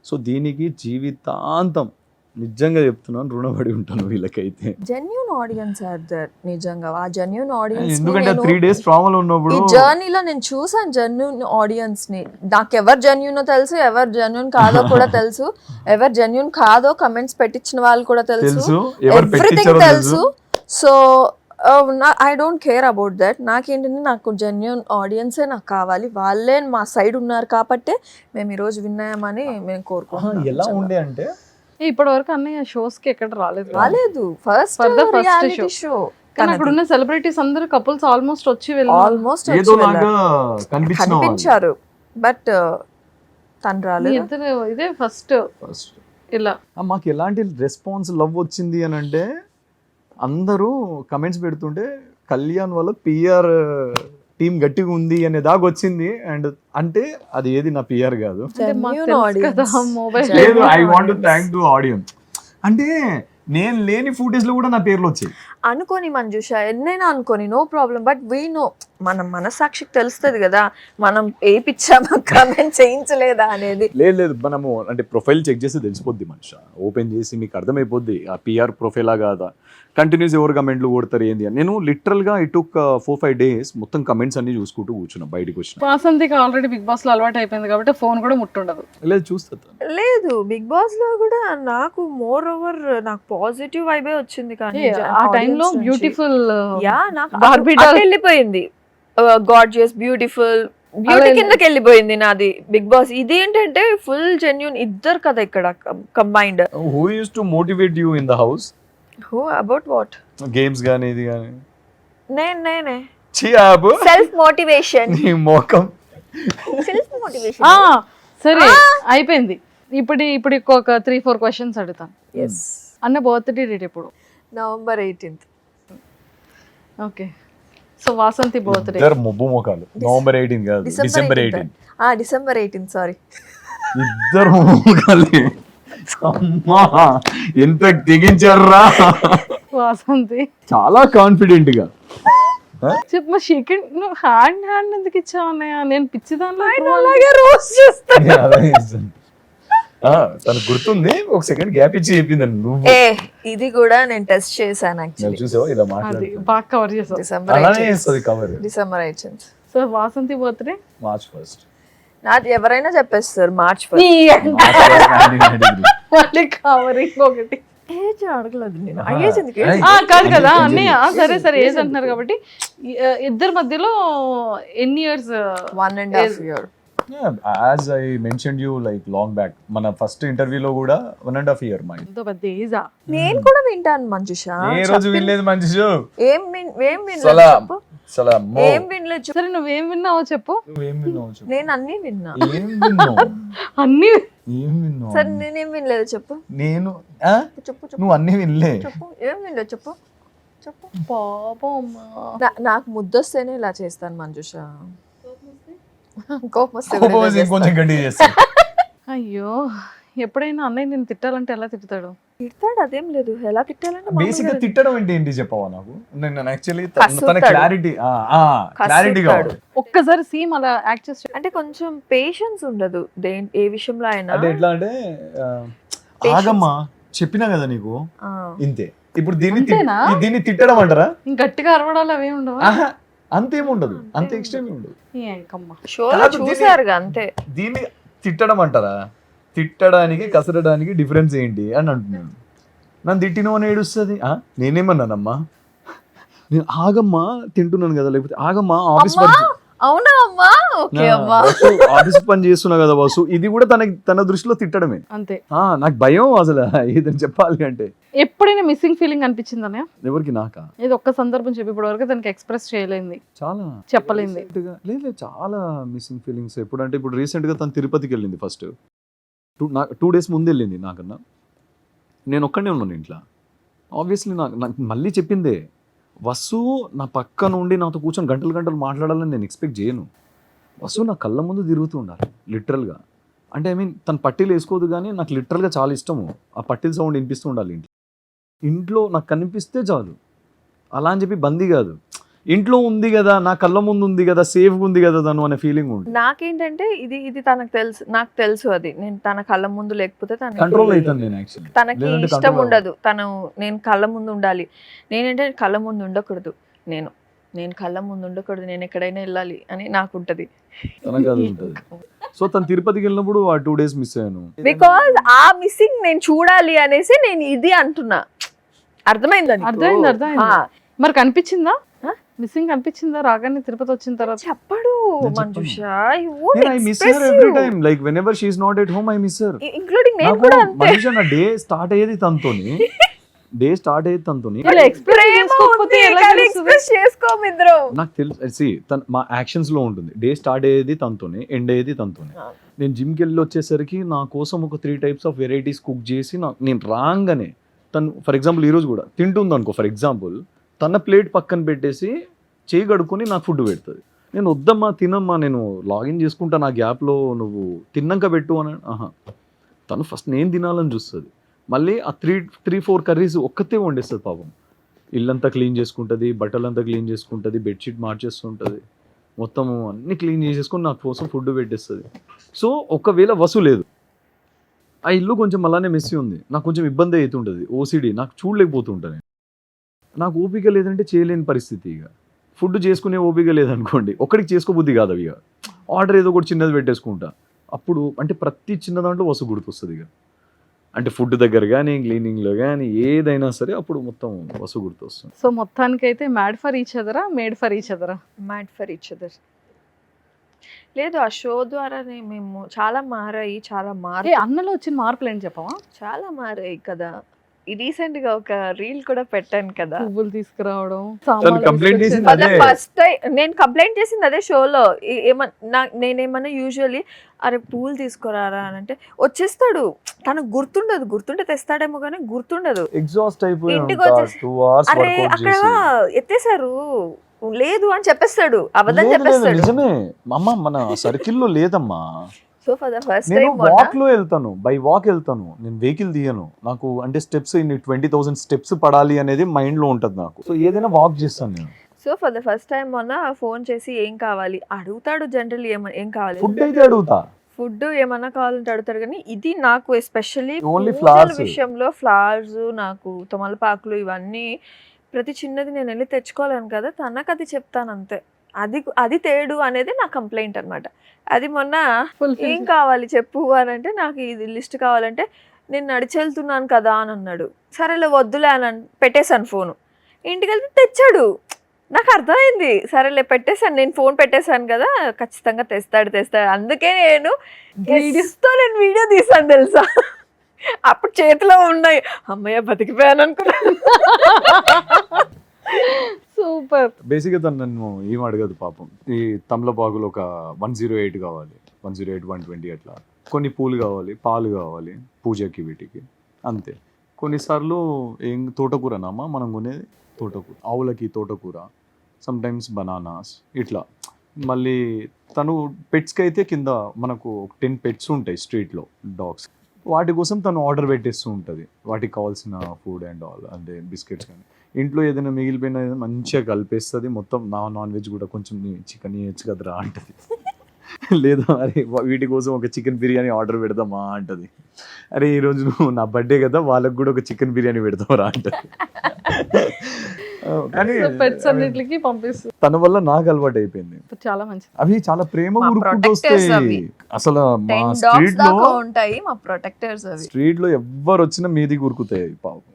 సో దీనికి జీవితాంతం నిజంగా చెప్తున్నాను రుణపడి ఉంటాను వీళ్ళకైతే. Genuine audience are there. నిజంగా ఆ జెన్యూన్ ఆడియన్స్ ఎందుకంటే 3 days ట్రామాలో ఉన్నప్పుడు ఈ జర్నీలో నేను చూసాను జెన్యూన్ ఆడియన్స్ ని. నాకు ఎవరు జెన్యూనో తెలుసు, ఎవరు జెన్యూన్ కాదో కూడా తెలుసు, ఎవరు జెన్యూన్ కాదో కమెంట్స్ పెట్టించిన వాళ్ళు కూడా తెలుసు, ఎవ్రీథింగ్ తెలుసు. So I don't care about that. నాకేంటంటే నాకు జెన్యూన్ ఆడియన్సే నాకు కావాలి. వాళ్ళే మా సైడ్ ఉన్నారు కాబట్టే మేము ఈరోజు విన్నామని మేము కోరుకుంటున్నాం. ఎలా ఉండే అంటే ఇప్పటి వరకు అన్నయ్య షోస్ కి ఎక్కడ రాలేదు. First For the first reality show. Show. కానీ అక్కడ ఉన్న సెలబ్రిటీస్ అందరూ కపుల్స్ ఆల్మోస్ట్ వచ్చి వెళ్ళారు. ఆల్మోస్ట్ ఏదో లాగా కనిపించిన కనిపించారు బట్ తను మీ రాలేదు. ఇద్దరు ఇదే ఫస్ట్. ఇలా మాకు ఎలాంటి రెస్పాన్స్ లవ్ వచ్చింది అని అంటే అందరూ కమెంట్స్ పెడుతుంటే కళ్యాణ్ వల్ల పిఆర్ టీం గట్టిగా ఉంది అనే దాకా వచ్చింది. అండ్ అంటే అది ఏది నా పిఆర్ కాదు. అంటే మాకు Genuine తెలుసు కదా audience. మొబైల్ లేదు, I want to thank to audience. అంటే నేను లేని ఫుటేజ్ లో కూడా నా పేర్లు వచ్చాయి. అనుకోని మంజుష ఎన్నైనా అనుకోని no problem, but we know మనం మనసాక్షికి తెలుస్తుంది కదా మనం ఏ పిచ్చామా కామెంట్ చేయించలేదా అనేది. లేదు మనము అంటే ప్రొఫైల్ చెక్ చేసి తెలిసిపోద్ది మనిషి, ఓపెన్ చేసి మీకు అర్థమైపోద్ది ఆ పిఆర్ ప్రొఫైలా కాదా, కంటిన్యూస్ ఎవరు కమెంట్లు కొడతారు ఏంది అని. నేను లిటరల్గా ఇట్ టుక్ 4-5 days మొత్తం కమెంట్స్ అన్ని చూసుకుంటూ కూర్చున్నా బయటకు వచ్చిన. వాసంతికి ఆల్రెడీ బిగ్ బాస్ లో అలవాటు అయిపోయింది కాబట్టి ఫోన్ కూడా ముట్టుండదు. లేదు చూస్తా. లేదు బిగ్ బాస్ లో కూడా నాకు మోర్ ఓవర్ నాకు పాజిటివ్ వైబే వచ్చింది. కానీ ఆ టైంలో బ్యూటిఫుల్ యా నాకు Barbie అటు doll. వెళ్ళిపోయింది, గార్జియస్ బ్యూటిఫుల్ బ్యూటీ కిందకి వెళ్ళిపోయింది నాది బిగ్ బాస్. ఇది ఏంటంటే ఫుల్ జెన్యూన్ ఇద్దరు కదా ఇక్కడ combined. Who use to motivate you in the house? Who about what? Games కానీ ఇది కానీ? నేనే చియాబు సెల్ఫ్ మోటివేషన్. నీ మోకం. Self motivation. సరే అయిపోయింది. ఇప్పుడు ఒక 3-4 క్వశ్చన్స్ అడుగుతాను. ఎస్. అన్న బర్త్డే డేట్ ఎప్పుడు? November 18th. Okay, so Vasanthi birthday ఇద్దరు మొబ్బు మోకాలు. November 18 కాదు, December 18. December 18th, sorry. ఇద్దరు మోకాలు. అమ్మా ఎంత తెగించారా. వాసంతి చాలా కాన్ఫిడెంట్ గా. చెప్పు మా సెకండ్ నువ్వు హ్యాండ్ ఎందుకు ఇచ్చావు అన్నయ్య? నేను పిచ్చి దానిలో అలాగే రోజు చూస్తాను. తనకు గుర్తుంది, ఒక సెకండ్ గ్యాప్ ఇచ్చి చెప్పిందండి నువ్వు. ఇది కూడా నేను టెస్ట్ చేశాను యాక్చువల్లీ. చూసావా ఇలా అది మాట్లాడి బాగా కవర్ చేసావు. అలానే చేస్తుంది cover. December 18th. So Vasanthi birthday March 1st. నాది ఎవరైనా చెప్పేస్తారు March 1st. మళ్ళీ కవరింగ్ ఒకటి. ఏజ్ అడగలేదు నేను. ఏజ్ ఎందుకు? కాదు కదా అన్నయ్య, సరే ఏజ్ అంటున్నారు కాబట్టి ఇద్దరి మధ్యలో ఎన్ని years? 1.5 years. As I mentioned you like long back, మన ఫస్ట్ ఇంటర్వ్యూలో కూడా 1.5 year మా. ఎంతో పెద్ద ఏజా? నేను కూడా వింటాను మంజుష. ఏ రోజు వినలేదు మంచి షో. ఏం వినలేదు చెప్పు. ఏం వినలేదు చెప్పు. సరే నువ్వేం విన్నావో చెప్పు. నువ్వేం విన్నావు చెప్పు. నేను అన్ని విన్నా. ఏం విన్నావు? అన్ని ఏం విన్నావు? సరే నేనేం వినలేదు చెప్పు. నేను చెప్పు నువ్వు అన్ని వినలే. చెప్పు ఏం వినలేదు చెప్పు. పాపం నాకు ముద్దొస్తేనే ఇలా చేస్తాను మంజుష. కోపం వస్తే కూడా ఇలా చేస్తాను. ఇంకొంచెం గట్టిగా చేస్తా. అయ్యో, ఎప్పుడైనా అన్నయ్య నేను తిట్టాలంటే ఎలా తిడతాడు? తిడతాడు, అదేం లేదు. ఎలా తిట్టాలంటే బేసిక్ గా తిట్టడం అంటే ఏంటి చెప్పవా నాకు? నేను యాక్చువల్లీ తన కసురుతాడు. క్లారిటీ కావాలి. ఒక్కసారి సీమ్ అలా యాక్ట్ చేసి అంటే కొంచెం పేషెన్స్ ఉండదు ఏ విషయంలో అయినా. అంటే ఎట్లా అంటే ఆగమ్మా చెప్పినా కదా నీకు ఆ. ఇంతే. ఇప్పుడు దీన్ని అంతేనా? దీన్ని తిట్టడం అంటారా? గట్టిగా అరవడాలు అవి ఉండవు. అంతేముండదు, అంత ఎక్స్ట్రీమ్ ఉండదు. ఏంకమ్మా షోలో కాదు, చూసారుగా అంతే. దీన్ని తిట్టడం అంటారా? తిట్టడానికి కసరడానికి డిఫరెన్స్ ఏంటి అని అంటున్నాను. నన్ను తిట్టినో అని ఏడుస్తుంది. నేనేమన్నానమ్మా? నేను ఆగమ్మా తింటున్నాను కదా, లేకపోతే ఆగమ్మా ఆఫీస్ పని అవునా అమ్మా? ఓకే అమ్మా. ఆఫీస్ పని చేస్తున్నా కదా బాసు. ఇది కూడా తన దృష్టిలో తిట్టడమే. అంతే. నాకు భయం అసలు ఏదని చెప్పాలి అంటే. ఎప్పుడైనా మిస్సింగ్ ఫీలింగ్ అనిపించిందనే? ఎవరికి? నాకా? ఇది ఒక్క సందర్భం చెప్పి ఇప్పటి వరకు దానికి ఎక్స్ప్రెస్ చేయలేంది, చాలా చెప్పలేంది. లేదు చాలా మిస్సింగ్ ఫీలింగ్స్. ఎప్పుడంటే ఇప్పుడు రీసెంట్గా తను తిరుపతికి వెళ్ళింది. ఫస్ట్ 2 days ముందు వెళ్ళింది నాకన్నా. నేను ఒక్కడే ఉన్నాను ఇంట్లో. ఆబ్వియస్లీ నాకు మళ్ళీ చెప్పిందే, వసు నా పక్క నుండి నాతో కూర్చొని గంటలు మాట్లాడాలని నేను ఎక్స్పెక్ట్ చేయను. వసు నా కళ్ళ ముందు తిరుగుతూ ఉండాలి లిటరల్గా. అంటే తను పట్టీలు వేసుకోదు, కానీ నాకు లిటరల్గా చాలా ఇష్టము ఆ పట్టీల సౌండ్ వినిపిస్తూ ఉండాలి ఇంట్లో నాకు కనిపిస్తే చాలు. అలా అని చెప్పి బందీ కాదు, ఇంట్లో ఉంది కదా, నా కళ్ళ ముందు ఉంది కదా, సేఫ్గా ఉంది కదా తను అనే ఫీలింగ్ ఉంటుంది. నాకేంటంటే ఇది తనకు తెలుసు, నాకు తెలుసు. అది నేను తన కళ్ళ ముందు లేకపోతే కంట్రోల్ అవుతాను నేను యాక్చువల్లీ. తనకి ఇష్టం ఉండదు. నేను కళ్ళ ముందు ఉండాలి. నేనంటే కళ్ళ ముందు ఉండకూడదు. నేను కళ్ళ ముందు ఉండకూడదు, నేను ఎక్కడైనా వెళ్ళాలి అని నాకు ఉంటది. తనకు అది ఉంటుంది. సో తను తిరుపతికి వెళ్ళినప్పుడు ఆ 2 days మిస్ అయ్యాను. బికాజ్ ఆ మిస్సింగ్ నేను చూడాలి అనేసి నేను ఇది అంటున్నా. అర్థమైంది. మరి కనిపించిందా మిస్సింగ్? కనిపించిందా రాగానే తిరుపతి వచ్చిన తర్వాత? చెప్పడు Manjusha. I miss her every time. Like whenever she is not at home, I miss her. Including నేను కూడా అంతే. మనిషి నా డే స్టార్ట్ అయ్యేది తనతోని. డే స్టార్ట్ అయ్యేది తనతోని. ఇలా ఎక్స్ప్రెస్ ప్రేమ చేసుకోకపోతే ఉంది ఎలా కానీ తెలుస్తుంది? ఎక్స్ప్రెస్ చేసుకోమిద్దరు. నాకు తెలుసు తన మా యాక్షన్స్లో ఉంటుంది. డే స్టార్ట్ అయ్యేది తనతోనే, ఎండ్ అయ్యేది తనతోనే. నేను జిమ్కి వెళ్ళి వచ్చేసరికి నా కోసం ఒక 3 types ఆఫ్ వెరైటీస్ కుక్ చేసి నేను రాగానే తను ఫర్ ఎగ్జాంపుల్ ఈరోజు కూడా తింటుంది అనుకో, ఫర్ ఎగ్జాంపుల్ తన ప్లేట్ పక్కన పెట్టేసి చేయి కడుక్కొని నాకు ఫుడ్ పెడుతుంది. నేను వద్దమ్మా తినమ్మా, నేను లాగిన్ చేసుకుంటా, నా గ్యాప్లో నువ్వు తిన్నాక పెట్టు అని. తను ఫస్ట్ నేను తినాలని చూస్తుంది. మళ్ళీ ఆ 3-4 కర్రీస్ ఒక్కతే వండేస్తుంది పాపం. ఇల్లంతా క్లీన్ చేసుకుంటుంది, బట్టలంతా క్లీన్ చేసుకుంటుంది, బెడ్షీట్ మార్చేస్తుంటుంది, మొత్తం అన్నీ క్లీన్ చేసేసుకొని నాకు కోసం ఫుడ్ పెట్టేస్తుంది. సో ఒకవేళ వసు లేదు, ఆ ఇల్లు కొంచెం అలానే మెస్సీ ఉంది, నాకు కొంచెం ఇబ్బంది అవుతుంటుంది, ఓసిడి, నాకు చూడలేకపోతుంటాను. నాకు ఓపిక లేదంటే చేయలేని పరిస్థితి. ఇక ఫుడ్ చేసుకునే ఓపిక లేదనుకోండి, ఒక్కడికి చేసుకోబుద్ధి కాదు. ఇక ఆర్డర్ ఏదో ఒకటి చిన్నది పెట్టేసుకుంటా. అప్పుడు అంటే ప్రతి చిన్న దాంట్లో వసు గుర్తొస్తుంది. ఇక అంటే ఫుడ్ దగ్గర కానీ క్లీనింగ్లో కానీ ఏదైనా సరే అప్పుడు మొత్తం వసు గుర్తొస్తుంది. సో మొత్తానికైతే మ్యాడ్ ఫర్ ఈచ్ అదరా, మేడ్ ఫర్ ఈచ్ అదరా? Mad for each other. లేదు, ఆ షో ద్వారానే మేము చాలా మారాయి, చాలా అన్నలో వచ్చిన మార్పులు ఏంటి చెప్పవా? చాలా మారాయి కదా. రీసెంట్గా ఒక రీల్ కూడా పెట్టాను కదా, పువ్వులు తీసుకురావడం, కంప్లైంట్ చేసింది అదే. ఫస్ట్ టైం నేను కంప్లైంట్ చేసింది అదే షోలో. నేనేమన్నా యూజువల్లీ అరే పూలు తీసుకురారా అని అంటే వచ్చేస్తాడు, తనకు గుర్తుంటే తెస్తాడేమో కానీ గుర్తుండదు. ఎగ్జాస్ట్ అయిపోయి ఇంటికి వచ్చేసి, 2 hours అరే వర్కౌట్ అక్కడ చేసి ఎత్తేసారు లేదు అని చెప్పేస్తాడు, అబద్ధం చెప్పేస్తాడు. నిజమే అమ్మ, మన సర్కిల్లో లేదమ్మా. సో ఫర్ ద ఫస్ట్ నేను టైం వాక్ లో వెళ్తాను, బై వాక్ వెళ్తాను, నేను వెహికల్ తీయను. నాకు అంటే స్టెప్స్ 20,000 స్టెప్స్ పడాలి అనేది మైండ్ లో ఉంటది నాకు. సో ఏదైనా వాక్ చేస్తాను నేను. So for the first time మొన్న ఫోన్ చేసి ఏం కావాలి అడుగుతాడు. జనరల్ ఏం కావాలి, ఫుడ్ అయితే అడుగుతా, ఫుడ్ ఏమన్నా కావాలంటే అడుగుతాడు. కానీ ఇది నాకు ఎస్పెషల్లీ Only పూజల flowers. విషయంలో ఫ్లవర్స్, నాకు తమలపాకులు ఇవన్నీ ప్రతి చిన్నది నేను వెళ్ళి తెచ్చుకోలేను కదా, తనకు అది చెప్తాను అంతే. అది తేడు అనేది నా కంప్లైంట్ అనమాట. అది మొన్న ఏం కావాలి చెప్పు అని అంటే నాకు ఇది లిస్ట్ కావాలంటే నేను నడిచి వెళ్తున్నాను కదా అని అన్నాడు. సరేలే వద్దులే అని పెట్టేశాను ఫోను. ఇంటికి వెళ్తే తెచ్చాడు. నాకు అర్థమైంది, సరేలే పెట్టేశాను, నేను ఫోన్ పెట్టేశాను కదా, ఖచ్చితంగా తెస్తాడు. అందుకే నేను వీడియో తీసాను తెలుసా. అప్పుడు చేతిలో ఉన్నాయి, అమ్మయ్య బతికిపోయాను అనుకున్నాను. సూపర్. బేసిక్గా తను నన్ను ఏం అడగదు పాపం. ఈ తమలపాకులు ఒక 108 కావాలి, 108, 120 అట్లా. కొన్ని పూలు కావాలి, పాలు కావాలి పూజకి వీటికి, అంతే. కొన్నిసార్లు ఏం తోటకూరనమ్మా మనం కొనేది, తోటకూర, ఆవులకి తోటకూర, సమ్ టైమ్స్ బనానాస్ ఇట్లా. మళ్ళీ తను పెట్స్కి అయితే కింద మనకు 10 పెట్స్ ఉంటాయి స్ట్రీట్లో, డాగ్స్. వాటి కోసం తను ఆర్డర్ పెట్టేస్తూ ఉంటుంది, వాటికి కావాల్సిన ఫుడ్ అండ్ ఆల్, అంటే బిస్కెట్స్ కానీ. ఇంట్లో ఏదైనా మిగిలిపోయినా ఏదైనా మంచిగా కలిపేస్తుంది మొత్తం. నాన్ వెజ్ కూడా కొంచెం చికెన్ ఇవ్వచ్చు కదరా అంటది. లేదా అరే వీటి కోసం ఒక చికెన్ బిర్యానీ ఆర్డర్ పెడదామా అంటది. అరే ఈరోజు నువ్వు నా బర్త్డే కదా, వాళ్ళకి కూడా ఒక చికెన్ బిర్యానీ పెడతామరా అంటది. కానీ పెట్స్ అన్నిటికి పంపిస్తుంది. తన వల్ల నాకు అలవాటు అయిపోయింది. చాలా మంచిది. అవి చాలా ప్రేమ మా గురుకుంటూ protectors వస్తాయి. అవి. అసలు మా 10 dogs స్ట్రీట్ లో దాకా ఉంటాయి మా ప్రొటెక్టర్స్ అవి. స్ట్రీట్ లో ఎవ్వరు వచ్చినా మీది గురుకుతాయి పాపం.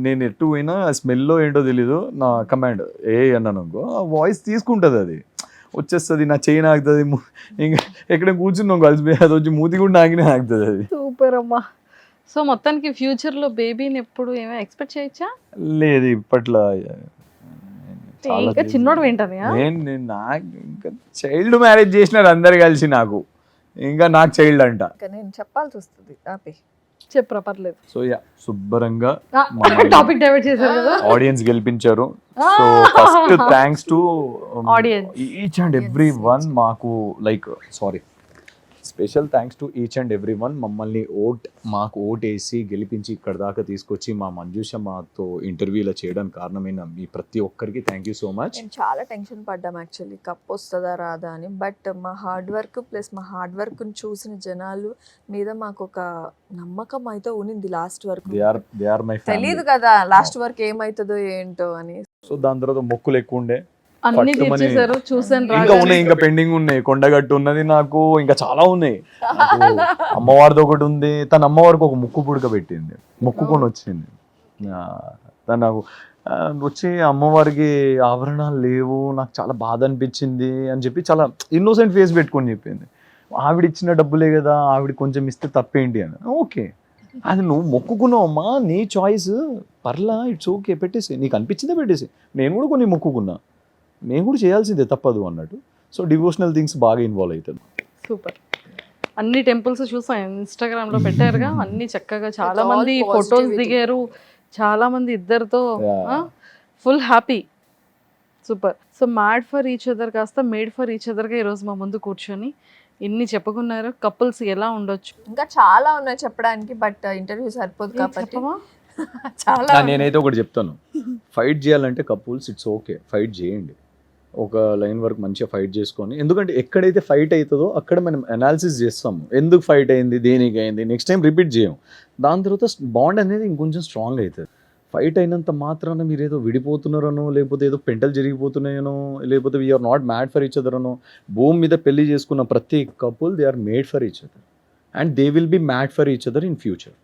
నేను ఎటు పోయినా స్మెల్లో ఏంటో తెలీదు, నా కమాండ్ ఏ అన్నాను అనుకో, ఆ వాయిస్ తీసుకుంటుంది, అది వచ్చేస్తుంది, నా చేయి నాకుతుంది. ఇంకా ఎక్కడ కూర్చున్నాం కలిసిపోయి అది వచ్చి మూతి కూడా నాకినే ఆగుతుంది అది. సూపర్ అమ్మా. సో మొత్తానికి ఫ్యూచర్ లో బేబీని ఎప్పుడు ఏమైనా ఎక్స్పెక్ట్ చేయొచ్చా? లేదు ఇప్పట్లో ఇంకా చిన్నోడు ఏంటని నేను నాకు ఇంకా చైల్డ్ మ్యారేజ్ చేసినారు అందరు కలిసి, నాకు ఇంకా నాకు చైల్డ్ అంట. ఇంకా నేను చెప్పాల్సి వస్తుంది ఆపే. చెప్పరా పర్లేదు. సో యా, శుభ్రంగా టాపిక్ డైవర్ట్ చేశారు కదా, ఆడియన్స్ గెలిపించారు. So first thanks to Audience. Each and every one. మాకు like special thanks to each and every one. మమ్మల్ని మాకు ఓటేసి గెలిపించి ఇక్కడ దాకా తీసుకొచ్చి మా మంజుష మాతో ఇంటర్వ్యూలో చేయడానికి కారణమైన మీ ప్రతి ఒక్కరికి థ్యాంక్ యూ సో మచ్. నేను చాలా టెన్షన్ పడ్డాం యాక్చువల్లీ కప్ వస్తుందా రాదా అని. బట్ మా హార్డ్ వర్క్ ప్లస్ మా హార్డ్ వర్క్ని చూసిన జనాలు మీద మాకు ఒక నమ్మకం అయితే ఉన్నింది లాస్ట్ వరకు. They are my family. తెలియదు కదా లాస్ట్ వరకు ఏమవుతుందో ఏంటో అని. సో దాని తర్వాత మొక్కులు ఎక్కువ ఉండే, అన్ని తీర్చేశారు, చూసాను. ఇంకా ఉన్నాయి, ఇంకా పెండింగ్ ఉన్నాయి. కొండగట్టు ఉన్నది నాకు, ఇంకా చాలా ఉన్నాయి. అమ్మవారిది ఒకటి ఉంది. తన అమ్మవారికి ఒక ముక్కు పుడక పెట్టింది, మొక్కుకొని వచ్చింది. తను నాకు వచ్చి అమ్మవారికి ఆభరణాలు లేవు, నాకు చాలా బాధ అనిపించింది అని చెప్పి చాలా ఇన్నోసెంట్ ఫేస్ పెట్టుకొని చెప్పింది. ఆవిడ ఇచ్చిన డబ్బులే కదా, ఆవిడ కొంచెం ఇస్తే తప్పేంటి అని. ఓకే అది నువ్వు మొక్కుకున్నావమ్మా, నీ చాయిస్, పర్లా, ఇట్స్ ఓకే, పెట్టేసి, నీకు అనిపించిందే పెట్టేసి. నేను కూడా కొన్ని మొక్కుకున్నా, నేను కూడా చేయాల్సిందే, తప్పదు అన్నట్టు. సో డివోషనల్ థింగ్స్ బాగా ఇన్వాల్వ్ అవుతుంది. సూపర్. అన్ని టెంపుల్స్ చూసాం ఇన్స్టాగ్రామ్ లో పెట్టారుగా, అన్ని చక్కగా చాలా all మంది ఫొటోస్ positivity. దిగారు, చాలా మంది ఇద్దరితో full happy. Super. So mad for each other కాస్త మేడ్ ఫర్ ఈచ్ అదర్గా ఈరోజు మా ముందు కూర్చొని ఇన్ని చెప్పుకున్నారు. కపుల్స్ ఎలా ఉండొచ్చు, ఇంకా చాలా ఉన్నాయి చెప్పడానికి, బట్ ఇంటర్వ్యూ సరిపోదు కాబట్టి చెప్పవా? చాలా నేనైతే ఒకటి చెప్తాను, ఫైట్ చేయాలంటే కపుల్స్ ఇట్స్ ఓకే, ఫైట్ చేయండి, ఒక లైన్ వరకు మంచిగా ఫైట్ చేసుకొని. ఎందుకంటే ఎక్కడైతే ఫైట్ అవుతుందో అక్కడ మనం అనాలిసిస్ చేస్తాము, ఎందుకు ఫైట్ అయింది, దేనికి అయింది, నెక్స్ట్ టైం రిపీట్ చేయం. దాని తర్వాత బాండ్ అనేది ఇంకొంచెం స్ట్రాంగ్ అవుతుంది. ఫైట్ అయినంత మాత్రాన మీరు ఏదో విడిపోతున్నారనో, లేకపోతే ఏదో పెంటలు జరిగిపోతున్నాయనో, లేకపోతే we're not mad for each other అనో. భూమి మీద పెళ్లి చేసుకున్న ప్రతి couple they are made for each other and they will be mad for each other in future.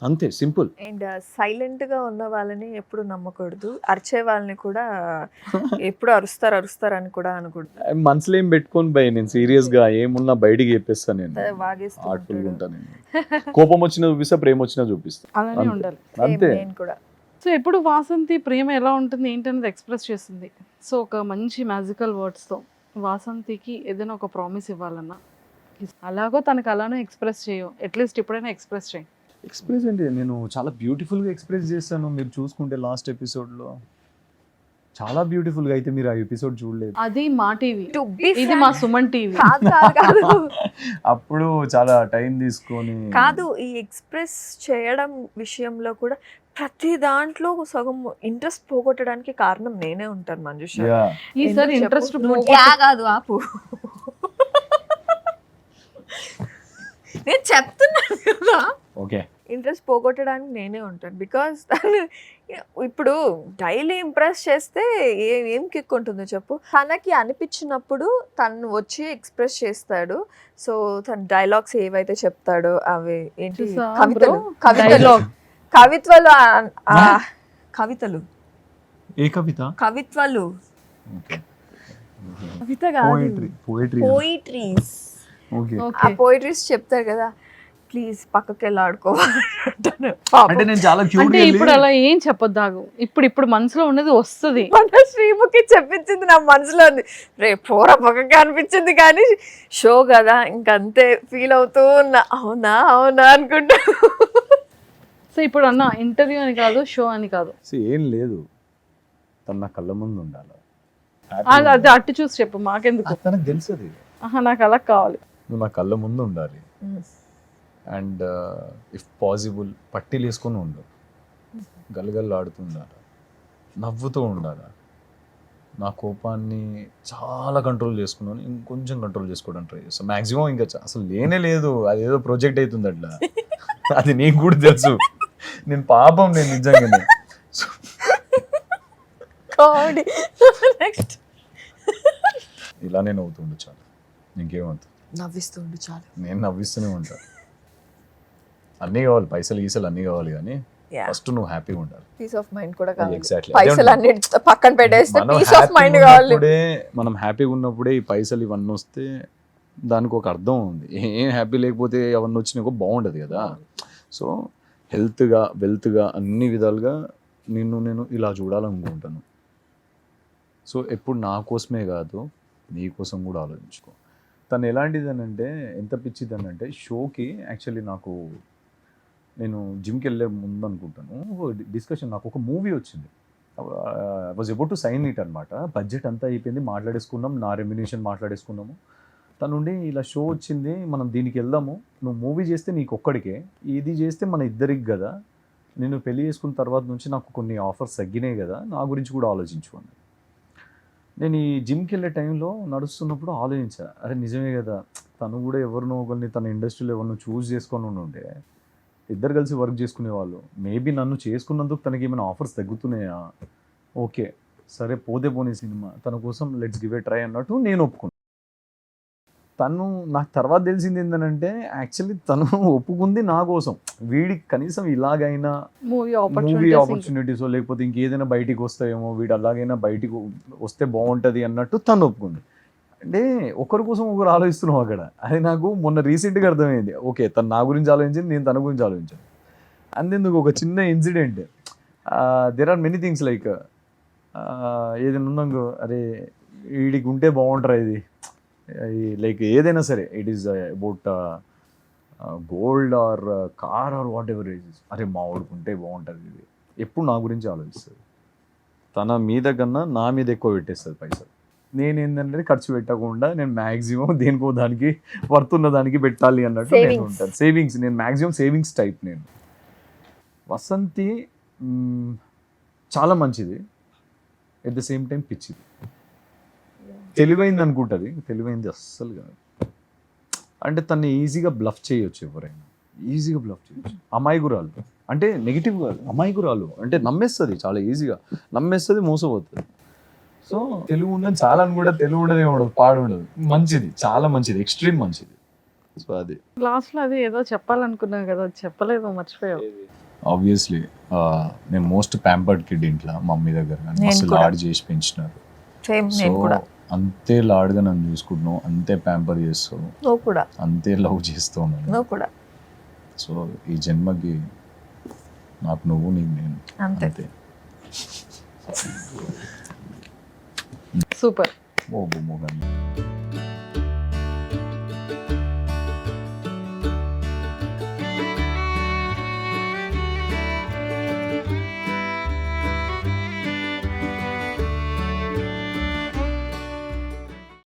అంతే, సింపుల్. అండ్ సైలెంట్ గా ఉన్న వాళ్ళని ఎప్పుడు నమ్మకూడదు, అరిచే వాళ్ళని కూడా ఎప్పుడు అరుస్తారు అని కూడా అనకూడదు. మనసులో ఏం పెట్టుకొని భయ, నేను సీరియస్ గా ఏమున్నా బయటికి చెప్పేస్తాను, నేను వాగేస్తూ ఆర్ట్ఫుల్ గా ఉంటాడు. ఉంటాను. నేను కోపం వచ్చినా చూపిస్తా, ప్రేమ వచ్చినా చూపిస్తా, అలానే అంతే. ఉండాలి. అంతే. నేను కూడా సో ఎప్పుడు వాసంతి ప్రేమ ఎలా ఉంటుంది ఏంటనేది ఎక్స్ప్రెస్ చేస్తుంది. సో ఒక మంచి మ్యాజికల్ వర్డ్స్తో వాసంతికి ఏదైనా ఒక ప్రామిస్ ఇవ్వాలన్నా, అలాగో తనకు అలానే ఎక్స్ప్రెస్ చేయవు, అట్లీస్ట్ ఇప్పుడైనా ఎక్స్ప్రెస్ చేయి. ఎక్స్ప్రెస్ అంటే నేను చాలా బ్యూటిఫుల్గా ఎక్స్ప్రెస్ చేస్తాను. మీరు చూసుకుంటే లాస్ట్ ఎపిసోడ్లో చాలా బ్యూటిఫుల్గా, అయితే మీరు ఆ ఎపిసోడ్ చూడలేదు. అది మా టీవీ, To be ఇది మా సుమన్ టీవీ. కాదు అప్పుడు చాలా టైం తీసుకొని కాదు, ఈ ఎక్స్ప్రెస్ చేయడం విషయంలో కూడా ప్రతి దాంట్లో సగం ఇంట్రెస్ట్ పోగొట్టడానికి కారణం నేనే ఉంటాను మంజుష. Yeah. ఈసారి ఎందుకు ఇంట్రెస్ట్ చెప్పు? నువ్వు కాదు, ఆపు. నేను చెప్తున్నాను కదా, ఓకే. ఇంట్రెస్ట్ పోగొట్టడానికి నేనే ఉంటాను. బికాస్ తను ఇప్పుడు డైలీ ఇంప్రెస్ చేస్తే ఏం కిక్ ఉంటుందో చెప్పు. తనకి అనిపించినప్పుడు తను వచ్చి ఎక్స్ప్రెస్ చేస్తాడు. సో తన డైలాగ్స్ ఏవైతే చెప్తాడో అవి ఏంటి, చూసా కవితలు bro? కవితలు Dialogue. కవిత్వాలు కవితలు ఏ కవిత? కవిత్వాలు ఓకే. కవిత కాదు, పోయిటరీ. పోయిట్రీస్. ఓకే. ఆ ఓకే. పోయిట్రీస్ చెప్తారు కదా, ప్లీజ్ పక్కకి వెళ్ళి ఆడుకోవాలి. అంటే నేను చాలా క్యూట్ అంటే ఇప్పుడు అలా ఏం చెప్పొద్దాగు, ఇప్పుడు మనసులో ఉన్నది వస్తుంది. మన శ్రీముఖి చెప్పించింది నా మనసులో ఉంది, రేపు పోర పక్కకి అనిపించింది, కానీ షో కదా ఇంకంతే ఫీల్ అవుతూ ఉన్నా, అవునా అవునా అనుకుంటా. సో ఇప్పుడు అన్న ఇంటర్వ్యూ అని కాదు, షో అని కాదు, ఏం లేదు, తను నా కళ్ళ ముందు ఉండాలి. అది అట్టు చూసి చెప్పు, మాకెందుకు. తనకు తెలుసు అది. ఆహా, నాకు అలా కావాలి. నువ్వు నా కళ్ళ ముందు ఉండాలి అండ్ ఇఫ్ పాసిబుల్ పట్టీలు వేసుకొని ఉండు, గలగల్లు ఆడుతుండాలి, నవ్వుతూ ఉండాలి. నా కోపాన్ని చాలా కంట్రోల్ చేసుకున్నాను, ఇంకొంచెం కంట్రోల్ చేసుకోవడానికి ట్రై చేస్తాను మ్యాక్సిమం. ఇంకా అసలు లేనే లేదు, అదేదో ప్రొజెక్ట్ అవుతుంది అట్లా, అది నీకు కూడా తెలుసు. నేను పాపం, నేను నిజంగానే. నెక్స్ట్ ఇలానే నవ్వుతుండు చాలు, ఇంకేమవుతుంది. నవ్విస్తుండు చాలు. నేను నవ్విస్తూనే ఉంటాను. అన్నీ కావాలి, పైసలు గీసలు అన్నీ కావాలి, కానీ ఫస్ట్ నువ్వు హ్యాపీగా ఉండాలి. పీస్ ఆఫ్ మైండ్ కూడా కావాలి. Exactly. పైసలు అన్ని పక్కన పెట్టేస్తే మనం పీస్ ఆఫ్ మైండ్ happy కావాలి. ఉన్నప్పుడే, మనం హ్యాపీగా ఉన్నప్పుడే ఈ పైసలు ఇవన్నీ వస్తే దానికి ఒక అర్థం ఉంది. ఏం హ్యాపీ లేకపోతే అవన్నీ వచ్చినా బాగుండదు కదా. సో హెల్త్గా, వెల్త్గా, అన్ని విధాలుగా నేను ఇలా చూడాలనుకుంటాను. సో ఎప్పుడు నా కోసమే కాదు, నీ కోసం కూడా ఆలోచించుకో. తను ఎలాంటిదనంటే, ఎంత పిచ్చిదనంటే, షోకి యాక్చువల్లీ నేను జిమ్కి వెళ్ళే ముందు అనుకుంటాను డిస్కషన్, నాకు ఒక మూవీ వచ్చింది, I was about to sign it అనమాట. బడ్జెట్ అంతా అయిపోయింది, మాట్లాడేసుకున్నాం, నా రెమ్యునేషన్ మాట్లాడేసుకున్నాము. తనుండి ఇలా షో వచ్చింది, మనం దీనికి వెళ్దాము, నువ్వు మూవీ చేస్తే నీకు ఒక్కడికే, ఇది చేస్తే మన ఇద్దరికి కదా, నేను పెళ్లి చేసుకున్న తర్వాత నుంచి నాకు కొన్ని ఆఫర్స్ తగ్గినాయి కదా, నా గురించి కూడా ఆలోచించు అన్నది. నేను ఈ జిమ్కి వెళ్ళే టైంలో నడుస్తున్నప్పుడు ఆలోచించా, అరే నిజమే కదా, తను కూడా ఎవరినో ఒకరిని తన ఇండస్ట్రీలో ఎవరినో చూస్ చేసుకొని ఉండే, ఇద్దరు కలిసి వర్క్ చేసుకునేవాళ్ళు. మేబీ నన్ను చేసుకున్నందుకు తనకి ఏమైనా ఆఫర్స్ తగ్గుతున్నాయా, ఓకే సరే పోతే పోనీ సినిమా, తన కోసం లెట్స్ గివ్ ఏ ట్రై అన్నట్టు నేను ఒప్పుకున్నాను. తను నాకు తర్వాత తెలిసింది ఏంటంటే, యాక్చువల్లీ తను ఒప్పుకుంది నా కోసం, వీడికి కనీసం ఇలాగైనా మూవీ మూవీ ఆపర్చునిటీస్ ఆపర్చునిటీస్ లేకపోతే ఇంకేదైనా బయటికి వస్తాయేమో, వీడు అలాగైనా బయటికి వస్తే బాగుంటుంది అన్నట్టు తను ఒప్పుకుంది. అంటే ఒకరి కోసం ఒకరు ఆలోచిస్తున్నాం అక్కడ. అది నాకు మొన్న రీసెంట్గా అర్థమైంది. ఓకే, తను నా గురించి ఆలోచించింది, నేను తన గురించి ఆలోచించాను. అంతెందుకు ఒక చిన్న incident, there are many things like ఏదైనా ఉందనుకో, అరే వీడికి ఉంటే బాగుంటారా ఇది, లైక్ ఏదైనా సరే it is about gold or car or whatever it is, అరే మా వాడికి ఉంటే బాగుంటుంది ఇది, ఎప్పుడు నా గురించి ఆలోచిస్తుంది. తన మీద కన్నా నా మీద ఎక్కువ పెట్టేస్తుంది పైసలు. నేను ఏంటంటే ఖర్చు పెట్టకుండా నేను మ్యాక్సిమం దేనికో దానికి వర్త్ ఉన్న దానికి పెట్టాలి అన్నట్టు నేను Savings. ఉంటాను. సేవింగ్స్, నేను మ్యాక్సిమం సేవింగ్స్ టైప్. నేను వసంతి చాలా మంచిది, ఎట్ ద సేమ్ టైం పిచ్చిది. తెలివైంది అనుకుంటుంది, తెలివైంది అస్సలు కాదు. అంటే తను ఈజీగా బ్లఫ్ చేయొచ్చు, ఎవరైనా ఈజీగా బ్లఫ్ చేయొచ్చు. అమాయకురాలు అంటే నెగిటివ్ కాదు, అమాయకురాలు అంటే నమ్మేస్తుంది, చాలా ఈజీగా నమ్మేస్తుంది, మోసపోతుంది. సో తెలుగు ఉందని చాలా అని కూడా తెలుగు ఉండదు, ఉండదు, పాడు ఉండదు, మంచిది, చాలా మంచిది, ఎక్స్ట్రీమ్ మంచిది. సో అది లాస్ట్లో అది ఏదో చెప్పాలనుకున్నా కదా, చెప్పలేదు, మర్చిపోయావు. ఆబ్వియస్లీ నేను మోస్ట్ ప్యాంపర్డ్ కిడ్ ఇంట్లో, మమ్మీ దగ్గర నేను అసలు కూడా. లాడ్ చేసి పెంచినారు. సేమ్ సో నేను కూడా. అంతే లాడ్గా నన్ను చూసుకుంటున్నావు, అంతే ప్యాంపర్ చేస్తావు, నువ్వు కూడా. అంతే లవ్ చేస్తావు నన్ను. నువ్వు కూడా. సో ఈ జన్మకి నాకు నువ్వు, నీకు నేను, అంతే. అంతే. సూపర్. ఓ బొమ్మ